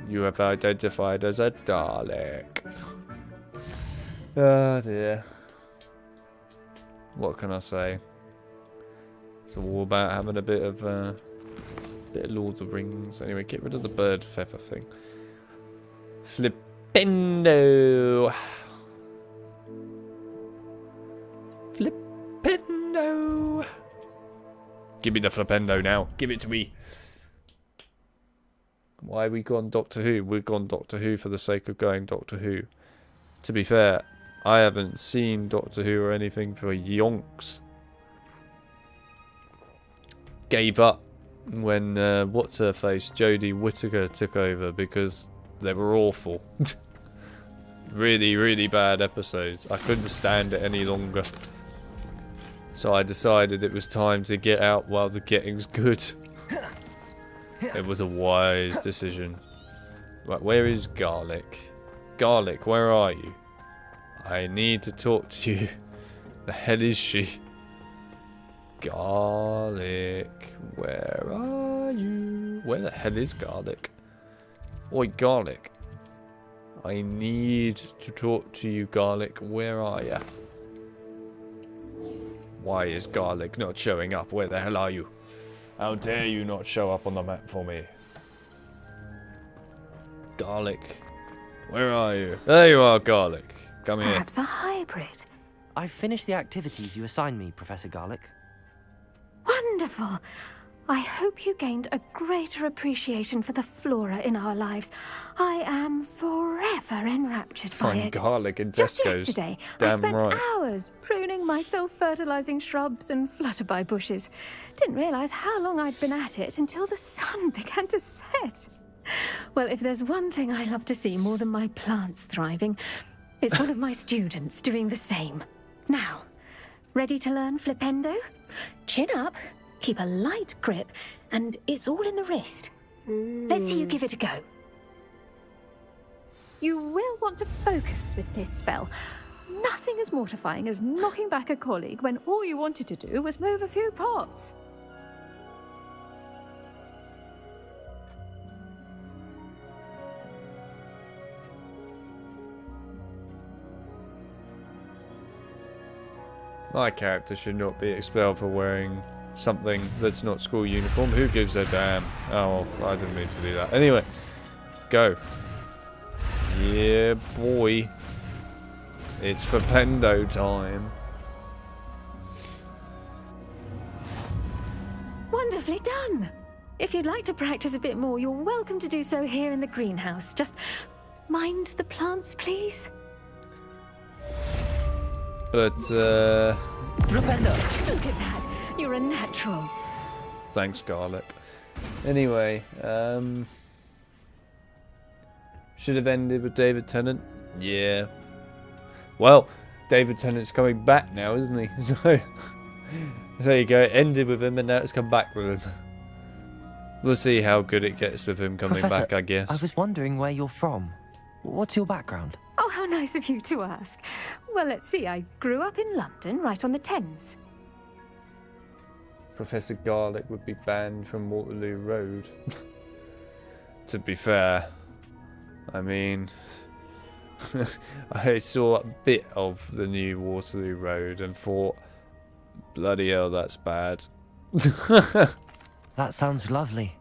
You have identified as a Dalek. Oh dear. What can I say? It's all about having a bit of Lord of the Rings. Anyway, get rid of the bird feather thing. Flipendo. Flipendo. Give me the flipendo now. Give it to me. Why have we gone Doctor Who? We've gone Doctor Who for the sake of going Doctor Who. To be fair, I haven't seen Doctor Who or anything for yonks. Gave up when what's her face, Jodie Whittaker took over because they were awful. Really, really bad episodes. I couldn't stand it any longer. So I decided it was time to get out while the getting's good. It was a wise decision. Right, where is Garlic? Garlic, where are you? I need to talk to you. The hell is she? Garlic, where are you? Where the hell is Garlic? Oi, Garlic. I need to talk to you, Garlic. Where are you? Why is Garlic not showing up? Where the hell are you? How dare you not show up on the map for me? Garlic, where are you? There you are, Garlic. Come here. Perhaps a hybrid. I've finished the activities you assigned me, Professor Garlic. Wonderful. I hope you gained a greater appreciation for the flora in our lives. I am forever enraptured by Find it. Garlic in Just Tesco's. yesterday, Damn I spent right. hours pruning my self-fertilizing shrubs and flutterby bushes. Didn't realize how long I'd been at it until the sun began to set. Well, if there's one thing I love to see more than my plants thriving, it's one of my students doing the same. Now, ready to learn Flipendo? Chin up, keep a light grip, and it's all in the wrist. Let's see you give it a go. You will want to focus with this spell. Nothing as mortifying as knocking back a colleague when all you wanted to do was move a few pots. My character should not be expelled for wearing something that's not school uniform. Who gives a damn? Oh, well, I didn't mean to do that. Anyway, go. Yeah, boy. It's Flipendo time. Wonderfully done. If you'd like to practice a bit more, you're welcome to do so here in the greenhouse. Just mind the plants, please. But, Flipendo. Look at that. You're a natural. thanks, Garlic. Anyway, should have ended with David Tennant. Yeah. Well, David Tennant's coming back now, isn't he? So, there you go. It ended with him, and now it's come back with him. We'll see how good it gets with him coming Professor, back, I guess. I was wondering where you're from. What's your background? Oh, how nice of you to ask. Well, let's see. I grew up in London, right on the Thames. Professor Garlic would be banned from Waterloo Road. To be fair, I mean, I saw a bit of the new Waterloo Road and thought, bloody hell, that's bad. That sounds lovely.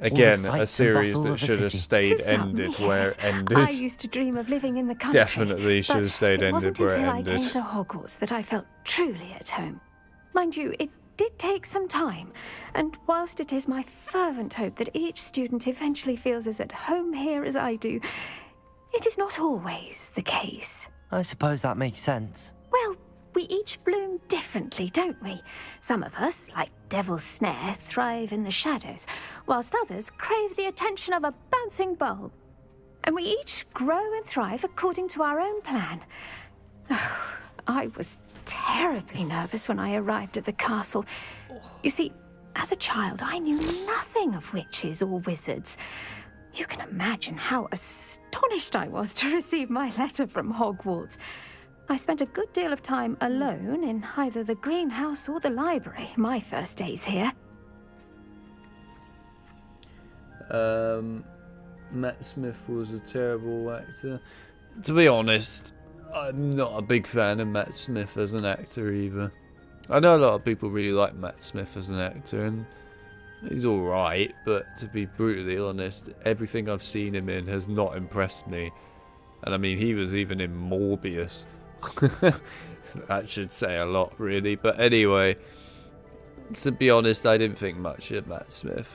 Again, a series that should have stayed ended where it ended. I used to dream of living in the country. Definitely should have stayed ended where it ended. It wasn't until I came to Hogwarts that I felt truly at home. Mind you, it did take some time, and whilst it is my fervent hope that each student eventually feels as at home here as I do, it is not always the case. I suppose that makes sense. Well, we each bloom differently, don't we? Some of us, like Devil's Snare, thrive in the shadows, whilst others crave the attention of a bouncing bulb. And we each grow and thrive according to our own plan. I was terribly nervous when I arrived at the castle. You see, As a child, I knew nothing of witches or wizards. You can imagine how astonished I was to receive my letter from Hogwarts. I spent a good deal of time alone in either the greenhouse or the library my first days here. Matt Smith was a terrible actor. To be honest, I'm not a big fan of Matt Smith as an actor either. I know a lot of people really like Matt Smith as an actor, and he's alright, but to be brutally honest, everything I've seen him in has not impressed me. And I mean, he was even in Morbius. That should say a lot, really. But anyway, to be honest, I didn't think much of Matt Smith.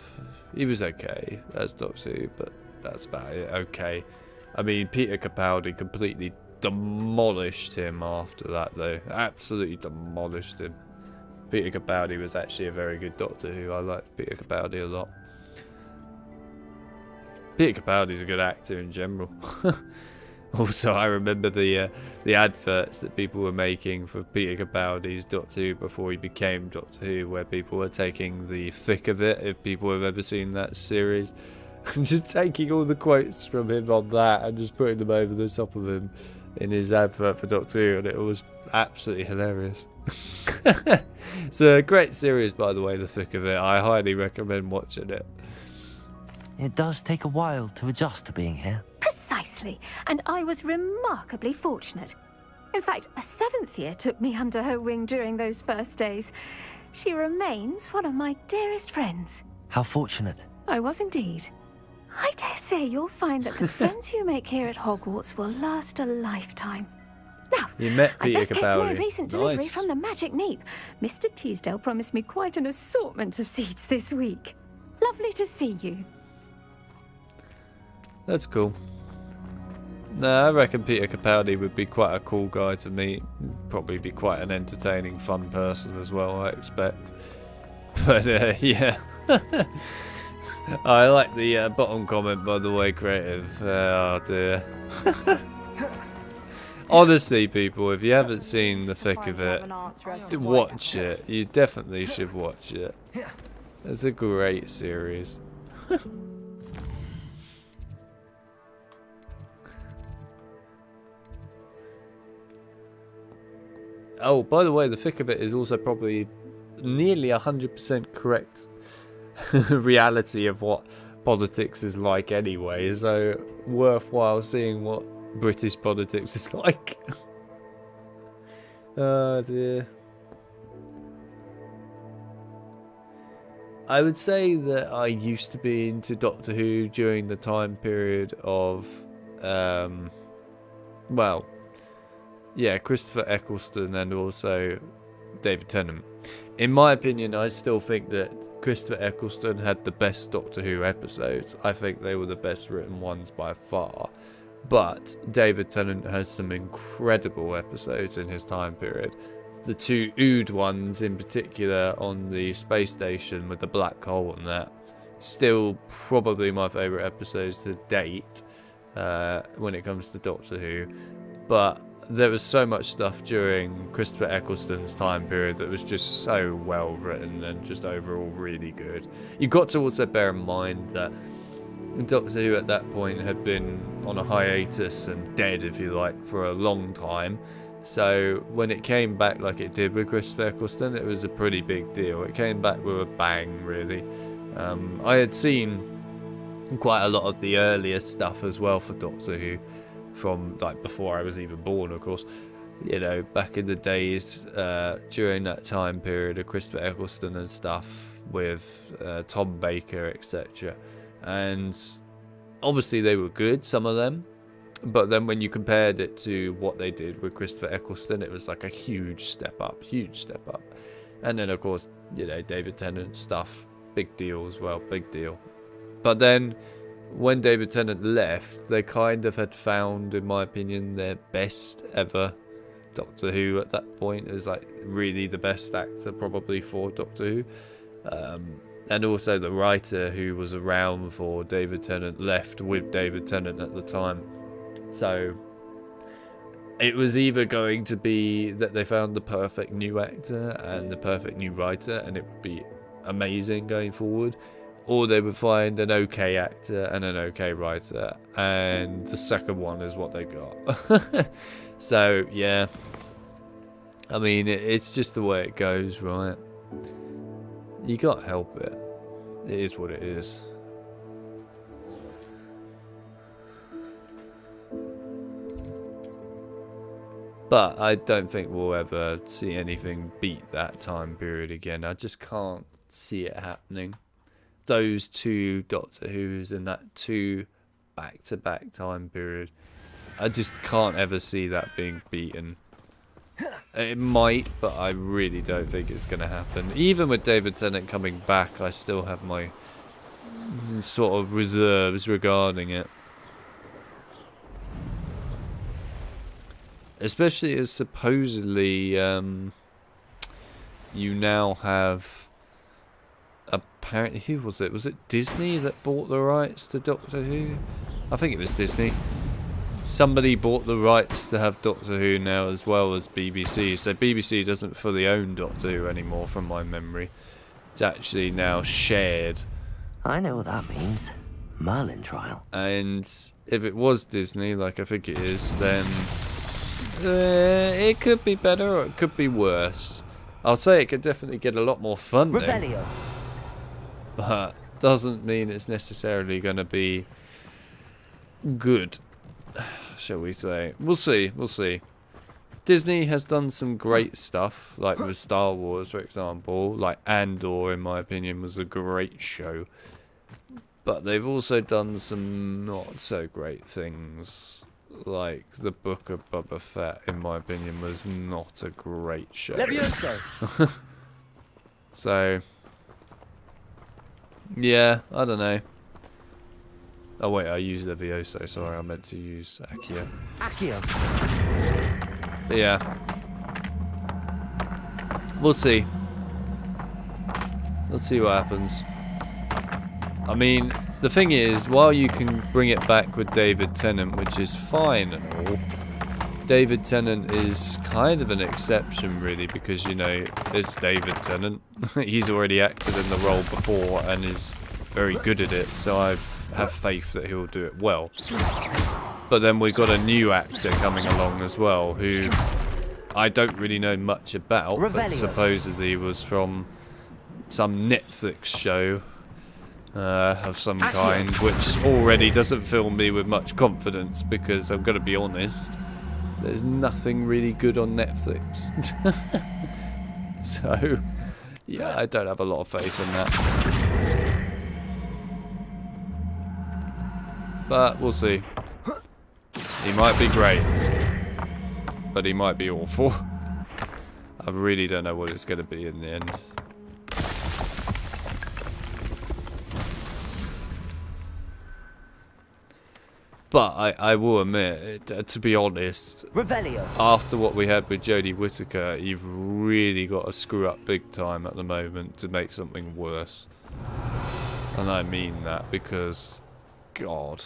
He was okay as Doctor Who, but that's about it. Okay. I mean, Peter Capaldi completely demolished him after that, though. Absolutely demolished him. Peter Capaldi was actually a very good Doctor Who. I liked Peter Capaldi a lot. Peter Capaldi's a good actor in general. Also, I remember the adverts that people were making for Peter Capaldi's Doctor Who before he became Doctor Who, where people were taking the thick of it, if people have ever seen that series, and just taking all the quotes from him on that and just putting them over the top of him in his advert for Doctor Who, and it was absolutely hilarious. It's a great series, by the way, the thick of it. I highly recommend watching it. It does take a while to adjust to being here. Precisely, and I was remarkably fortunate. In fact, a 7th year took me under her wing during those first days. She remains one of my dearest friends. How fortunate. I was indeed. I dare say you'll find that the friends you make here at Hogwarts will last a lifetime. Now, You met I Peter best get to my Capaldi. recent delivery Nice. from the Magic Neep. Mr. Teasdale promised me quite an assortment of seeds this week. Lovely to see you. That's cool. No, I reckon Peter Capaldi would be quite a cool guy to meet. Probably be quite an entertaining, fun person as well, I expect. But yeah. I like the bottom comment, by the way, Creative. Oh dear. Honestly, people, if you haven't seen the thick of it, watch it. You definitely should watch it. It's a great series. Oh, by the way, the thick of it is also probably nearly 100% correct reality of what politics is like anyway, so worthwhile seeing what British politics is like. Oh dear. I would say that I used to be into Doctor Who during the time period of, well, yeah, Christopher Eccleston and also David Tennant. In my opinion, I still think that Christopher Eccleston had the best Doctor Who episodes. I think they were the best written ones by far. But David Tennant has some incredible episodes in his time period. The two Ood ones in particular on the space station with the black hole and that, still probably my favourite episodes to date when it comes to Doctor Who. But there was so much stuff during Christopher Eccleston's time period that was just so well written and just overall really good. You've got to also bear in mind that Doctor Who at that point had been on a hiatus and dead, if you like, for a long time. So when it came back like it did with Christopher Eccleston, it was a pretty big deal. It came back with a bang, really. I had seen quite a lot of the earlier stuff as well for Doctor Who, from like before I was even born, of course. You know, back in the days during that time period of Christopher Eccleston and stuff with Tom Baker, etc. And obviously they were good, some of them. But then when you compared it to what they did with Christopher Eccleston, it was like a huge step up. And then, of course, you know, David Tennant stuff, big deal as well, big deal. But then when David Tennant left, they kind of had found, in my opinion, their best ever Doctor Who at that point. It was like really the best actor probably for Doctor Who. And also the writer who was around for David Tennant left with David Tennant at the time. So it was either going to be that they found the perfect new actor and the perfect new writer, and it would be amazing going forward, or they would find an okay actor and an okay writer, and the second one is what they got. So yeah, I mean, it's just the way it goes, right? You can't help it. It is what it is. But I don't think we'll ever see anything beat that time period again. I just can't see it happening. Those two Doctor Who's in that two back-to-back time period, I just can't ever see that being beaten. It might, but I really don't think it's going to happen. Even with David Tennant coming back, I still have my sort of reserves regarding it. Especially as supposedly you now have, apparently, who was it? Was it Disney that bought the rights to Doctor Who? I think it was Disney. Somebody bought the rights to have Doctor Who now as well as BBC. So BBC doesn't fully own Doctor Who anymore from my memory. It's actually now shared. I know what that means. Merlin trial. And if it was Disney, like I think it is, then it could be better or it could be worse. I'll say it could definitely get a lot more funding. Revelio. But doesn't mean it's necessarily going to be good, shall we say. We'll see, we'll see. Disney has done some great stuff, like with Star Wars, for example. Like Andor, in my opinion, was a great show. But they've also done some not so great things. Like the Book of Boba Fett, in my opinion, was not a great show. Levioso. So, yeah, I don't know. Oh wait, I used Levioso, sorry, I meant to use Accio. Accio. But yeah. We'll see. Let's see what happens. I mean, the thing is, while you can bring it back with David Tennant, which is fine and all, David Tennant is kind of an exception, really, because, you know, it's David Tennant. He's already acted in the role before and is very good at it, so I have faith that he'll do it well. But then we've got a new actor coming along as well, who I don't really know much about, but supposedly was from some Netflix show of some kind, which already doesn't fill me with much confidence, because I'm going to be honest, there's nothing really good on Netflix. So, yeah, I don't have a lot of faith in that. But we'll see. He might be great, but he might be awful. I really don't know what it's going to be in the end. But I will admit, to be honest, Revelio. After what we had with Jodie Whittaker, you've really got to screw up big time at the moment to make something worse. And I mean that because, God,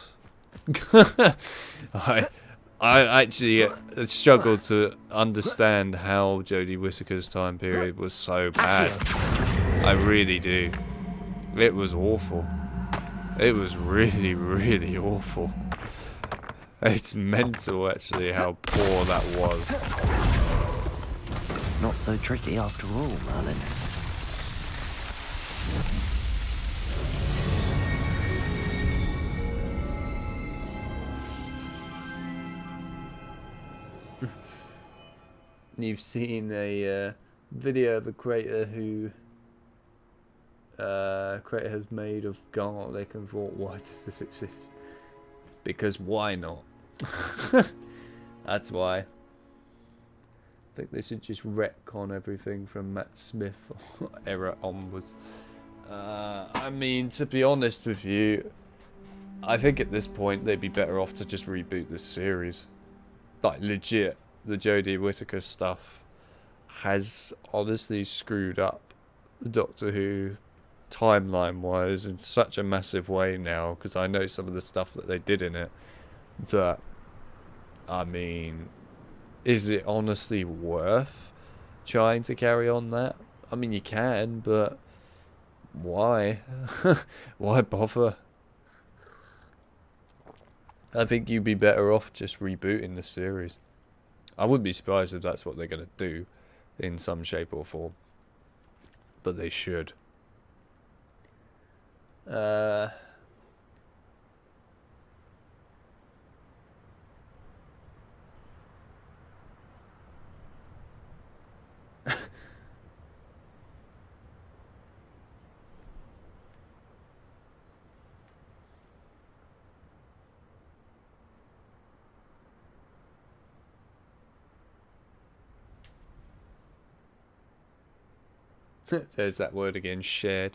I actually struggled to understand how Jodie Whittaker's time period was so bad. I really do. It was awful. It was really, really awful. It's mental, actually, how poor that was. Not so tricky after all, Merlin. You've seen a video of a creator who creator has made of garlic and thought, why does this exist? Because why not? That's why. I think they should just retcon everything from Matt Smith era onwards. I mean, to be honest with you, I think at this point they'd be better off to just reboot this series. Like, legit, the Jodie Whittaker stuff has honestly screwed up Doctor Who timeline-wise in such a massive way now, because I know some of the stuff that they did in it that, I mean, is it honestly worth trying to carry on that? I mean, you can, but why? Why bother? I think you'd be better off just rebooting the series. I wouldn't be surprised if that's what they're going to do in some shape or form. But they should. There's that word again, shared.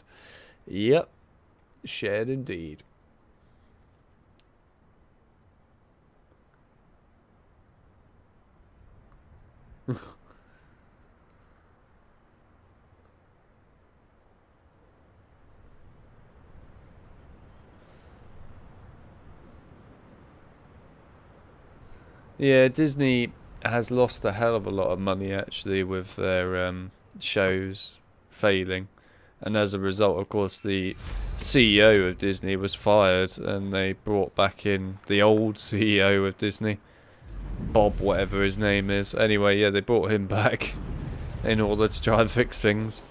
Yep, shared indeed. Yeah, Disney has lost a hell of a lot of money actually with their shows failing, and as a result, of course, the CEO of Disney was fired, and they brought back in the old CEO of Disney, Bob, whatever his name is. Anyway, yeah, they brought him back in order to try and fix things.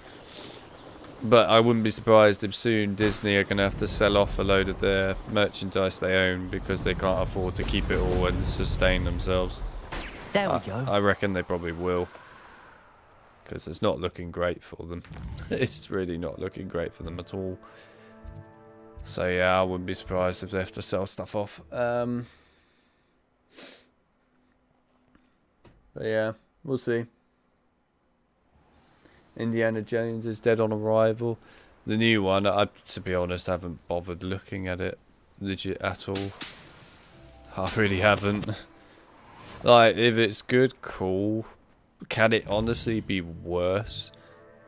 But I wouldn't be surprised if soon Disney are going to have to sell off a load of their merchandise they own because they can't afford to keep it all and sustain themselves. There we go. I reckon they probably will. Because it's not looking great for them. It's really not looking great for them at all. So yeah, I wouldn't be surprised if they have to sell stuff off. But yeah, we'll see. Indiana Jones is dead on arrival. The new one, to be honest, I haven't bothered looking at it legit at all. I really haven't. Like, if it's good, cool. Can it honestly be worse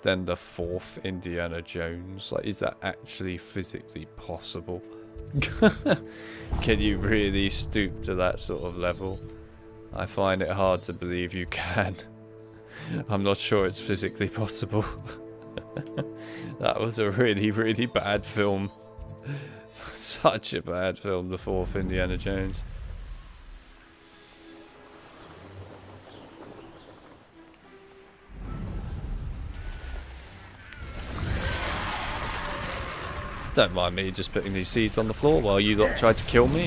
than the fourth Indiana Jones? Like, is that actually physically possible? Can you really stoop to that sort of level? I find it hard to believe you can. I'm not sure it's physically possible. That was a really, really bad film. Such a bad film, the fourth Indiana Jones. Don't mind me just putting these seeds on the floor while you lot try to kill me.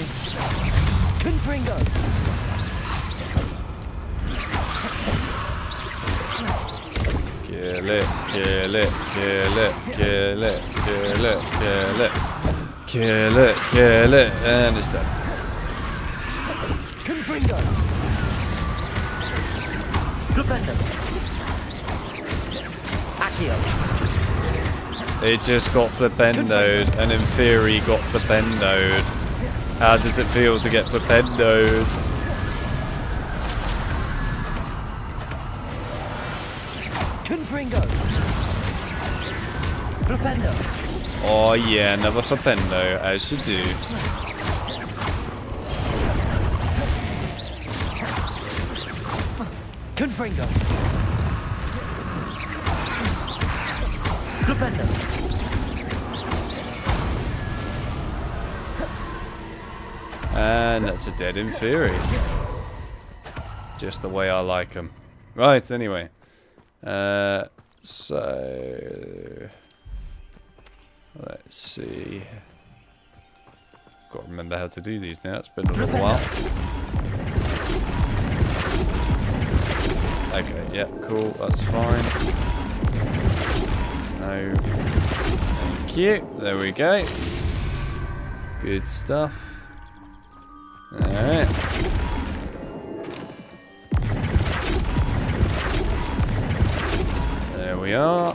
Confringo! Kill it, kill it, kill it, kill it, kill it, kill it. Kill it, kill it, and it's done. Confringo! Flipendo! Accio! It just got flipendoed, and in theory got flipendoed. How does it feel to get flipendoed? Confringo! Flipendo! Oh yeah, another flipendo, as you do. Confringo! Flipendo! And that's a dead in theory. Just the way I like them. Right, anyway. So... let's see. Got to remember how to do these now. It's been a little while. Okay, yeah, cool. That's fine. No. Thank you. There we go. Good stuff. Alright. There we are.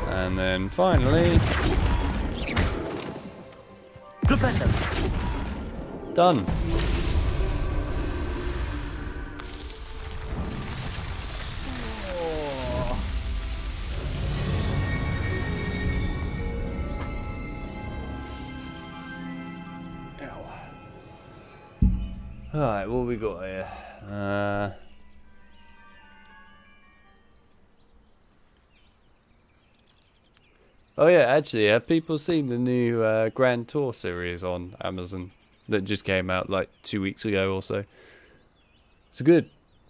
And then finally... done. Alright, what we got here? Oh yeah, actually, have people seen the new Grand Tour series on Amazon that just came out like 2 weeks ago or so? It's good.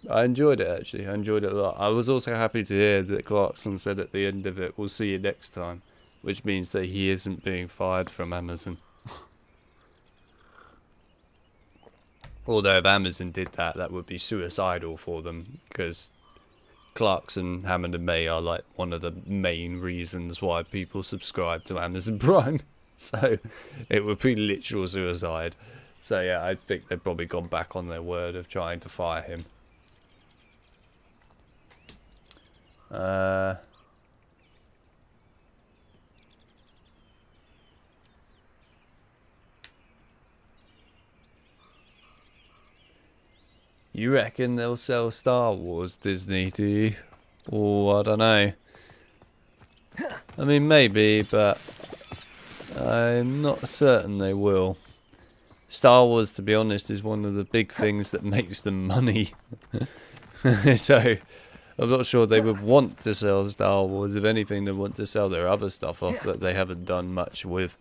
I enjoyed it, actually. I enjoyed it a lot. I was also happy to hear that Clarkson said at the end of it, "We'll see you next time," which means that he isn't being fired from Amazon. Although if Amazon did that, that would be suicidal for them, because Clarkson, Hammond and May are like one of the main reasons why people subscribe to Amazon Prime. So it would be literal suicide. So yeah, I think they've probably gone back on their word of trying to fire him. You reckon they'll sell Star Wars, Disney, do you? Or I don't know. I mean, maybe, but I'm not certain they will. Star Wars, to be honest, is one of the big things that makes them money. So I'm not sure they would want to sell Star Wars. If anything, they want to sell their other stuff off that they haven't done much with.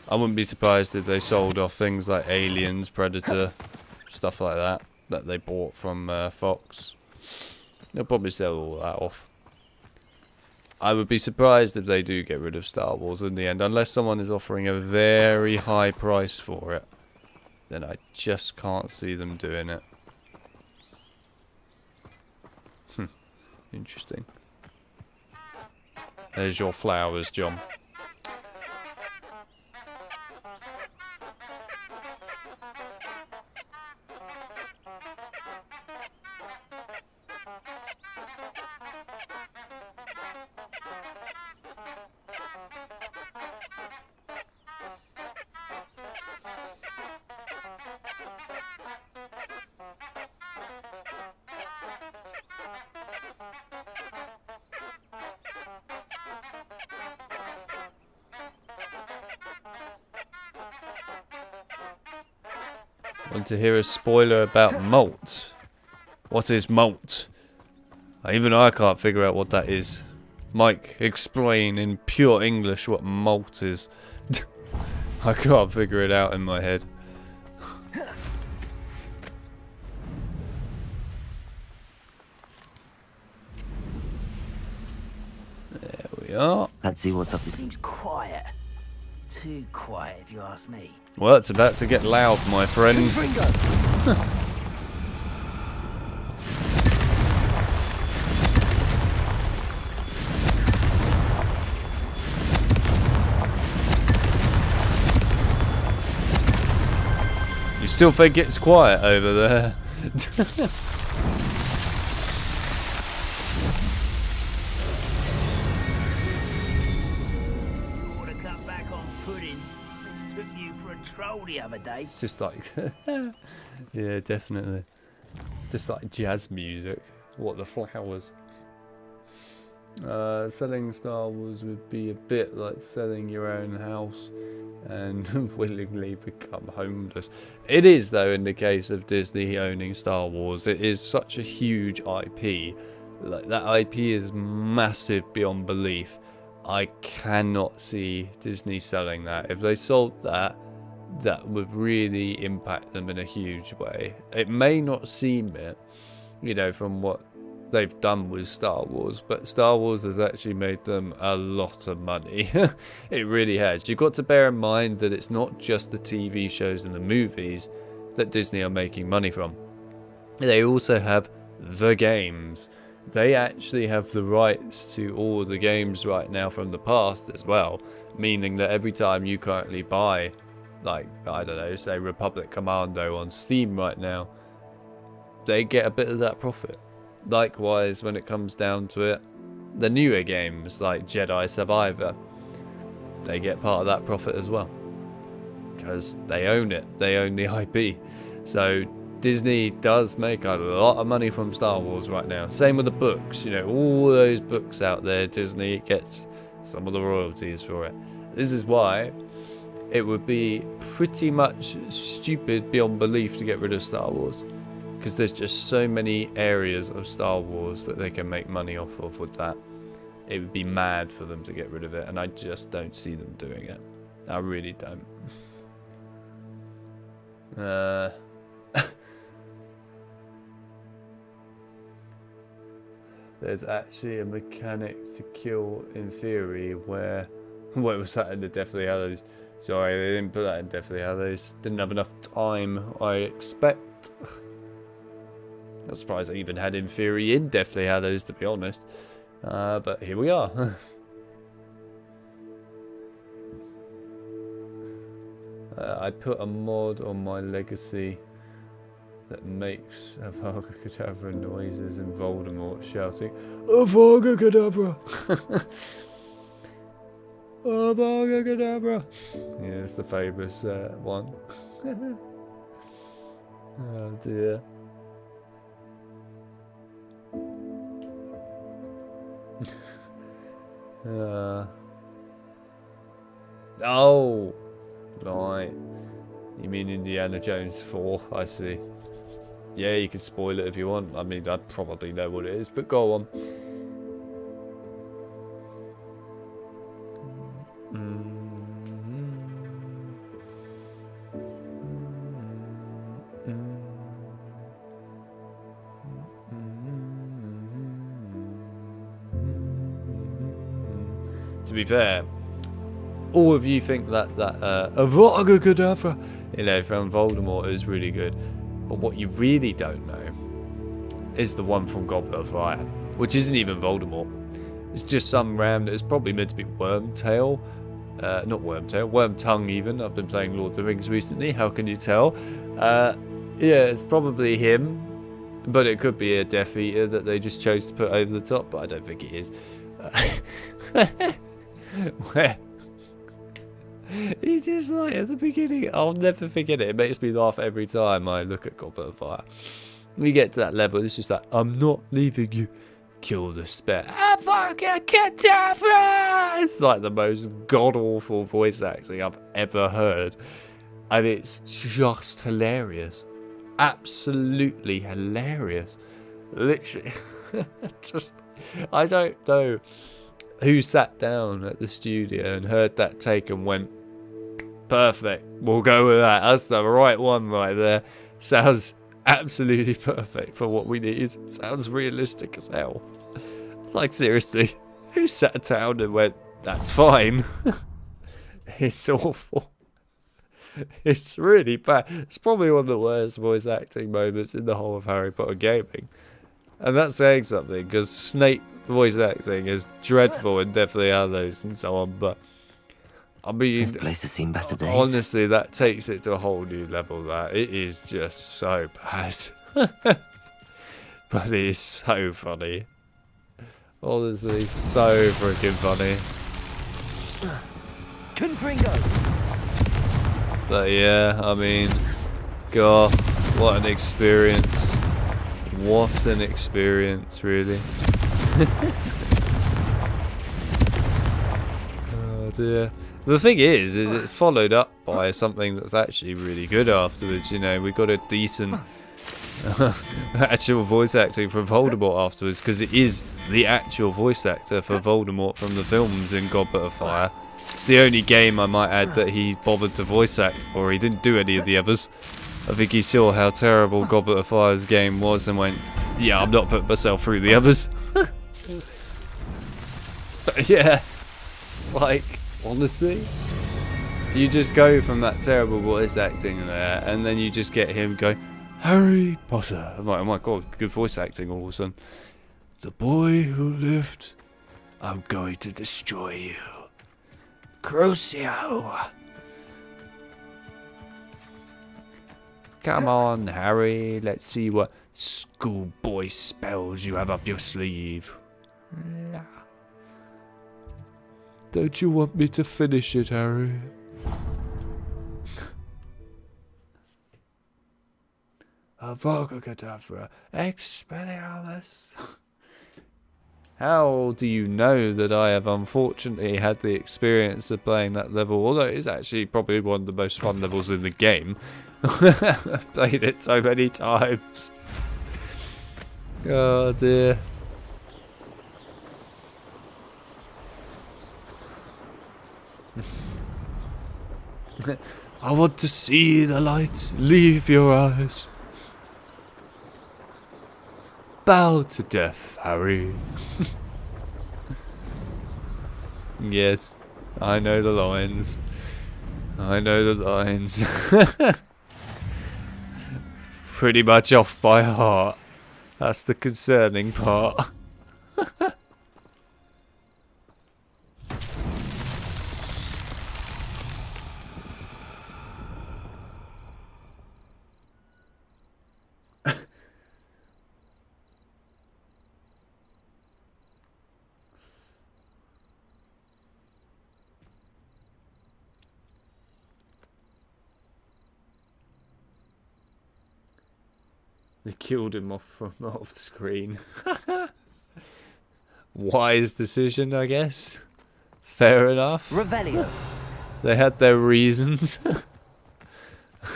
I wouldn't be surprised if they sold off things like Aliens, Predator, stuff like that, that they bought from Fox. They'll probably sell all that off. I would be surprised if they do get rid of Star Wars in the end, unless someone is offering a very high price for it. Then I just can't see them doing it. Interesting. There's your flowers, John. Want to hear a spoiler about malt? What is malt? Even I can't figure out what that is. Mike, explain in pure English what malt is. I can't figure it out in my head. There we are. Let's see what's up. Seems quiet. Too quiet, if you ask me. Well, it's about to get loud, my friend. You still think it's quiet over there? The other day. It's just like, yeah, definitely. It's just like jazz music. What the flowers. Selling Star Wars would be a bit like selling your own house and willingly become homeless. It is, though, in the case of Disney owning Star Wars. It is such a huge IP. Like, that IP is massive beyond belief. I cannot see Disney selling that. If they sold that, that would really impact them in a huge way. It may not seem it, you know, from what they've done with Star Wars, but Star Wars has actually made them a lot of money. It really has. You've got to bear in mind that it's not just the TV shows and the movies that Disney are making money from. They also have the games. They actually have the rights to all the games right now from the past as well, meaning that every time you currently buy, like, I don't know, say Republic Commando on Steam right now, they get a bit of that profit. Likewise, when it comes down to it, the newer games like Jedi Survivor, they get part of that profit as well. Because they own it, they own the IP. So Disney does make a lot of money from Star Wars right now. Same with the books, you know, all those books out there, Disney gets some of the royalties for it. This is why it would be pretty much stupid beyond belief to get rid of Star Wars, because there's just so many areas of Star Wars that they can make money off of with that. it would be mad for them to get rid of it, and I just don't see them doing it. I really don't. There's actually a mechanic to kill in theory where... What was that in the Deathly Hallows? Sorry, they didn't put that in Deathly Hallows. Didn't have enough time, I expect. I'm surprised I even had in theory in Deathly Hallows, to be honest. But here we are. I put a mod on my Legacy that makes Avada Kedavra noises and Voldemort shouting, Avada Kedavra! Avada Kedavra! Yeah, it's the famous one. Oh dear. Oh! Right. You mean Indiana Jones 4? I see. Yeah, you can spoil it if you want. I mean, I'd probably know what it is, but go on. To be fair, all of you think that Avada Kedavra, you know, from Voldemort is really good. But what you really don't know is the one from Goblet of Fire, which isn't even Voldemort. It's just some random, it's probably meant to be Wormtail. Not Wormtail, Wormtongue even. I've been playing Lord of the Rings recently, how can you tell? Yeah, it's probably him. But it could be a Death Eater that they just chose to put over the top, but I don't think it is. Where? He just like at the beginning, I'll never forget it. It makes me laugh every time I look at Goblet of Fire. When you get to that level, it's just like, I'm not leaving you. Kill the spare. It's like the most god-awful voice acting I've ever heard. And it's just hilarious. Absolutely hilarious. Literally. Just, I don't know who sat down at the studio and heard that take and went, perfect, we'll go with that. That's the right one right there. Sounds absolutely perfect for what we need. Sounds realistic as hell. Like, seriously, who sat down and went, that's fine? It's awful. It's really bad. It's probably one of the worst voice acting moments in the whole of Harry Potter gaming. And that's saying something, because Snape voice acting is dreadful and definitely Hallows and so on, but I mean, this place has seen better days. Honestly, that takes it to a whole new level. That it is just so bad, but it is so funny. Honestly, so freaking funny. Confringo. But yeah, I mean, God, what an experience! What an experience, really. Oh dear. The thing is it's followed up by something that's actually really good afterwards. You know, we got a decent actual voice acting for Voldemort afterwards, because it is the actual voice actor for Voldemort from the films in Goblet of Fire. It's the only game, I might add, that he bothered to voice act, or he didn't do any of the others. I think he saw how terrible Goblet of Fire's game was and went, yeah, I'm not putting myself through the others. But yeah, like, honestly, you just go from that terrible voice acting there, and then you just get him going, Harry Potter. I'm like, oh my god, good voice acting all of a sudden. The boy who lived, I'm going to destroy you. Crucio. Come on, Harry, let's see what schoolboy spells you have up your sleeve. Don't you want me to finish it, Harry? Avada Kedavra, Expelliarmus. How do you know that I have unfortunately had the experience of playing that level? Although it is actually probably one of the most fun levels in the game. I've played it so many times. Oh dear. I want to see the light leave your eyes. Bow to death, Harry. Yes, I know the lines. I know the lines. Pretty much off by heart. That's the concerning part. They killed him off screen. Wise decision, I guess. Fair enough. Revelio. They had their reasons.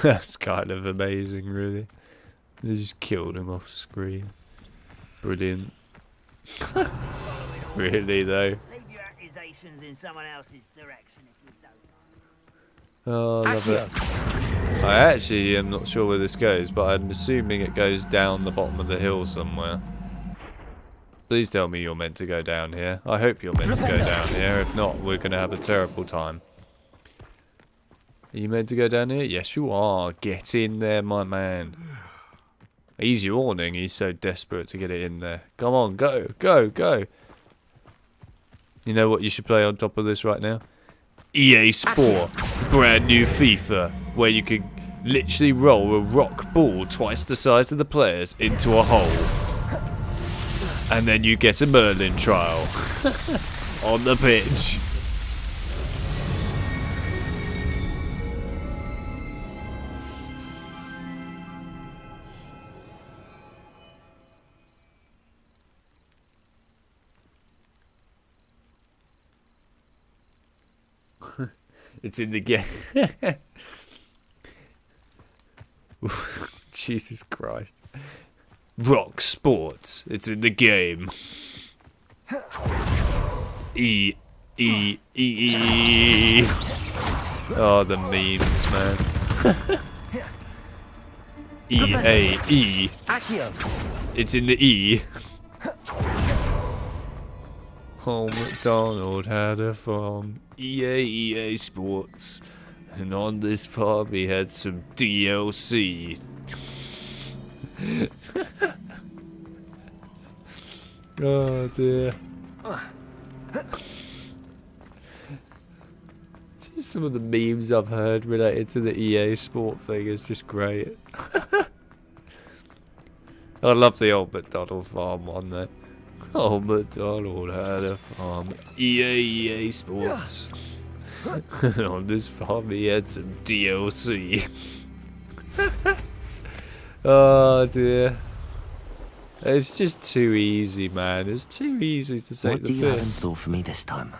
That's kind of amazing, really. They just killed him off screen. Brilliant. Really, though. Leave your accusations in someone else's direction if you don't. Oh, I love it. I actually am not sure where this goes, but I'm assuming it goes down the bottom of the hill somewhere. Please tell me you're meant to go down here. I hope you're meant to go down here. If not, we're going to have a terrible time. Are you meant to go down here? Yes, you are. Get in there, my man. He's yawning. He's so desperate to get it in there. Come on, go, go, go. You know what you should play on top of this right now? EA Sport. Brand new FIFA. Where you can literally roll a rock ball twice the size of the players into a hole. And then you get a Merlin trial. On the pitch. It's in the game. Jesus Christ. Rock Sports. It's in the game. E. Oh, the memes, man. E. It's in the E. Old MacDonald had a farm. EA Sports. And on this farm he had some DLC. Oh dear. Just some of the memes I've heard related to the EA Sport thing is just great. I love the old MacDonald farm one though. Oh, MacDonald had a farm. EA Sports. And on this farm he had some DLC. Oh dear. It's just too easy, man. It's too easy to take the piss. What do you have in store for me this time?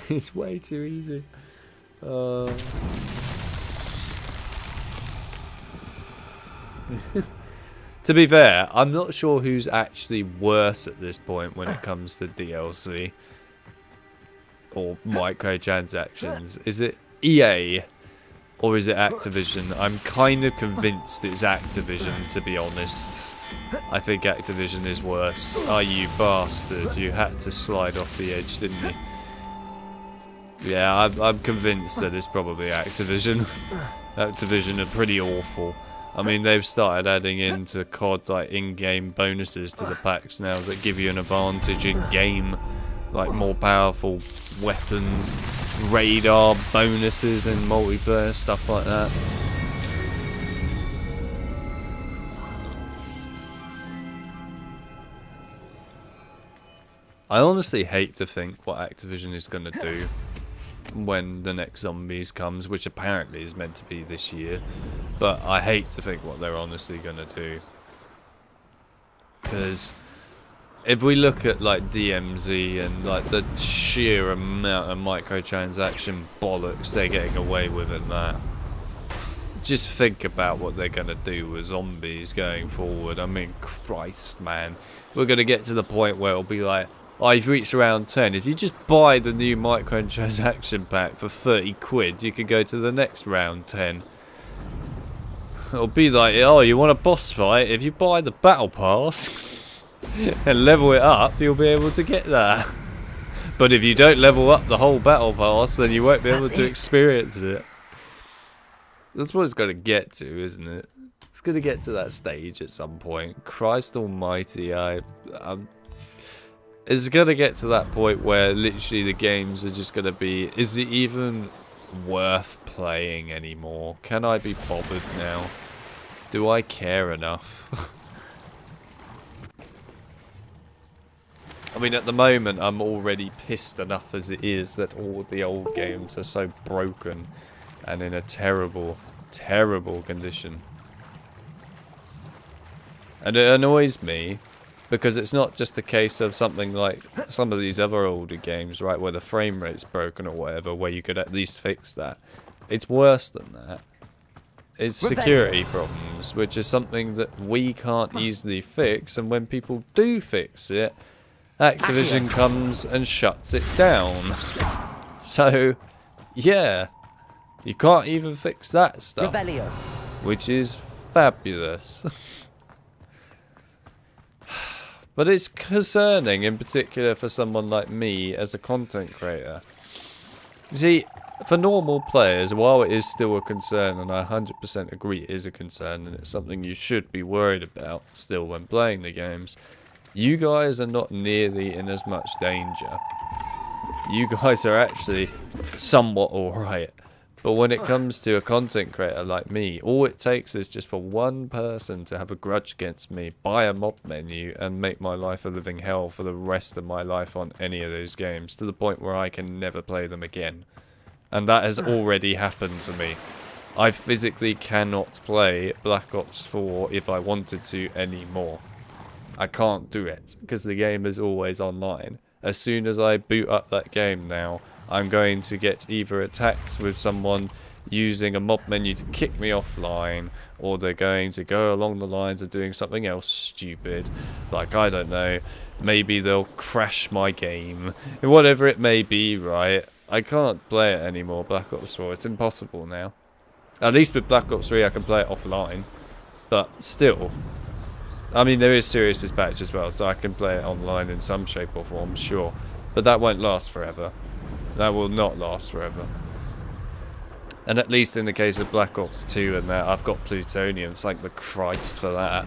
It's way too easy. To be fair, I'm not sure who's actually worse at this point when it comes to DLC or microtransactions. Is it EA or is it Activision? I'm kind of convinced it's Activision, to be honest. I think Activision is worse. Oh, you bastard. You had to slide off the edge, didn't you? Yeah, I'm convinced that it's probably Activision. Activision are pretty awful. I mean, they've started adding into COD like in-game bonuses to the packs now that give you an advantage in-game, like more powerful weapons, radar bonuses and multiplayer, stuff like that. I honestly hate to think what Activision is going to do when the next Zombies comes, which apparently is meant to be this year, but I hate to think what they're honestly going to do, because if we look at like DMZ and like the sheer amount of microtransaction bollocks they're getting away with in that, just think about what they're going to do with Zombies going forward. I mean, Christ, man, we're going to get to the point where it'll be like I've reached round 10. If you just buy the new microtransaction pack for 30 quid, you can go to the next round 10. It'll be like, oh, you want a boss fight? If you buy the battle pass and level it up, you'll be able to get that. But if you don't level up the whole battle pass, then you won't be able to experience it. That's what it's got to get to, isn't it? It's going to get to that stage at some point. Christ almighty, it's going to get to that point where literally the games are just going to be, is it even worth playing anymore? Can I be bothered now? Do I care enough? I mean, at the moment, I'm already pissed enough as it is that all the old games are so broken and in a terrible, terrible condition. And it annoys me because it's not just a case of something like some of these other older games, right, where the frame rate's broken or whatever, where you could at least fix that. It's worse than that. It's security problems, which is something that we can't easily fix, and when people do fix it, Activision comes and shuts it down. So, yeah, you can't even fix that stuff, which is fabulous. But it's concerning, in particular for someone like me as a content creator. See, for normal players, while it is still a concern, and I 100% agree it is a concern, and it's something you should be worried about still when playing the games, you guys are not nearly in as much danger. You guys are actually somewhat alright. But when it comes to a content creator like me, all it takes is just for one person to have a grudge against me, buy a mob menu, and make my life a living hell for the rest of my life on any of those games, to the point where I can never play them again. And that has already happened to me. I physically cannot play Black Ops 4 if I wanted to anymore. I can't do it, because the game is always online. As soon as I boot up that game now, I'm going to get either attacked with someone using a mob menu to kick me offline, or they're going to go along the lines of doing something else stupid. Like, I don't know, maybe they'll crash my game. Whatever it may be, right? I can't play it anymore, Black Ops 4. It's impossible now. At least with Black Ops 3 I can play it offline. But still. I mean, there is Serious Dispatch as well, so I can play it online in some shape or form, sure. But that won't last forever. That will not last forever. And at least in the case of Black Ops 2 and that, I've got plutonium. Thank the Christ for that.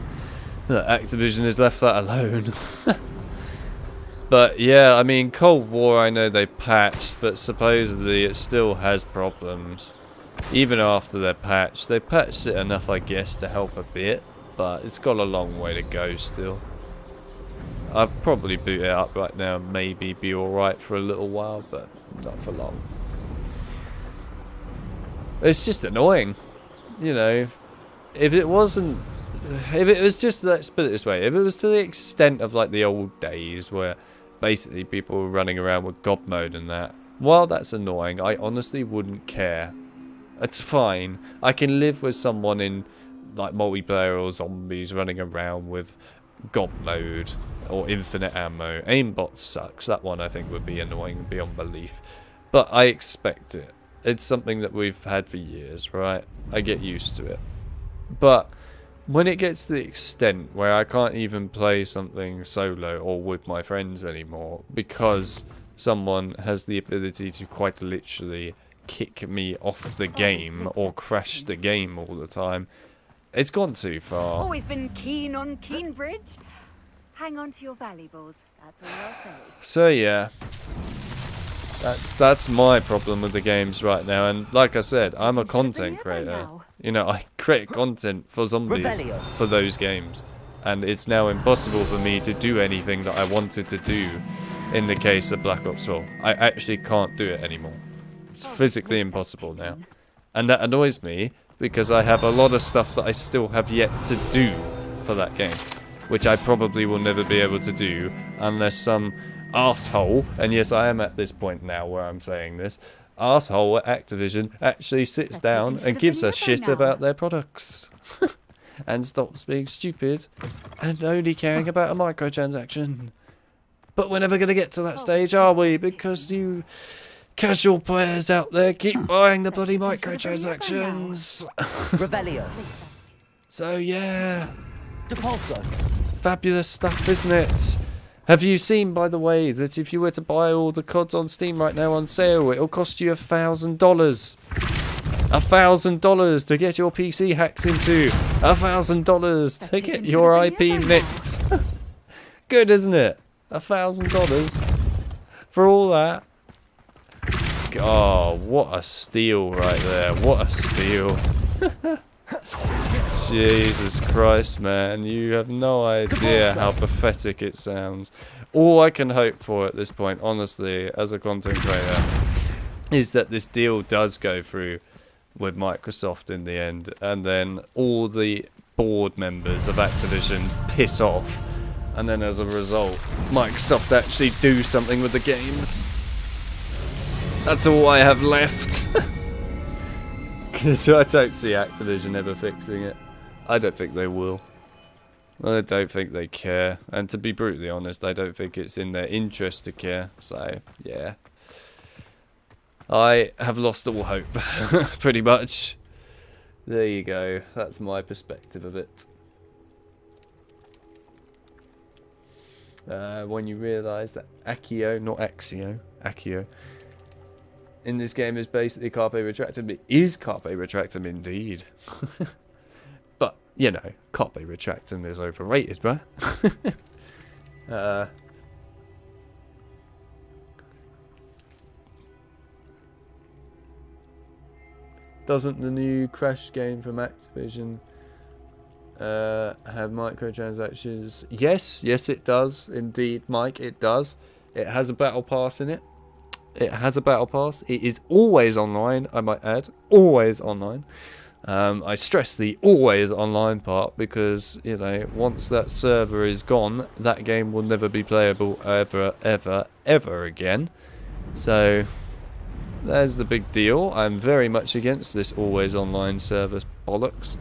Activision has left that alone. But yeah, I mean, Cold War, I know they patched, but supposedly it still has problems. Even after they're patched. They patched it enough, I guess, to help a bit, but it's got a long way to go still. I'll probably boot it up right now and maybe be alright for a little while, but not for long. It's just annoying, you know. If it wasn't, if it was just, let's put it this way, if it was to the extent of like the old days where basically people were running around with God mode and that, while that's annoying, I honestly wouldn't care. It's fine. I can live with someone in like multiplayer or zombies running around with God mode or infinite ammo. Aimbot sucks. That one I think would be annoying beyond belief. But I expect it. It's something that we've had for years, right? I get used to it. But when it gets to the extent where I can't even play something solo or with my friends anymore because someone has the ability to quite literally kick me off the game or crash the game all the time, it's gone too far. Always been keen on Keenbridge. Hang on to your valuables. That's all I'll say. So yeah, that's my problem with the games right now. And like I said, I'm a content creator. You know, I create content for zombies for those games, and it's now impossible for me to do anything that I wanted to do. In the case of Black Ops 4, I actually can't do it anymore. It's physically impossible now, and that annoys me because I have a lot of stuff that I still have yet to do for that game, which I probably will never be able to do unless some arsehole, and yes, I am at this point now where I'm saying this, arsehole at Activision actually sits down and gives a shit about their products and stops being stupid and only caring about a microtransaction. But we're never going to get to that stage, are we? Because you casual players out there keep buying the bloody microtransactions. Revelio. So, yeah. Depulso. Fabulous stuff, isn't it? Have you seen, by the way, that if you were to buy all the CODs on Steam right now on sale, it'll cost you $1,000. $1,000 to get your PC hacked into. $1,000 to get your IP nicked. Good, isn't it? $1,000 for all that. Oh, what a steal right there. What a steal. Jesus Christ, man. You have no idea how pathetic it sounds. All I can hope for at this point, honestly, as a content creator, is that this deal does go through with Microsoft in the end, and then all the board members of Activision piss off, and then as a result, Microsoft actually do something with the games. That's all I have left. Because I don't see Activision ever fixing it. I don't think they will. I don't think they care. And to be brutally honest, I don't think it's in their interest to care. So, yeah. I have lost all hope. Pretty much. There you go. That's my perspective of it. When you realise that Accio, not Axio, Accio, in this game is basically Carpe Retractum. It is Carpe Retractum indeed. But, you know, Carpe Retractum is overrated, right? Doesn't the new Crash game from Activision have microtransactions? Yes, it does. Indeed, Mike, it does. It has a battle pass in it. It has a battle pass. It is always online, I might add. Always online. I stress the always online part because, you know, once that server is gone, that game will never be playable ever, ever, ever again. So, there's the big deal. I'm very much against this always online service bollocks.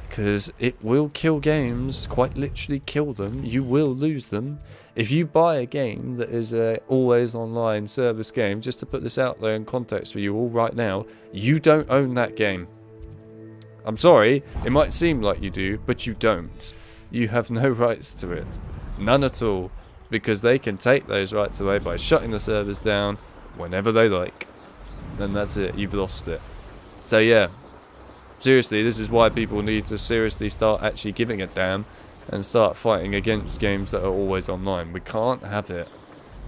Because it will kill games, quite literally kill them. You will lose them. If you buy a game that is a always online service game, just to put this out there in context for you all right now, you don't own that game. I'm sorry, it might seem like you do, but you don't. You have no rights to it. None at all. Because they can take those rights away by shutting the servers down whenever they like. And that's it, you've lost it. So yeah, seriously, this is why people need to seriously start actually giving a damn and start fighting against games that are always online. We can't have it.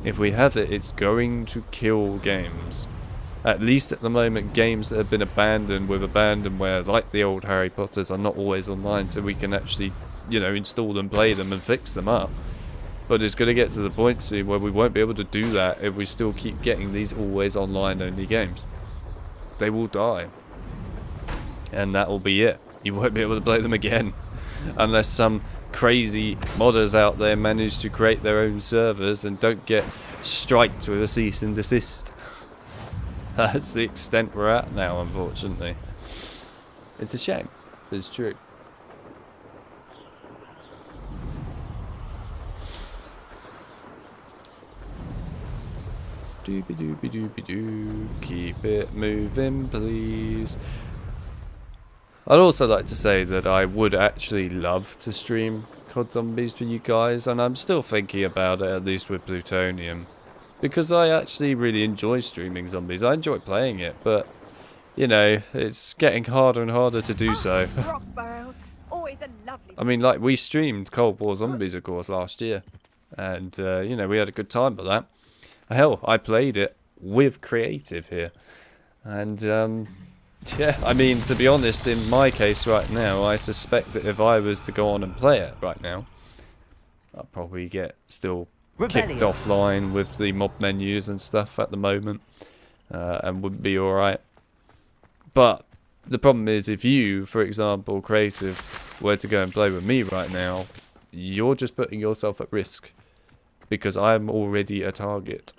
If we have it, it's going to kill games. At least at the moment, games that have been abandoned with abandonware, like the old Harry Potters, are not always online, so we can actually, you know, install them, play them, and fix them up. But it's going to get to the point soon where we won't be able to do that if we still keep getting these always online only games. They will die. And that will be it. You won't be able to play them again. Unless some crazy modders out there manage to create their own servers and don't get striked with a cease and desist. That's the extent we're at now, unfortunately. It's a shame, but it's true. Doobie doobie doobie doo. Keep it moving, please. I'd also like to say that I would actually love to stream COD Zombies for you guys, and I'm still thinking about it, at least with Plutonium. Because I actually really enjoy streaming Zombies. I enjoy playing it, but, you know, it's getting harder and harder to do so. I mean, like, we streamed Cold War Zombies, of course, last year. And, you know, we had a good time with that. Hell, I played it with Creative here. And, yeah, I mean, to be honest, in my case right now, I suspect that if I was to go on and play it right now, I'd probably get still kicked offline with the mob menus and stuff at the moment, and wouldn't be alright. But the problem is, if you, for example, Creative, were to go and play with me right now, you're just putting yourself at risk, because I'm already a target.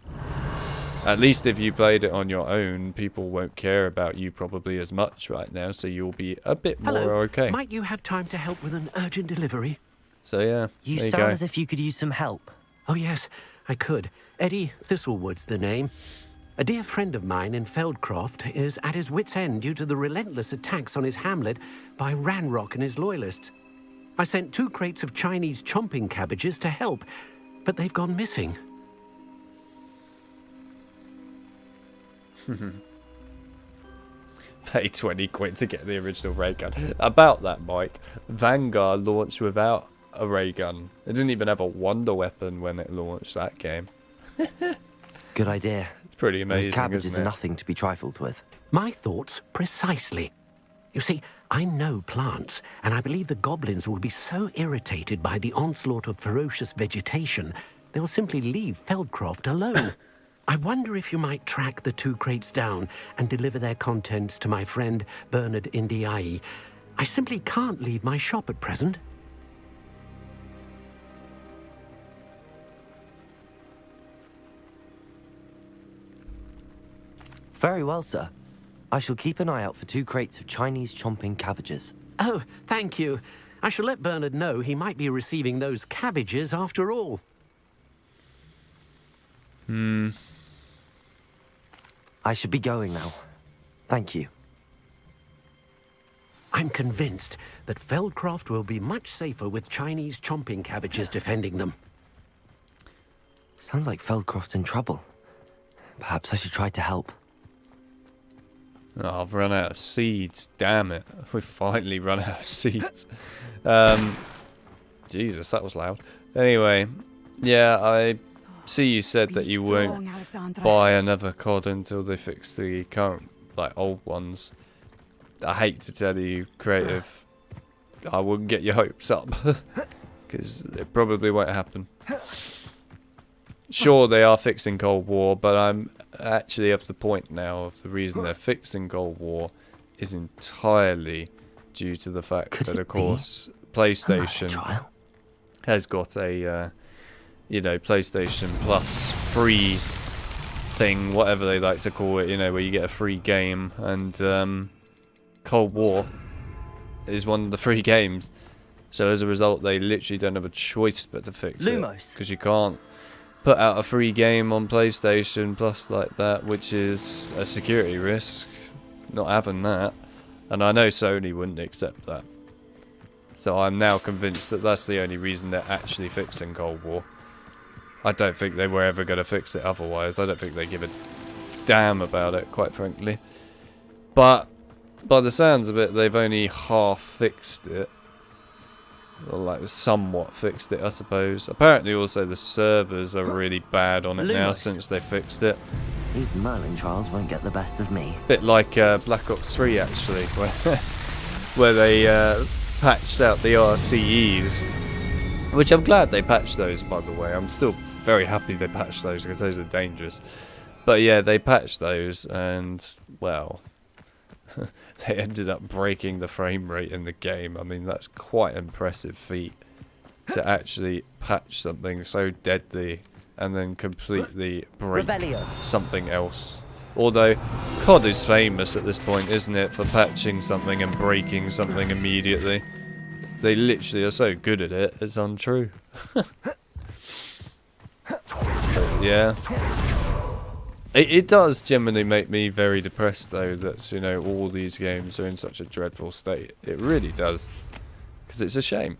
At least if you played it on your own, people won't care about you probably as much right now, so you'll be a bit more okay. Might you have time to help with an urgent delivery? So yeah, You sound as if you could use some help. Oh, yes, I could. Eddie Thistlewood's the name. A dear friend of mine in Feldcroft is at his wit's end due to the relentless attacks on his hamlet by Ranrock and his loyalists. I sent 2 crates of Chinese chomping cabbages to help, but they've gone missing. Pay 20 quid to get the original ray gun. About that, Mike, Vanguard launched without a ray gun. It didn't even have a wonder weapon when it launched that game. Good idea. It's pretty amazing, Those cabbages isn't are it? nothing to be trifled with. My thoughts precisely. You see, I know plants, and I believe the goblins will be so irritated by the onslaught of ferocious vegetation, they will simply leave Feldcroft alone. I wonder if you might track the 2 crates down and deliver their contents to my friend Bernard Indiai. I simply can't leave my shop at present. Very well, sir. I shall keep an eye out for 2 crates of Chinese chomping cabbages. Oh, thank you. I shall let Bernard know he might be receiving those cabbages after all. I should be going now. Thank you. I'm convinced that Feldcroft will be much safer with Chinese chomping cabbages defending them. Sounds like Feldcroft's in trouble. Perhaps I should try to help. Oh, I've run out of seeds. Damn it. We've finally run out of seeds. Jesus, that was loud. Anyway, yeah, I see you said that you won't buy another COD until they fix the current, like, old ones. I hate to tell you, Creative, I wouldn't get your hopes up. Because it probably won't happen. Sure, they are fixing Cold War, but I'm actually of the point now of the reason they're fixing Cold War is entirely due to the fact that, of course, PlayStation has got a, you know, PlayStation Plus free thing, whatever they like to call it, you know, where you get a free game, and Cold War is one of the free games. So as a result, they literally don't have a choice but to fix it, because you can't put out a free game on PlayStation Plus like that, which is a security risk. Not having that. And I know Sony wouldn't accept that. So I'm now convinced that that's the only reason they're actually fixing Cold War. I don't think they were ever going to fix it otherwise. I don't think they give a damn about it, quite frankly. But by the sounds of it, they've only half fixed it. Or like somewhat fixed it, I suppose. Apparently also the servers are really bad on it now since they fixed it. These Merlin trials won't get the best of me. Bit like Black Ops 3 actually, where they patched out the RCEs. Which I'm glad they patched those, by the way. I'm still very happy they patched those because those are dangerous. But yeah, they patched those and, well, they ended up breaking the frame rate in the game. I mean, that's quite an impressive feat to actually patch something so deadly and then completely break something else. Although COD is famous at this point, isn't it, for patching something and breaking something immediately. They literally are so good at it, it's untrue. But yeah. It does generally make me very depressed, though, that, you know, all these games are in such a dreadful state. It really does. Because it's a shame.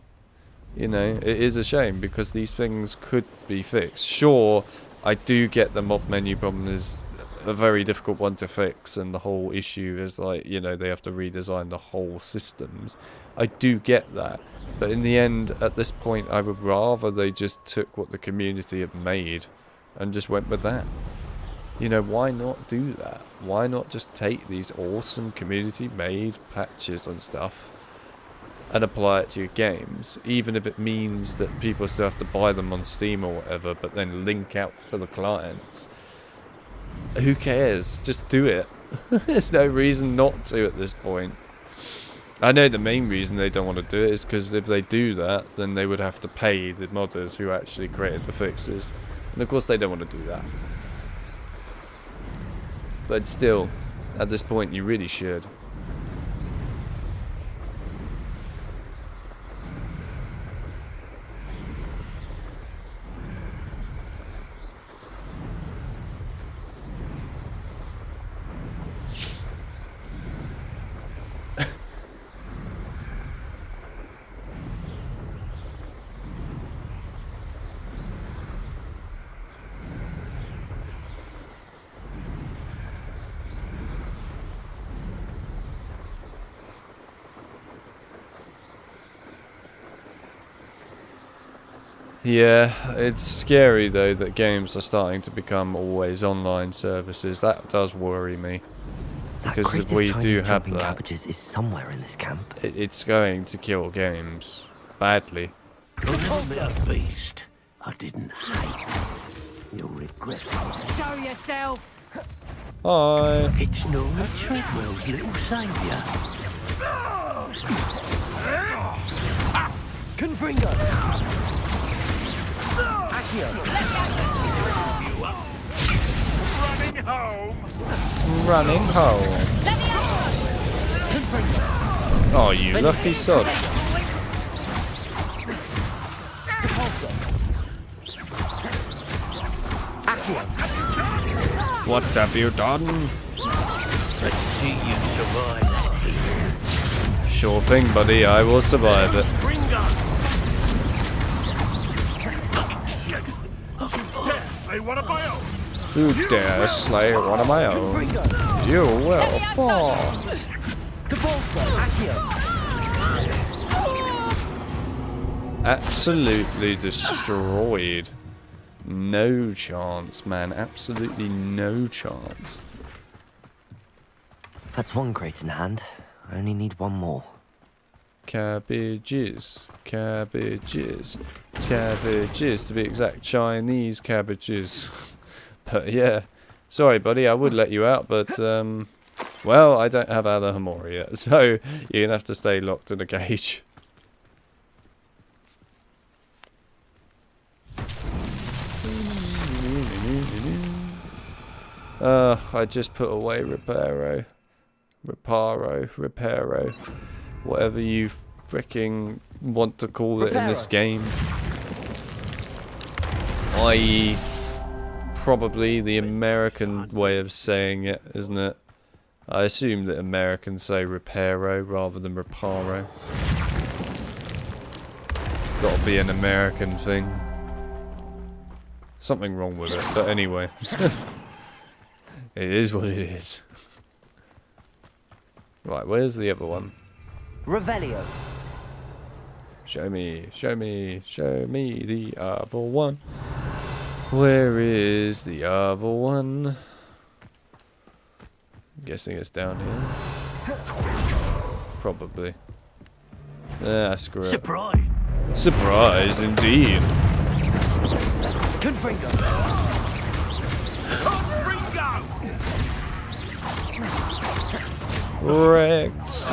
You know, it is a shame, because these things could be fixed. Sure, I do get the mob menu problem is a very difficult one to fix, and the whole issue is, like, you know, they have to redesign the whole systems. I do get that. But in the end, at this point, I would rather they just took what the community have made and just went with that. You know, why not do that? Why not just take these awesome community-made patches and stuff and apply it to your games, even if it means that people still have to buy them on Steam or whatever, but then link out to the clients. Who cares? Just do it. There's no reason not to at this point. I know the main reason they don't want to do it is because if they do that, then they would have to pay the modders who actually created the fixes. And of course they don't want to do that. But still, at this point, you really should. Yeah, it's scary though that games are starting to become always online services. That does worry me. Because if we do have that, cabbages is somewhere in this camp. It's going to kill games badly. Remember, beast, I didn't hate. You'll regret it. Show yourself! Hi. It's Nora Treadwell's little saviour. Confringo! Accio! Running home! Running home. Oh, you lucky sod. What have you done? Let's see you survive that heat. Sure thing, buddy. I will survive it. Who dare slay one of my own? You will fall. Absolutely destroyed. No chance, man. Absolutely no chance. That's one crate in hand. I only need one more. Cabbages. Cabbages. Cabbages, to be exact. Chinese cabbages. But yeah. Sorry, buddy. I would let you out, but, well, I don't have Ala Hamori yet. So, you're going to have to stay locked in a cage. I just put away Reparo, whatever you freaking want to call it in this game. I.e., probably the American way of saying it, isn't it? I assume that Americans say Reparo rather than Reparo. Gotta be an American thing. Something wrong with it, but anyway. It is what it is. Right, where's the other one? Revelio. Show me, show me, show me the other one. Where is the other one? I'm guessing it's down here. Probably. Ah, screw it. Surprise! Surprise, indeed. Confringo. Rex.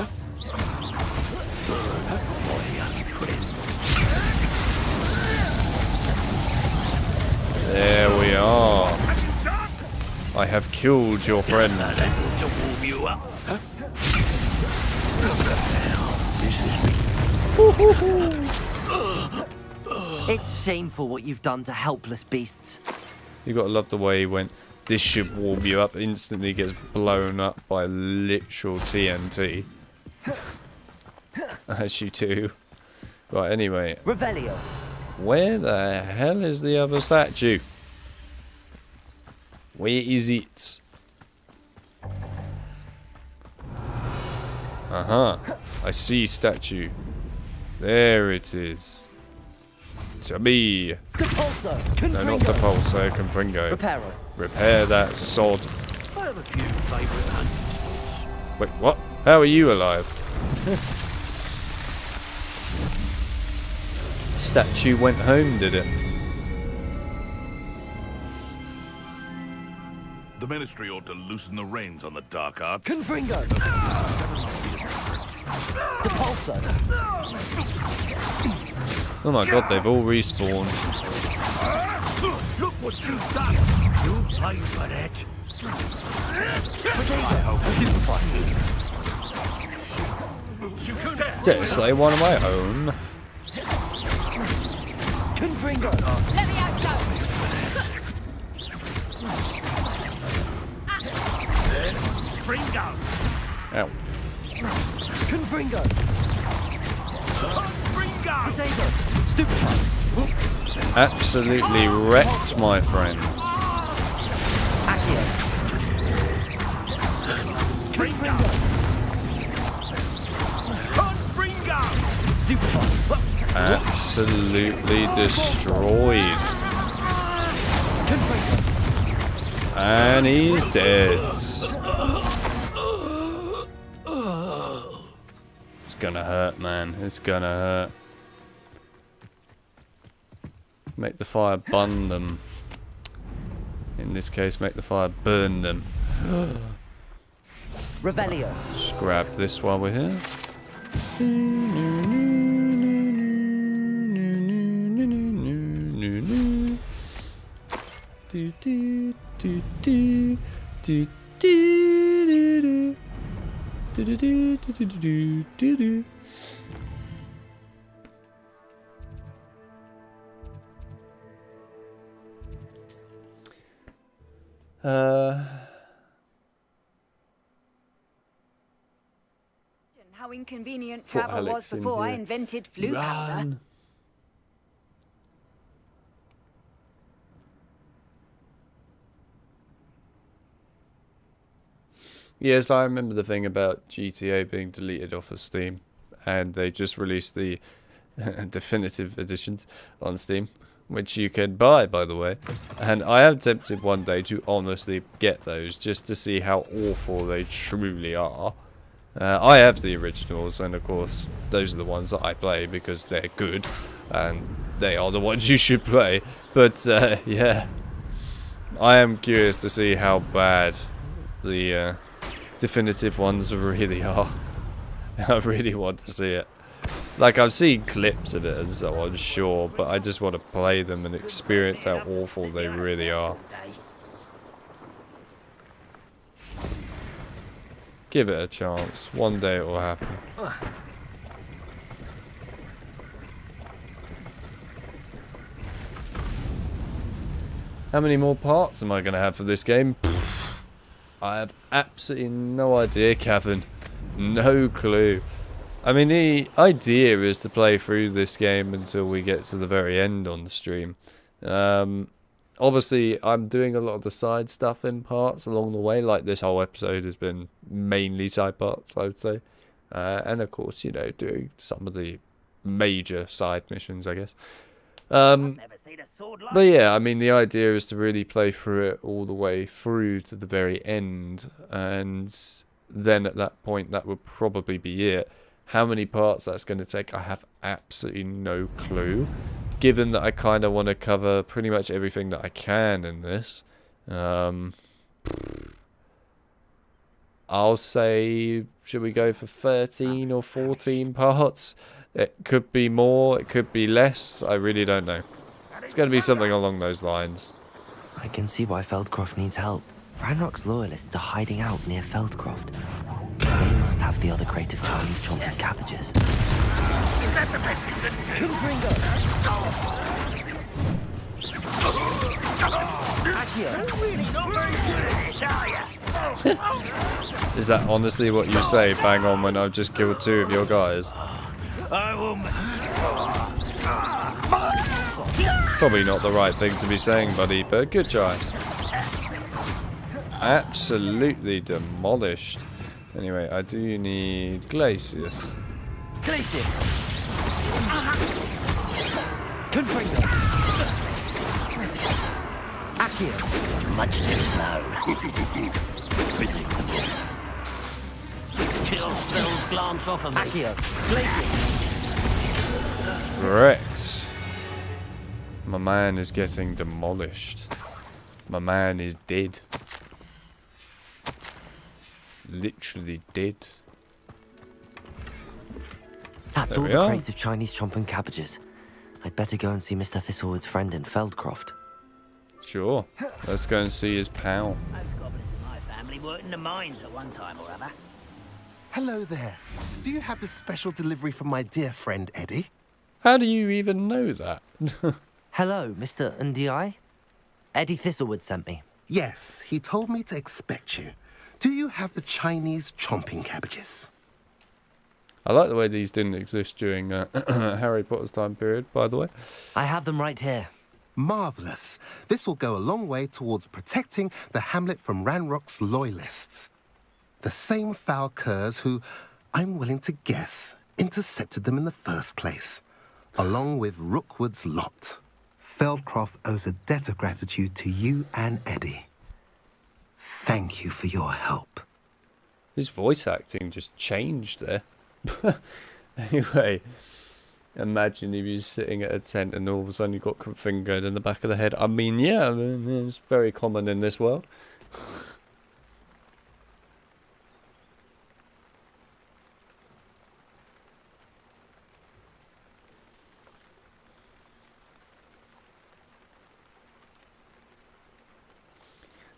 There we are. I have killed your friend. It's shameful what you've done to helpless beasts. You gotta love the way he went. This should warm you up. Instantly gets blown up by literal TNT. As you do. Right, anyway. Revelio. Where the hell is the other statue? Where is it? Uh-huh. I see statue. There it is. To me. Depulso. No, not Depulso. Confringo. Reparo. Repair that sod. I have a few favourite hunting spots. Wait, what? How are you alive? Statue went home, did it? The Ministry ought to loosen the reins on the dark arts. Confringo. Depulso. Oh my god, they've all respawned. Look what you've done! You pay for that! Dare slay one of my own. Confringo. Let me out, go! Fringo! Ow. Confringo. Fringo! Potato. Stupefy. Absolutely wrecked, my friend. Accio. Fringo! Fringo! Stupefy. Absolutely absolutely destroyed. And he's dead. It's gonna hurt, man. It's gonna hurt. Make the fire burn them. In this case, make the fire burn them. Revelio. Just grab this while we're here. How inconvenient travel was before I invented flu powder. Yes, I remember the thing about GTA being deleted off of Steam, and they just released the definitive editions on Steam, which you can buy, by the way. And I am tempted one day to honestly get those, just to see how awful they truly are. I have the originals, and of course, those are the ones that I play because they're good, and they are the ones you should play. But, yeah, I am curious to see how bad the definitive ones really are. I really want to see it. Like, I've seen clips of it and so on, sure, but I just want to play them and experience how awful they really are. Give it a chance. One day it will happen. How many more parts am I going to have for this game? I have absolutely no idea, Kevin. No clue. I mean, the idea is to play through this game until we get to the very end on the stream. Obviously, I'm doing a lot of the side stuff in parts along the way. Like, this whole episode has been mainly side parts, I would say. And, of course, you know, doing some of the major side missions, I guess. But, yeah, I mean, the idea is to really play through it all the way through to the very end. And then at that point, that would probably be it. How many parts that's going to take, I have absolutely no clue. Given that I kind of want to cover pretty much everything that I can in this. I'll say, should we go for 13 or 14 parts? It could be more, it could be less, I really don't know. It's going to be something along those lines. I can see why Feldcroft needs help. Ranrock's loyalists are hiding out near Feldcroft. They must have the other crate of Chinese chomping cabbages. Is that the best you can do? You're really not very good at this, are you? Is that honestly what you say, bang on, when I've just killed 2 of your guys? I will. Probably not the right thing to be saying, buddy, but good try. Absolutely demolished. Anyway, I do need Glacius. Glacius! Confringo! Accio! Much too slow. Predictable. Chill spells glance off of me. Accio! Glacius! Correct. My man is getting demolished. My man is dead. Literally dead. That's all the crates of Chinese chomping cabbages. I'd better go and see Mr. Thistlewood's friend in Feldcroft. Sure. Let's go and see his pal. Most goblins in my family worked in the mines at one time or other. Hello there. Do you have the special delivery from my dear friend Eddie? How do you even know that? Hello, Mr. Ndi. Eddie Thistlewood sent me. Yes, he told me to expect you. Do you have the Chinese chomping cabbages? I like the way these didn't exist during Harry Potter's time period, by the way. I have them right here. Marvellous. This will go a long way towards protecting the hamlet from Ranrock's loyalists. The same foul curs who, I'm willing to guess, intercepted them in the first place. along with Rookwood's lot. Feldcroft owes a debt of gratitude to you and Eddie. Thank you for your help. His voice acting just changed there. Anyway, imagine if you're sitting at a tent and all of a sudden you got fingered in the back of the head. I mean, yeah, it's very common in this world.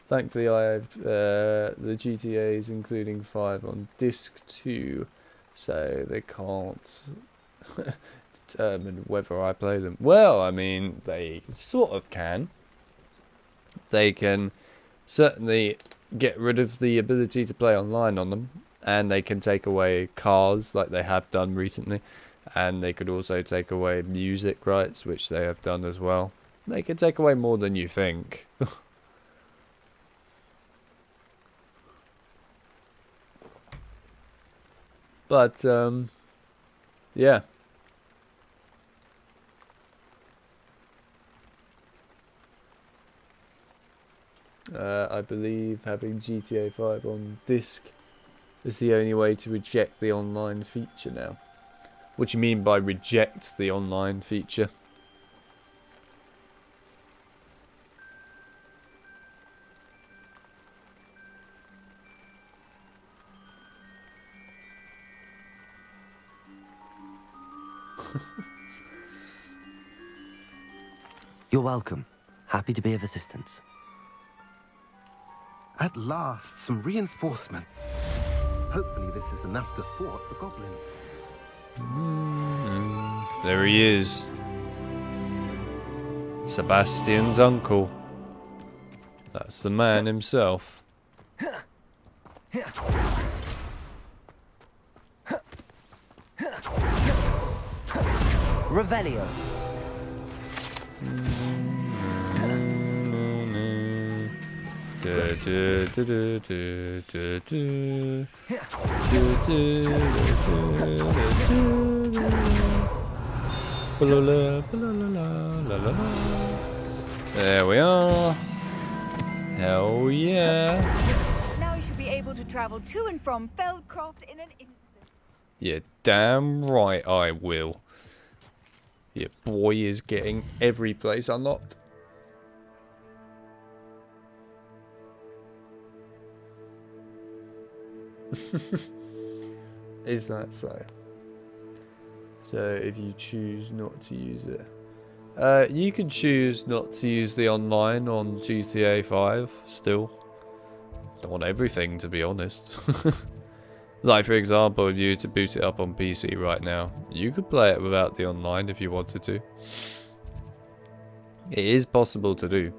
Thankfully, I have the GTAs, including 5, on disc 2, so they can't determine whether I play them. Well, I mean, they sort of can. They can certainly get rid of the ability to play online on them, and they can take away cars, like they have done recently, and they could also take away music rights, which they have done as well. They can take away more than you think. But, yeah. I believe having GTA 5 on disc is the only way to reject the online feature now. What do you mean by reject the online feature? You're welcome. Happy to be of assistance. At last, some reinforcement. Hopefully this is enough to thwart the goblins. There he is. Sebastian's uncle. That's the man himself. Revelio. There we are. Hell yeah. Now you should be able to travel to and from Feldcroft in an instant. Yeah, damn right I will. Your boy is getting every place unlocked. Is that so? So if you choose not to use it, you can choose not to use the online on GTA 5 still. Don't want everything, to be honest. Like for example, if you were to boot it up on PC right now, you could play it without the online if you wanted to. It is possible to do.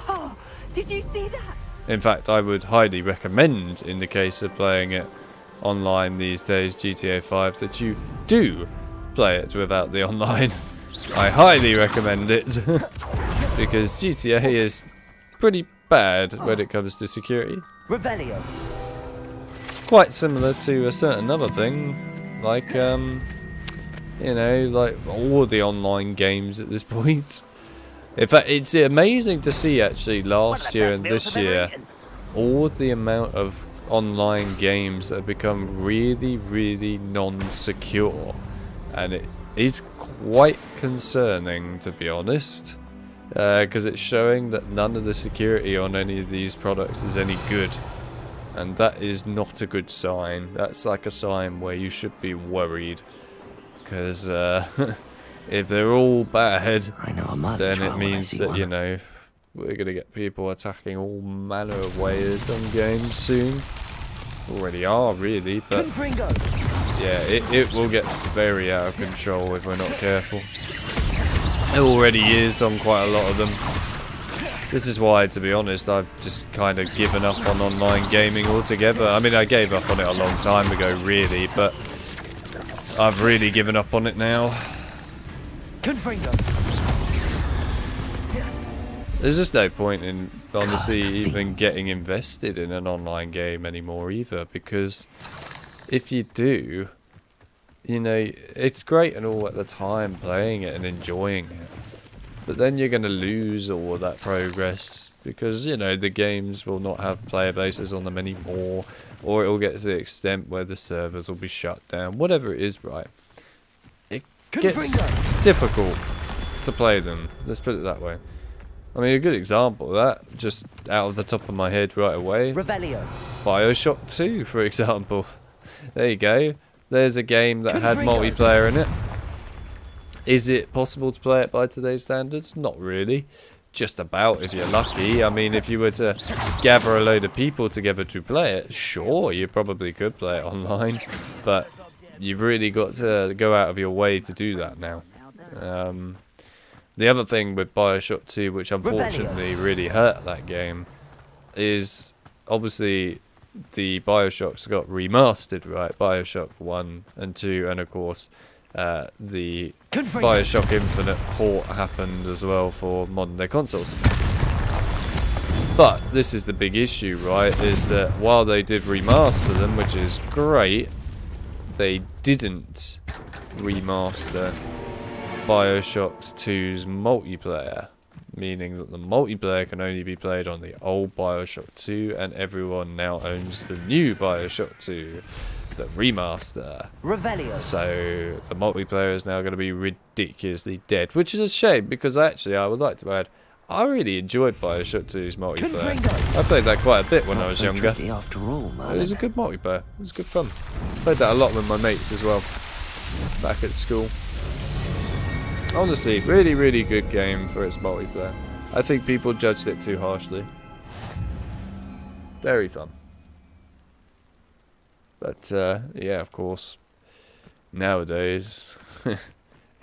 Oh, did you see that? In fact, I would highly recommend, in the case of playing it online these days, GTA 5, that you do play it without the online. I highly recommend it. Because GTA is pretty bad when it comes to security. Revelio. Quite similar to a certain other thing, like, you know, like all the online games at this point. In fact, it's amazing to see actually last year and this year, all the amount of online games that have become really, really non-secure. And it is quite concerning, to be honest. Because it's showing that none of the security on any of these products is any good. And that is not a good sign. That's like a sign where you should be worried. Because if they're all bad, then it means that, you know, we're going to get people attacking all manner of ways on games soon. Already are, really, but yeah, it will get very out of control if we're not careful. It already is on quite a lot of them. This is why, to be honest, I've just kind of given up on online gaming altogether. I mean, I gave up on it a long time ago, really, but I've really given up on it now. There's just no point in, honestly, even getting invested in an online game anymore either, because if you do, you know, it's great and all at the time playing it and enjoying it. But then you're going to lose all of that progress because, you know, the games will not have player bases on them anymore, or it will get to the extent where the servers will be shut down. Whatever it is, right? It gets difficult to play them. Let's put it that way. I mean, a good example of that, just out of the top of my head right away, Revelio. BioShock 2, for example. There you go. There's a game that had multiplayer in it. Is it possible to play it by today's standards? Not really. Just about, if you're lucky. I mean, if you were to gather a load of people together to play it, sure, you probably could play it online. But you've really got to go out of your way to do that now. The other thing with BioShock 2, which unfortunately really hurt that game, is obviously the BioShocks got remastered, right? BioShock 1 and 2, and of course the BioShock Infinite port happened as well for modern day consoles. But this is the big issue, right? Is that while they did remaster them, which is great, they didn't remaster BioShock 2's multiplayer, meaning that the multiplayer can only be played on the old BioShock 2, and everyone now owns the new BioShock 2, the remaster. Revelio. So the multiplayer is now going to be ridiculously dead, which is a shame because actually I would like to add, I really enjoyed BioShock 2's multiplayer. I played that quite a bit when I was younger. After all, it was a good multiplayer. It was good fun. Played that a lot with my mates as well, back at school. Honestly, really, really good game for its multiplayer. I think people judged it too harshly. Very fun. But, yeah, of course, nowadays,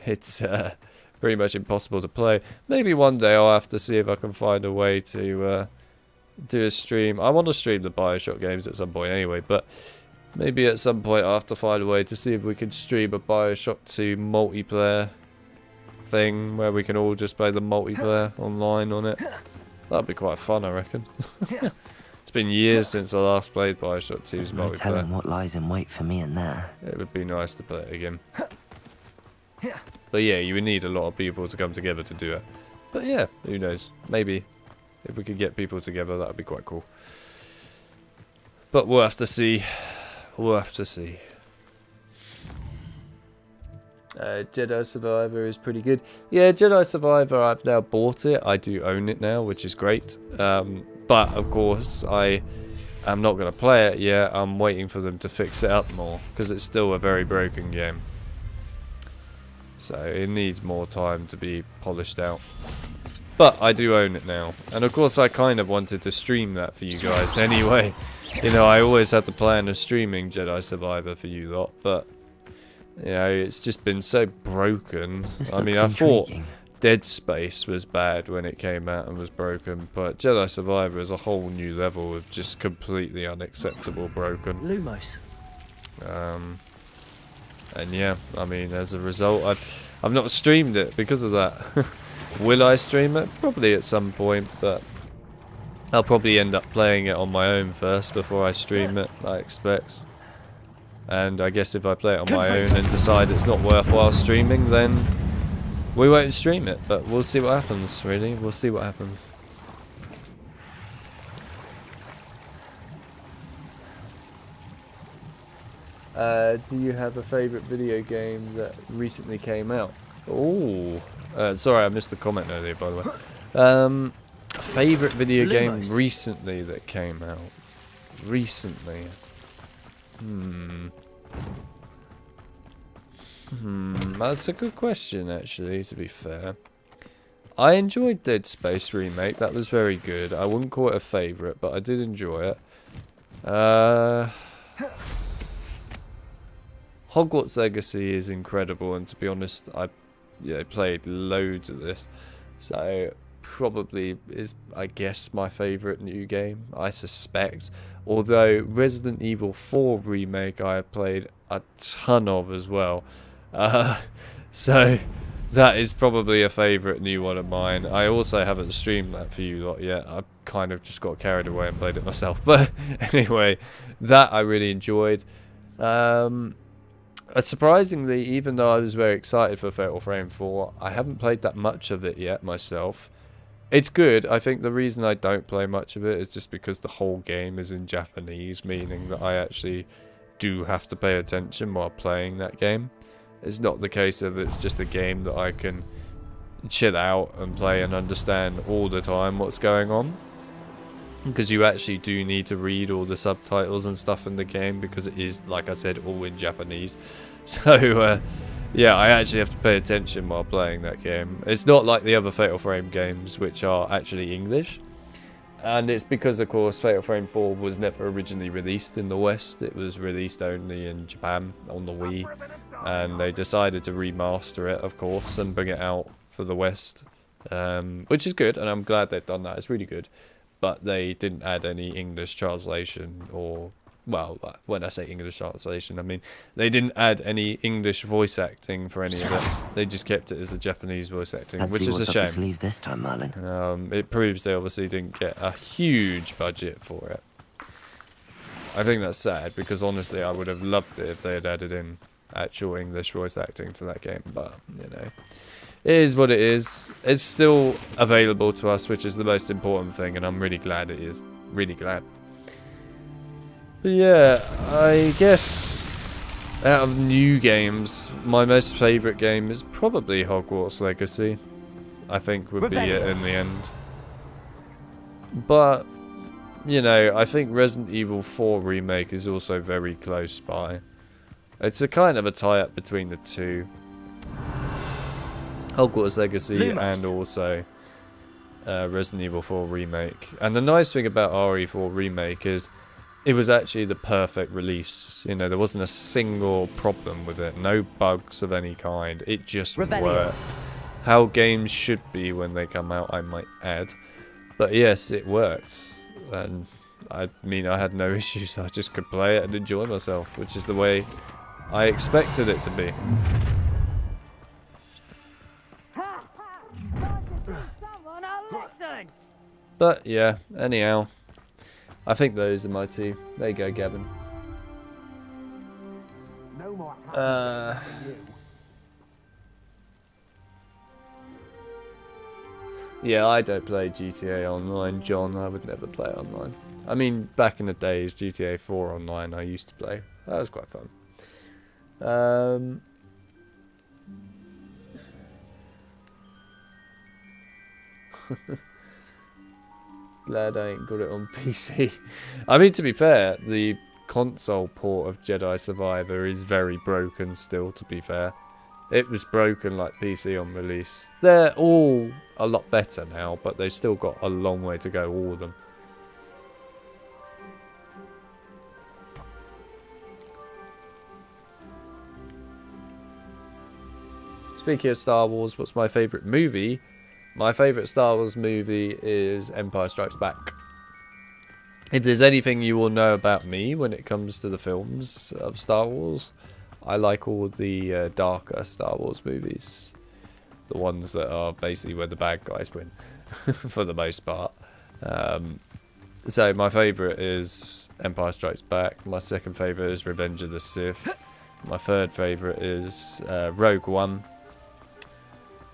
it's pretty much impossible to play. Maybe one day I'll have to see if I can find a way to do a stream. I want to stream the BioShock games at some point anyway, but maybe at some point I'll have to find a way to see if we can stream a BioShock 2 multiplayer thing where we can all just play the multiplayer online on it. That'd be quite fun, I reckon. It's been years since I last played BioShock 2's No telling multiplayer. what lies in wait for me in there. It would be nice to play it again. But yeah, you would need a lot of people to come together to do it. But yeah, who knows? Maybe if we could get people together, that would be quite cool. But we'll have to see. We'll have to see. Jedi Survivor is pretty good. Yeah, Jedi Survivor, I've now bought it. I do own it now, which is great. But, of course, I am not going to play it yet. I'm waiting for them to fix it up more, because it's still a very broken game. So, it needs more time to be polished out. But I do own it now. And, of course, I kind of wanted to stream that for you guys anyway. You know, I always had the plan of streaming Jedi Survivor for you lot, but you know, it's just been so broken. I mean, I thought Dead Space was bad when it came out and was broken, but Jedi Survivor is a whole new level of just completely unacceptable broken. Lumos. And yeah, I mean, as a result, I've not streamed it because of that. Will I stream it? Probably at some point, but I'll probably end up playing it on my own first before I stream it, I expect. And I guess if I play it on my own and decide it's not worthwhile streaming, then we won't stream it. But we'll see what happens, really. We'll see what happens. Do you have a favourite video game that recently came out? Oh, sorry, I missed the comment earlier, by the way. Favourite video game recently that came out? Recently. That's a good question, actually, to be fair. I enjoyed Dead Space Remake. That was very good. I wouldn't call it a favourite, but I did enjoy it. Hogwarts Legacy is incredible, and to be honest, I played loads of this. So, probably is, I guess, my favourite new game, I suspect. Although Resident Evil 4 Remake I have played a ton of as well. So that is probably a favourite new one of mine. I also haven't streamed that for you lot yet. I kind of just got carried away and played it myself. But anyway, that I really enjoyed. Surprisingly, even though I was very excited for Fatal Frame 4, I haven't played that much of it yet myself. It's good. I think the reason I don't play much of it is just because the whole game is in Japanese, meaning that I actually do have to pay attention while playing that game. It's not the case of it's just a game that I can chill out and play and understand all the time what's going on. Because you actually do need to read all the subtitles and stuff in the game, because it is, like I said, all in Japanese. So, yeah, I actually have to pay attention while playing that game. It's not like the other Fatal Frame games, which are actually English. And it's because, of course, Fatal Frame 4 was never originally released in the West. It was released only in Japan on the Wii. And they decided to remaster it, of course, and bring it out for the West. Which is good, and I'm glad they've done that. It's really good. But they didn't add any English translation, or, well, when I say English translation, I mean they didn't add any English voice acting for any of it. They just kept it as the Japanese voice acting, which is a shame. Leave this time, Merlin. It proves they obviously didn't get a huge budget for it. I think that's sad, because honestly I would have loved it if they had added in actual English voice acting to that game, but, you know. It is what it is. It's still available to us, which is the most important thing, and I'm really glad it is. Really glad. But yeah, I guess out of new games, my most favourite game is probably Hogwarts Legacy. I think would be it in the end. But, you know, I think Resident Evil 4 Remake is also very close by. It's a kind of a tie-up between the two. Hogwarts Legacy and also Resident Evil 4 Remake. And the nice thing about RE4 Remake is it was actually the perfect release. You know, there wasn't a single problem with it. No bugs of any kind. It just worked. How games should be when they come out, I might add. But yes, it worked. And I mean, I had no issues. I just could play it and enjoy myself, which is the way I expected it to be. But yeah, anyhow, I think those are my two. There you go, Gavin. Yeah, I don't play GTA Online, John. I would never play it online. I mean, back in the days, GTA 4 Online I used to play. That was quite fun. Glad I ain't got it on PC. I mean, to be fair, the console port of Jedi Survivor is very broken still, to be fair. It was broken like PC on release. They're all a lot better now, but they've still got a long way to go, all of them. Speaking of Star Wars, what's my favourite movie? My favourite Star Wars movie is Empire Strikes Back. If there's anything you will know about me when it comes to the films of Star Wars, I like all the darker Star Wars movies. The ones that are basically where the bad guys win, for the most part. So my favourite is Empire Strikes Back. My second favourite is Revenge of the Sith. My third favourite is Rogue One.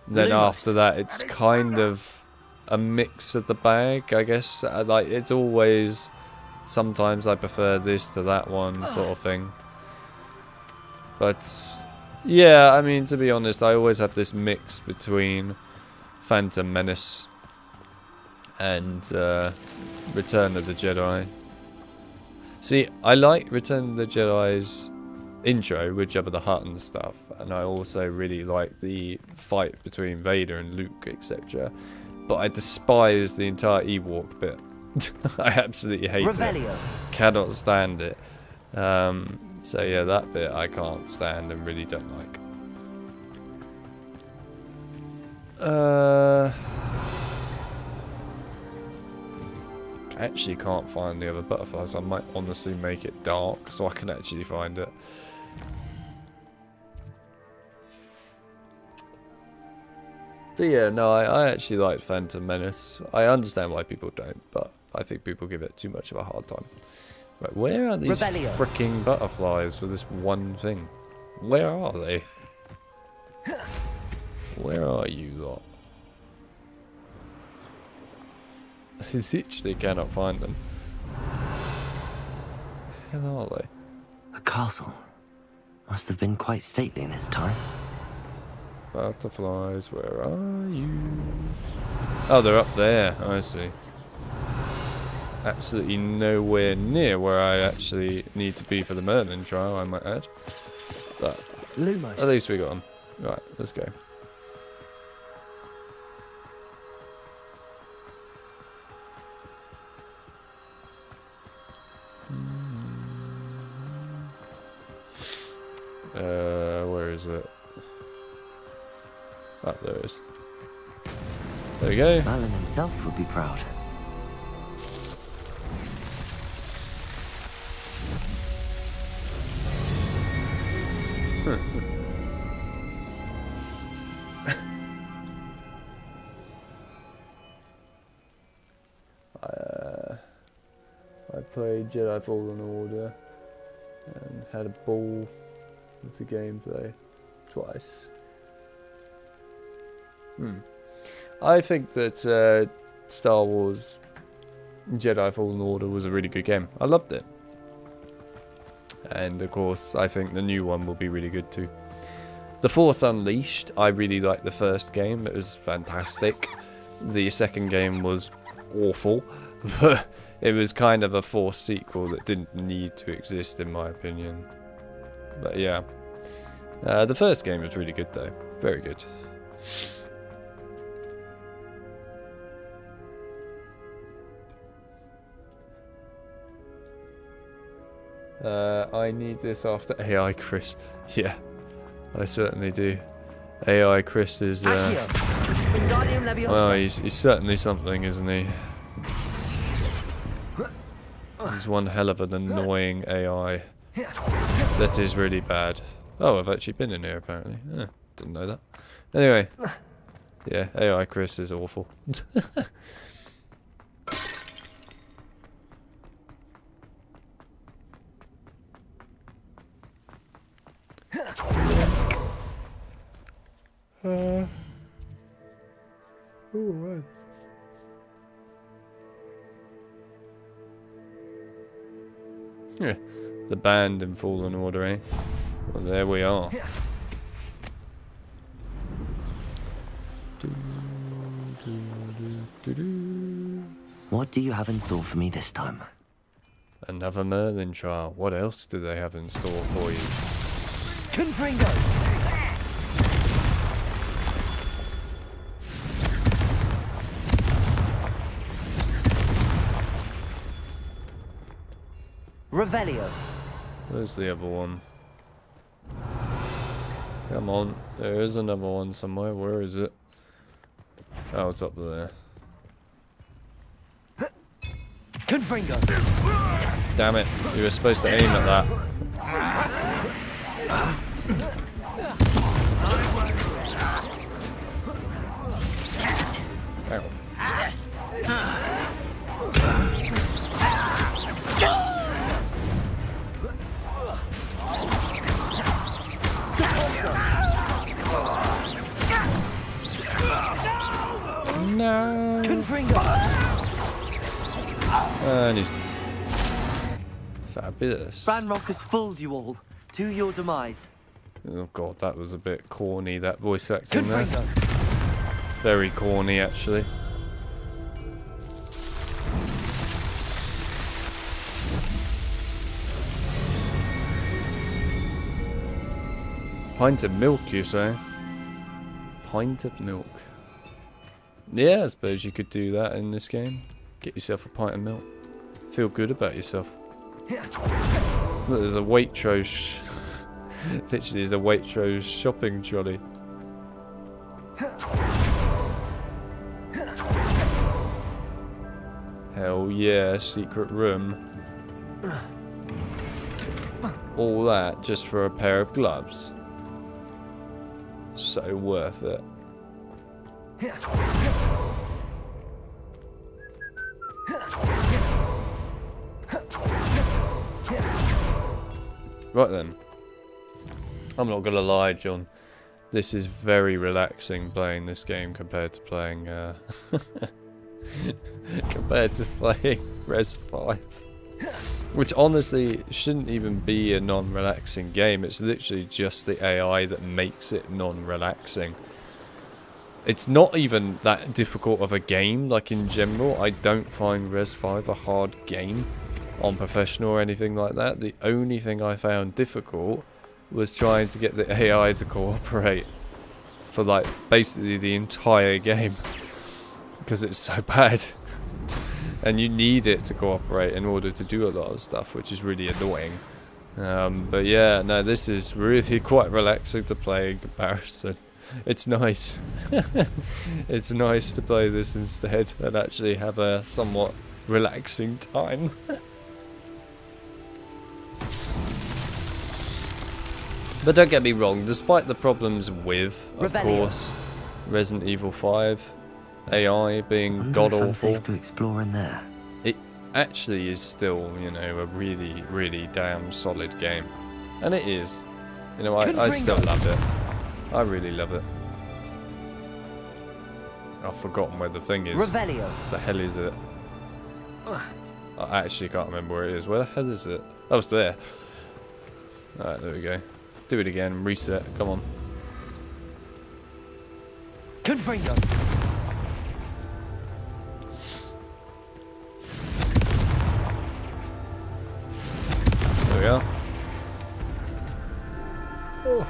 Then after that, it's kind of a mix of the bag, I guess. Like, it's always, sometimes I prefer this to that one, sort of thing. But yeah, I mean, to be honest, I always have this mix between Phantom Menace and Return of the Jedi. See, I like Return of the Jedi's intro with Jabba the Hutt and stuff, and I also really like the fight between Vader and Luke, etc. But I despise the entire Ewok bit. I absolutely hate it. Cannot stand it. So yeah, that bit I can't stand and really don't like. Actually can't find the other butterflies. I might honestly make it dark so I can actually find it. But yeah, no, I actually like Phantom Menace. I understand why people don't, but I think people give it too much of a hard time. Right, where are these freaking butterflies for this one thing? Where are they? Where are you lot? I literally cannot find them. Where are they? A castle. Must have been quite stately in its time. Butterflies, where are you? Oh, they're up there. I see. Absolutely nowhere near where I actually need to be for the Merlin trial, I might add. But Lumos. At least we got them. Right, let's go. Where is it? Oh, there it is. There we go. Merlin himself would be proud. I played Jedi Fallen Order and had a ball with the gameplay twice. I think that Star Wars Jedi Fallen Order was a really good game. I loved it. And of course, I think the new one will be really good too. The Force Unleashed, I really liked the first game. It was fantastic. The second game was awful. But it was kind of a forced sequel that didn't need to exist, in my opinion. But yeah. The first game was really good though. Very good. I need this after AI Chris. Yeah, I certainly do. AI Chris is well, he's certainly something, isn't he? He's one hell of an annoying AI. That is really bad. Oh, I've actually been in here apparently. Didn't know that. Anyway, yeah, AI Chris is awful. Right. Yeah, the band in Fallen Order, eh? Well, there we are. What do you have in store for me this time? Another Merlin trial. What else do they have in store for you? Confringo! Revelio. Where's the other one? Come on, there is another one somewhere. Where is it? Oh, it's up there. Confringo. Damn it, you were supposed to aim at that. Ow. No. And he's fabulous. Ranrock has fooled you all to your demise. Oh god, that was a bit corny, that voice acting there. Very corny, actually. Pint of milk, you say? Pint of milk. Yeah, I suppose you could do that in this game. Get yourself a pint of milk. Feel good about yourself. Look, there's a Waitrose. Literally, there's a Waitrose shopping trolley. Hell yeah, secret room. All that just for a pair of gloves. So worth it. Right then. I'm not gonna lie, John. This is very relaxing playing this game compared to playing Res 5. Which honestly shouldn't even be a non-relaxing game. It's literally just the AI that makes it non-relaxing. It's not even that difficult of a game. Like in general, I don't find Res 5 a hard game on professional or anything like that. The only thing I found difficult was trying to get the AI to cooperate for like basically the entire game because it's so bad and you need it to cooperate in order to do a lot of stuff, which is really annoying. But yeah, no, this is really quite relaxing to play in comparison. It's nice. It's nice to play this instead and actually have a somewhat relaxing time. But don't get me wrong, despite the problems with, of course, Resident Evil 5 AI being god-awful, safe to explore in there. It actually is still, you know, a really, really damn solid game. And it is. You know, I still love it. I really love it. I've forgotten where the thing is. Revelio. The hell is it? I actually can't remember where it is. Where the hell is it? Oh, it's there. Alright, there we go. Do it again, reset, come on. Confringo. There we are. Oh.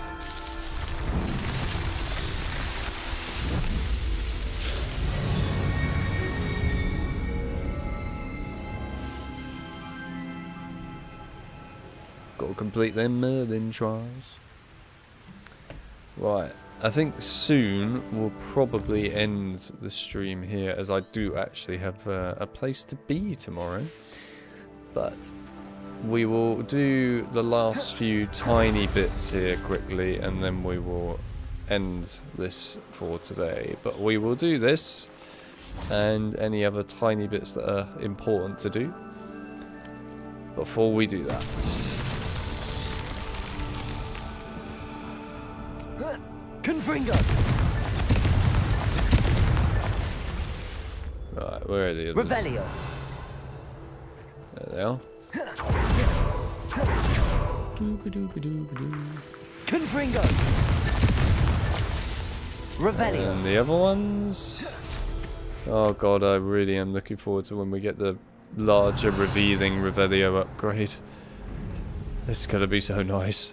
Got to complete them Merlin trials. Right, I think soon we'll probably end the stream here, as I do actually have a place to be tomorrow. But we will do the last few tiny bits here quickly, and then we will end this for today. But we will do this and any other tiny bits that are important to do before we do that. Confringo. Right, where are the others? Revelio. There they are. Confringo. Revelio. And the other ones. Oh god, I really am looking forward to when we get the larger revealing Revelio upgrade. It's gonna be so nice.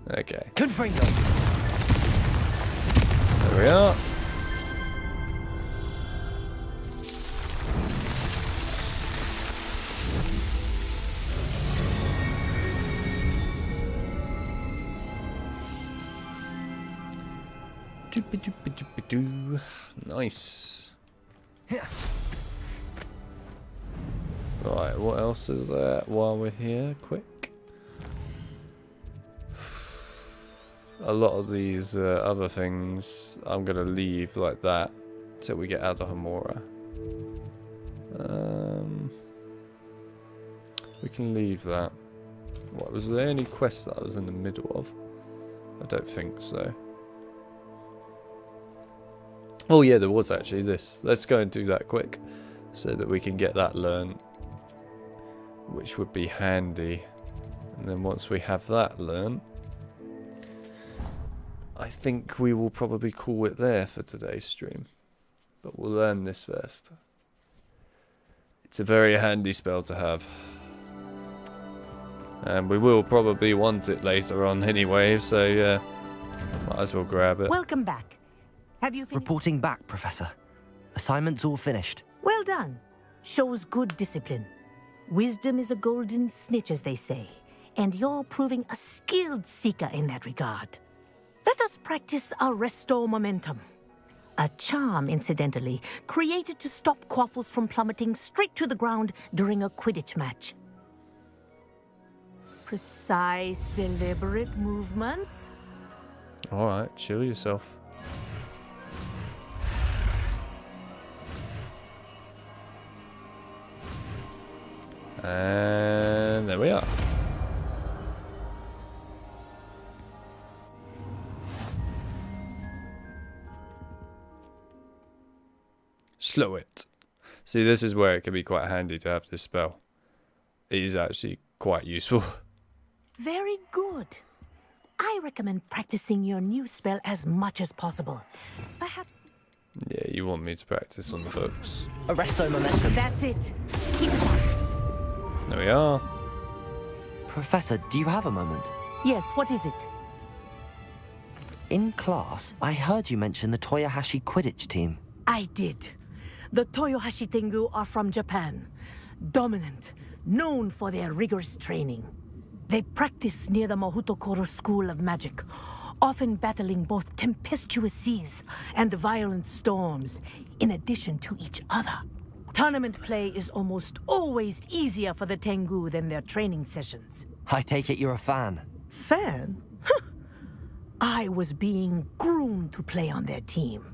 Okay. Confringo. There we are. Nice. Right, what else is there while we're here? Quick. A lot of these other things I'm going to leave like that till we get out of Hamura. We can leave that. What, was there any quest that I was in the middle of? I don't think so. Oh yeah, there was actually this. Let's go and do that quick so that we can get that learned, which would be handy. And then once we have that learned, I think we will probably call it there for today's stream. But we'll learn this first. It's a very handy spell to have. And we will probably want it later on anyway, so might as well grab it. Welcome back. Have you finished? Reporting back, Professor. Assignment's all finished. Well done. Shows good discipline. Wisdom is a golden snitch, as they say. And you're proving a skilled seeker in that regard. Let us practice our Restore Momentum. A charm, incidentally, created to stop Quaffles from plummeting straight to the ground during a Quidditch match. Precise, deliberate movements. Alright, chill yourself. And there we are. Slow it. See, this is where it can be quite handy to have this spell. It is actually quite useful. Very good. I recommend practicing your new spell as much as possible. Perhaps... Yeah, you want me to practice on the books. Arresto momentum. That's it. Keep it up. There we are. Professor, do you have a moment? Yes, what is it? In class, I heard you mention the Toyohashi Quidditch team. I did. The Toyohashi Tengu are from Japan. Dominant, known for their rigorous training. They practice near the Mahutokoro School of Magic, often battling both tempestuous seas and violent storms, in addition to each other. Tournament play is almost always easier for the Tengu than their training sessions. I take it you're a fan. Fan? I was being groomed to play on their team.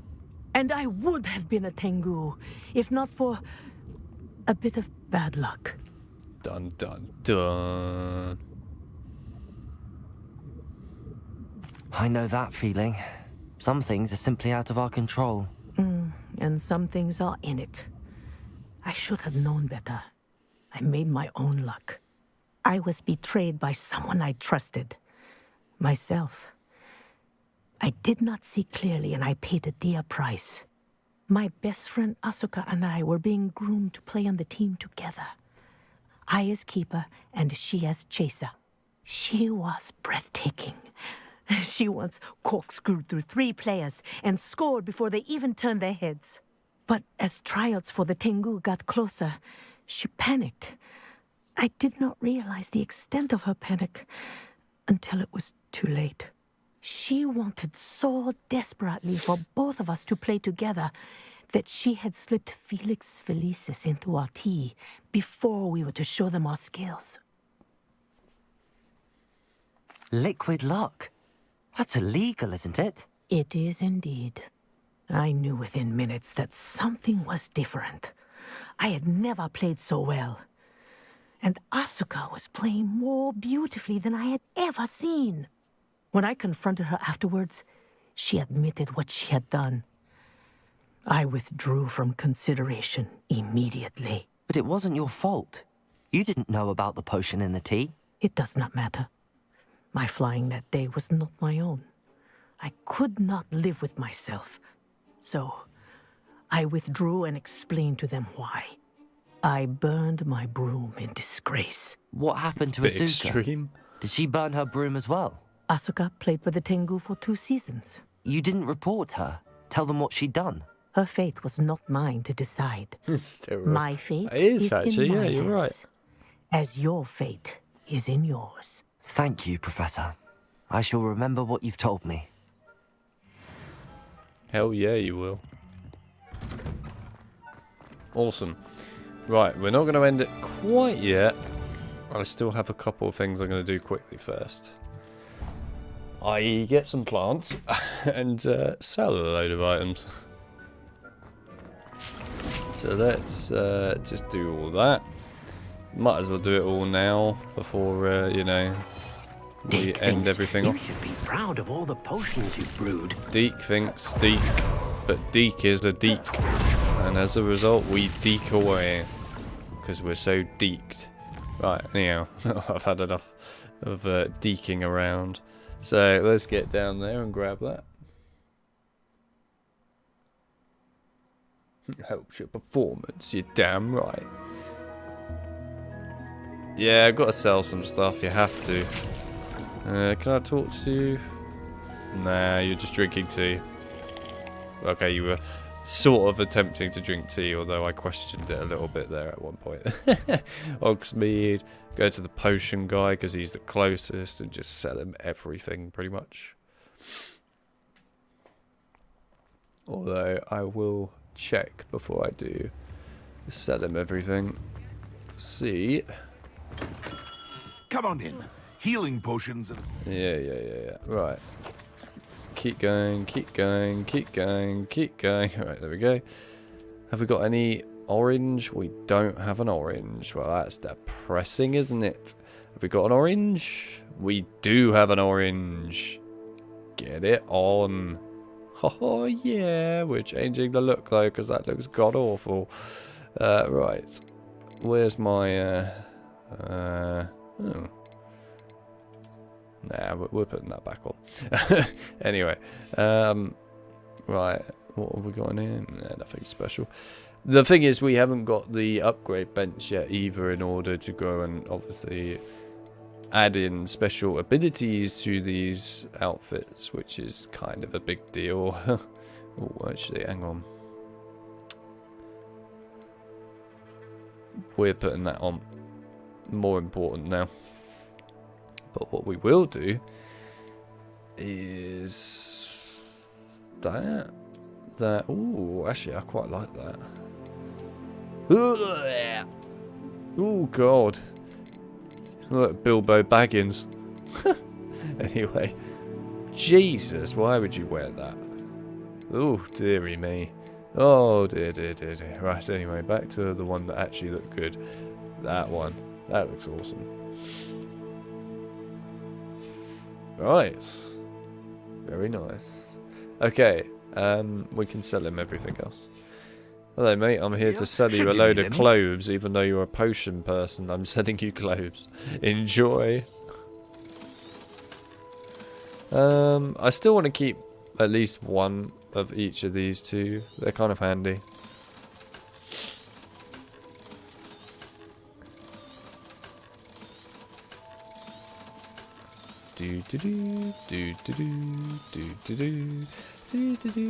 And I would have been a Tengu, if not for a bit of bad luck. Dun dun dun. I know that feeling. Some things are simply out of our control. And some things are in it. I should have known better. I made my own luck. I was betrayed by someone I trusted. Myself. I did not see clearly, and I paid a dear price. My best friend Asuka and I were being groomed to play on the team together. I as keeper, and she as chaser. She was breathtaking. She once corkscrewed through 3 players and scored before they even turned their heads. But as tryouts for the Tengu got closer, she panicked. I did not realize the extent of her panic until it was too late. She wanted so desperately for both of us to play together that she had slipped Felix Felicis into our tea before we were to show them our skills. Liquid luck? That's illegal, isn't it? It is indeed. I knew within minutes that something was different. I had never played so well. And Asuka was playing more beautifully than I had ever seen. When I confronted her afterwards, she admitted what she had done. I withdrew from consideration immediately. But it wasn't your fault. You didn't know about the potion in the tea. It does not matter. My flying that day was not my own. I could not live with myself. So, I withdrew and explained to them why. I burned my broom in disgrace. What happened to Bit Asuka? extreme. Did she burn her broom as well? Asuka played for the Tengu for 2 seasons. You didn't report her? Tell them what she'd done? Her fate was not mine to decide. It's terrible. My fate It is actually, in my yeah, you're right. hands, as your fate is in yours. Thank you, Professor. I shall remember what you've told me. Hell yeah, you will. Awesome. Right, we're not going to end it quite yet. I still have a couple of things I'm going to do quickly first. I get some plants and sell a load of items. So let's just do all that. Might as well do it all now before, you know, we end everything off. You should be proud of all the potions you've brewed. Deke thinks Deke, but Deke is a Deke. And as a result, we Deke away. Because we're so deked. Right, anyhow, I've had enough of deking around. So let's get down there and grab that. Helps your performance, you're damn right. Yeah, I've got to sell some stuff, you have to. Can I talk to you? Nah, you're just drinking tea. Okay, you were sort of attempting to drink tea, although I questioned it a little bit there at one point. Hogsmeade, go to the potion guy because he's the closest and just sell him everything pretty much. Although I will check before I do sell him everything. See. Come on in. Healing potions. Yeah. Right. Keep going, keep going, keep going, keep going. Alright, there we go. Have we got any orange? We don't have an orange. Well, that's depressing, isn't it? Have we got an orange? We do have an orange. Get it on. Oh yeah, we're changing the look though, because that looks god awful. Right, where's my oh. Nah, we're putting that back on. Anyway, right, what have we got in here? Nah, nothing special. The thing is, we haven't got the upgrade bench yet either, in order to go and obviously add in special abilities to these outfits, which is kind of a big deal. Oh, actually, hang on. We're putting that on. More important now. But what we will do is that. Ooh, actually, I quite like that. Oh God. Look, Bilbo Baggins. Anyway. Jesus, why would you wear that? Oh, dearie me. Oh, dear, dear, dear, dear. Right, anyway, back to the one that actually looked good. That one. That looks awesome. Right. Very nice. Okay, we can sell him everything else. Hello, mate. I'm here to sell you a load of clothes, even though you're a potion person. I'm selling you clothes. Enjoy. I still want to keep at least one of each of these two. They're kind of handy. Do do do do do do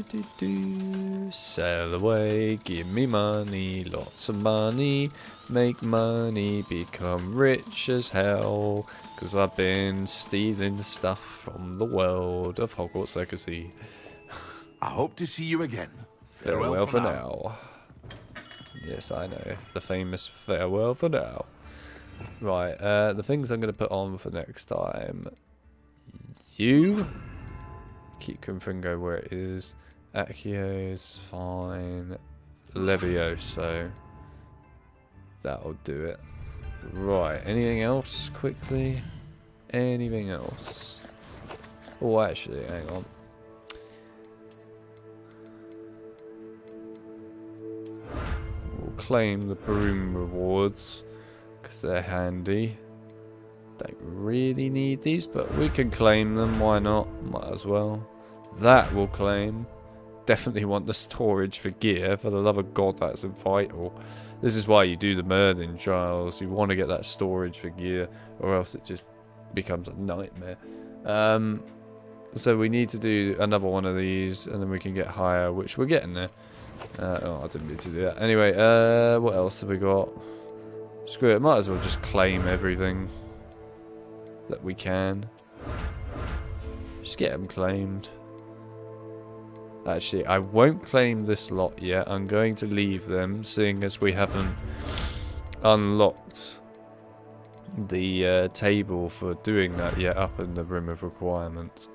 do do. Sell away, give me money, lots of money, make money, become rich as hell, because I've been stealing stuff from the world of Hogwarts Legacy. I hope to see you again. Farewell for now. Yes, I know. The famous farewell for now. Right, the things I'm going to put on for next time. You... Keep Confringo where it is. Accio is fine. Levioso. That'll do it. Right, anything else quickly? Anything else? Oh, actually, hang on. We'll claim the broom rewards, because they're handy. Don't really need these, but we can claim them, why not? Might as well. That will claim. Definitely want the storage for gear, for the love of God, that's vital. This is why you do the Merlin trials. You want to get that storage for gear, or else it just becomes a nightmare. So we need to do another one of these, and then we can get higher, which we're getting there. Oh, I didn't mean to do that. Anyway, what else have we got? Screw it, might as well just claim everything that we can. Just get them claimed. Actually, I won't claim this lot yet. I'm going to leave them, seeing as we haven't unlocked the table for doing that yet up in the Room of Requirements.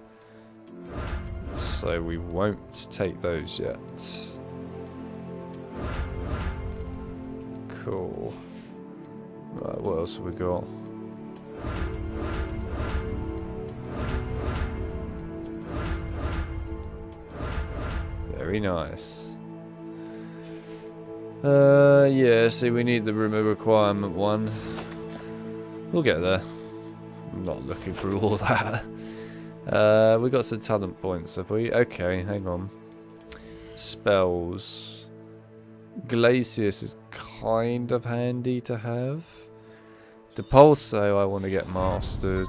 So we won't take those yet. Cool. Right, what else have we got? Very nice. Yeah, see, we need the Room of Requirement one. We'll get there. I'm not looking for all that. We got some talent points, have we? Okay, hang on. Spells. Glacius is kind of handy to have. Depulso I want to get mastered.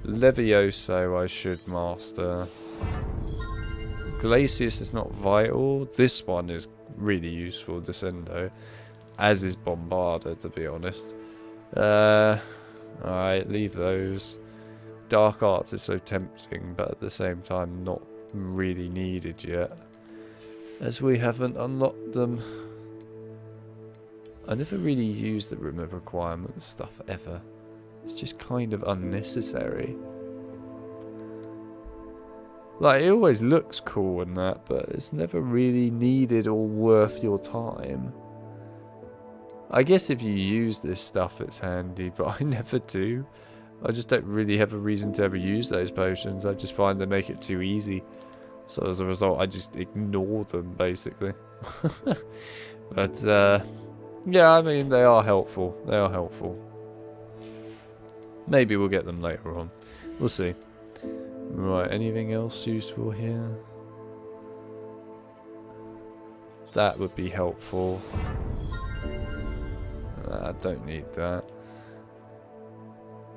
Levioso I should master. Glacius is not vital. This one is really useful, Descendo. As is Bombarda, to be honest. Alright, leave those. Dark Arts is so tempting, but at the same time not really needed yet, as we haven't unlocked them. I never really use the Room of Requirements stuff ever. It's just kind of unnecessary. Like, it always looks cool and that, but it's never really needed or worth your time. I guess if you use this stuff it's handy, but I never do. I just don't really have a reason to ever use those potions. I just find they make it too easy. So as a result, I just ignore them, basically. But, yeah, I mean, they are helpful. They are helpful. Maybe we'll get them later on. We'll see. Right, anything else useful here? That would be helpful. I don't need that.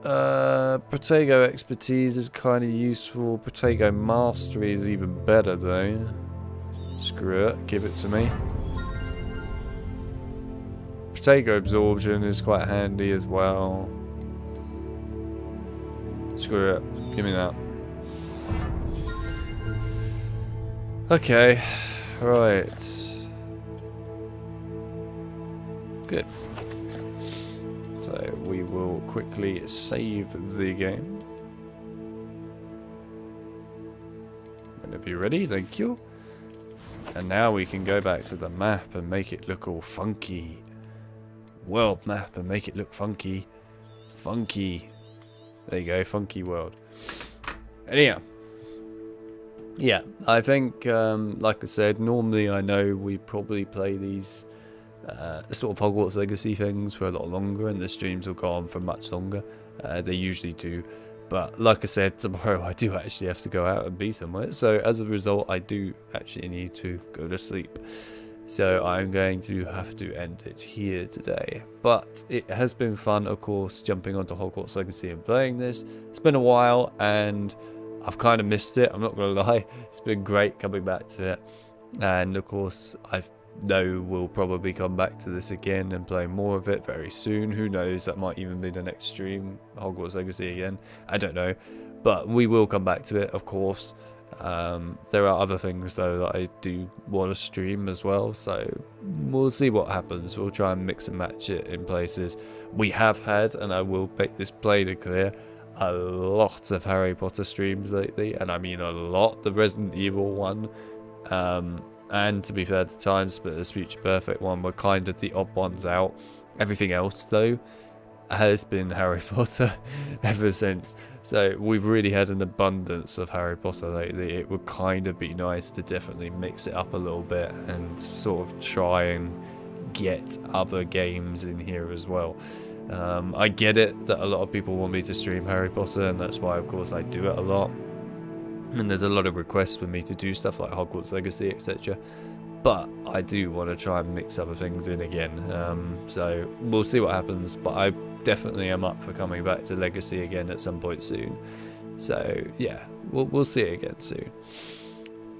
Protego expertise is kind of useful. Protego mastery is even better though. Screw it, give it to me. Protego absorption is quite handy as well. Screw it, give me that. Okay, right. Good. So we will quickly save the game. Whenever you're ready, thank you. And now we can go back to the map and make it look all funky. World map and make it look funky. Funky. There you go, funky world. Anyhow. Yeah, I think, like I said, normally I know we probably play these sort of Hogwarts Legacy things for a lot longer, and the streams will go on for much longer. They usually do. But like I said, tomorrow I do actually have to go out and be somewhere. So as a result, I do actually need to go to sleep. So I'm going to have to end it here today. But it has been fun, of course, jumping onto Hogwarts Legacy and playing this. It's been a while, and I've kind of missed it. I'm not going to lie. It's been great coming back to it. And of course, I know we'll probably come back to this again and play more of it very soon. Who knows? That might even be the next stream, Hogwarts Legacy again. I don't know. But we will come back to it, of course. There are other things, though, that I do want to stream as well. So we'll see what happens. We'll try and mix and match it in places. We have had, and I will make this plain clear, a lot of Harry Potter streams lately, and I mean a lot. The Resident Evil one, and to be fair, the Time Splitters Future Perfect one were kind of the odd ones out. Everything else, though, has been Harry Potter ever since. So we've really had an abundance of Harry Potter lately. It would kind of be nice to definitely mix it up a little bit and sort of try and get other games in here as well. I get it that a lot of people want me to stream Harry Potter, and that's why, of course, I do it a lot. And there's a lot of requests for me to do stuff like Hogwarts Legacy, etc. But I do want to try and mix other things in again. So we'll see what happens. But I definitely am up for coming back to Legacy again at some point soon. So yeah, we'll see it again soon.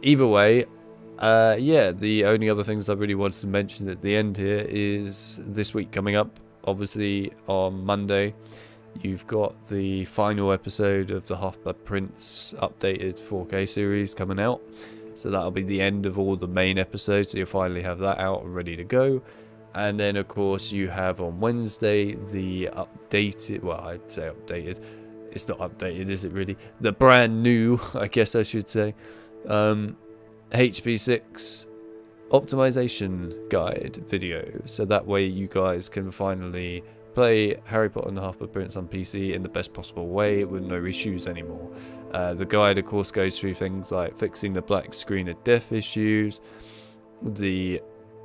Either way, yeah, the only other things I really wanted to mention at the end here is this week coming up. Obviously on Monday, you've got the final episode of the Half-Blood Prince updated 4K series coming out. So that'll be the end of all the main episodes. So you'll finally have that out and ready to go. And then, of course, you have on Wednesday the updated... Well, I'd say updated. It's not updated, is it really? The brand new, I guess I should say, HP6 optimization guide video. So that way you guys can finally play Harry Potter and the Half-Blood Prince on PC in the best possible way with no issues anymore. The guide, of course, goes through things like fixing the black screen of death issues, the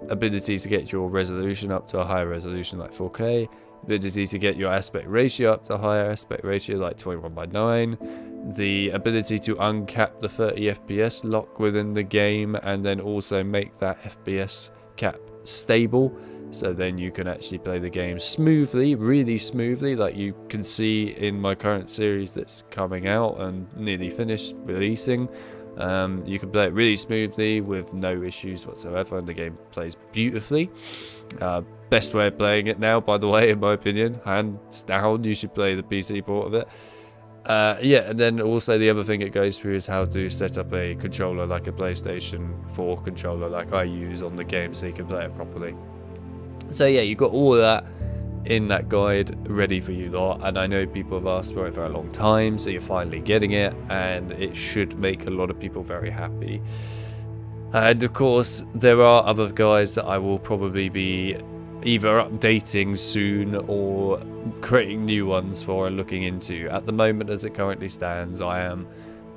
ability to get your resolution up to a higher resolution like 4K, ability to get your aspect ratio up to a higher aspect ratio like 21:9, the ability to uncap the 30 FPS lock within the game, and then also make that FPS cap stable. So then you can actually play the game smoothly, really smoothly, like you can see in my current series that's coming out and nearly finished releasing. You can play it really smoothly with no issues whatsoever, and the game plays beautifully. Best way of playing it now, by the way, in my opinion, hands down, you should play the PC port of it. Yeah, and then also the other thing it goes through is how to set up a controller like a PlayStation 4 controller like I use on the game so you can play it properly. So yeah, you've got all of that in that guide ready for you lot, and I know people have asked for it for a long time, so you're finally getting it, and it should make a lot of people very happy. And of course, there are other guides that I will probably be either updating soon or creating new ones for and looking into. At the moment, as it currently stands, I am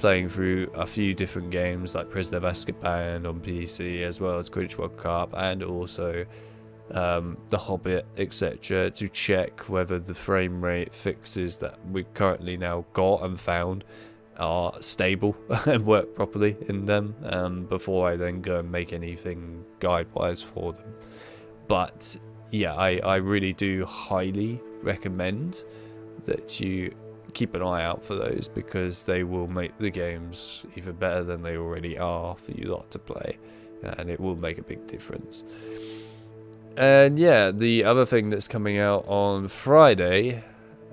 playing through a few different games like Prisoner of Azkaban on PC, as well as Quidditch World Cup, and also The Hobbit, etc., to check whether the frame rate fixes that we've currently now got and found are stable and work properly in them, before I then go and make anything guide-wise for them. But yeah, I really do highly recommend that you keep an eye out for those, because they will make the games even better than they already are for you lot to play, and it will make a big difference. And yeah, the other thing that's coming out on Friday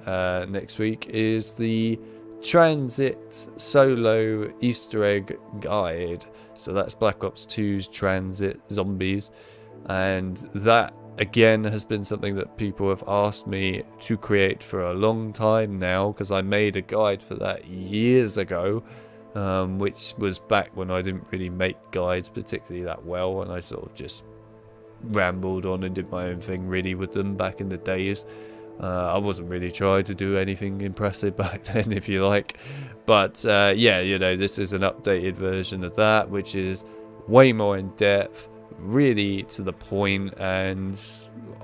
next week is the Transit Solo Easter egg guide. So that's Black Ops 2's Transit Zombies, and that again has been something that people have asked me to create for a long time now, because I made a guide for that years ago, which was back when I didn't really make guides particularly that well, and I sort of just rambled on and did my own thing really with them back in the days. I wasn't really trying to do anything impressive back then, if you like. But yeah, you know, this is an updated version of that, which is way more in depth, really to the point, and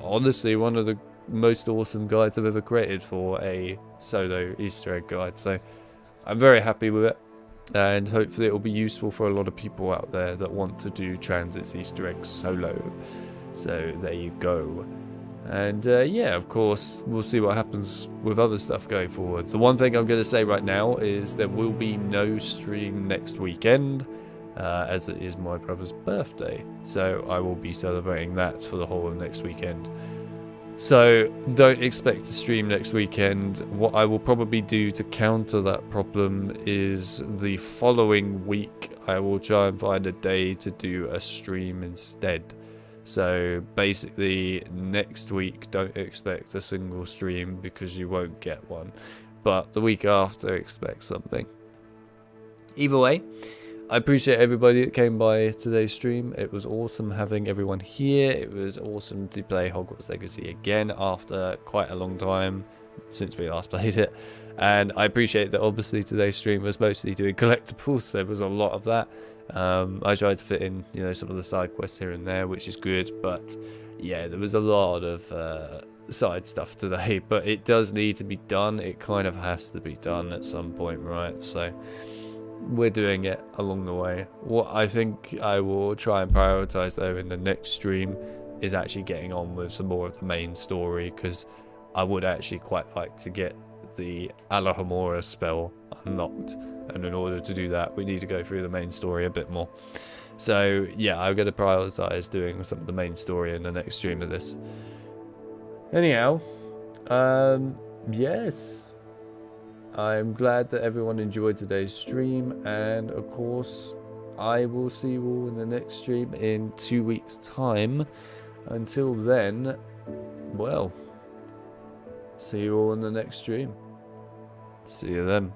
honestly one of the most awesome guides I've ever created for a solo Easter egg guide. So I'm very happy with it, and hopefully it will be useful for a lot of people out there that want to do Transit's Easter eggs solo. So there you go. And yeah, of course, we'll see what happens with other stuff going forward. The one thing I'm going to say right now is there will be no stream next weekend, as it is my brother's birthday. So I will be celebrating that for the whole of next weekend. So don't expect to stream next weekend. What I will probably do to counter that problem is the following week I will try and find a day to do a stream instead. So basically next week don't expect a single stream, because you won't get one, but the week after expect something. Either way, I appreciate everybody that came by today's stream. It was awesome having everyone here. It was awesome to play Hogwarts Legacy again after quite a long time since we last played it. And I appreciate that obviously today's stream was mostly doing collectibles. There was a lot of that. I tried to fit in, you know, some of the side quests here and there, which is good. But yeah, there was a lot of side stuff today. But it does need to be done. It kind of has to be done at some point, right? So we're doing it along the way. What I think I will try and prioritize though in the next stream is actually getting on with some more of the main story, because I would actually quite like to get the Alohomora spell unlocked, and in order to do that we need to go through the main story a bit more. So yeah, I'm going to prioritize doing some of the main story in the next stream of this. Anyhow, yes, I'm glad that everyone enjoyed today's stream, and of course I will see you all in the next stream in 2 weeks time. Until then, well, see you all in the next stream. See you then.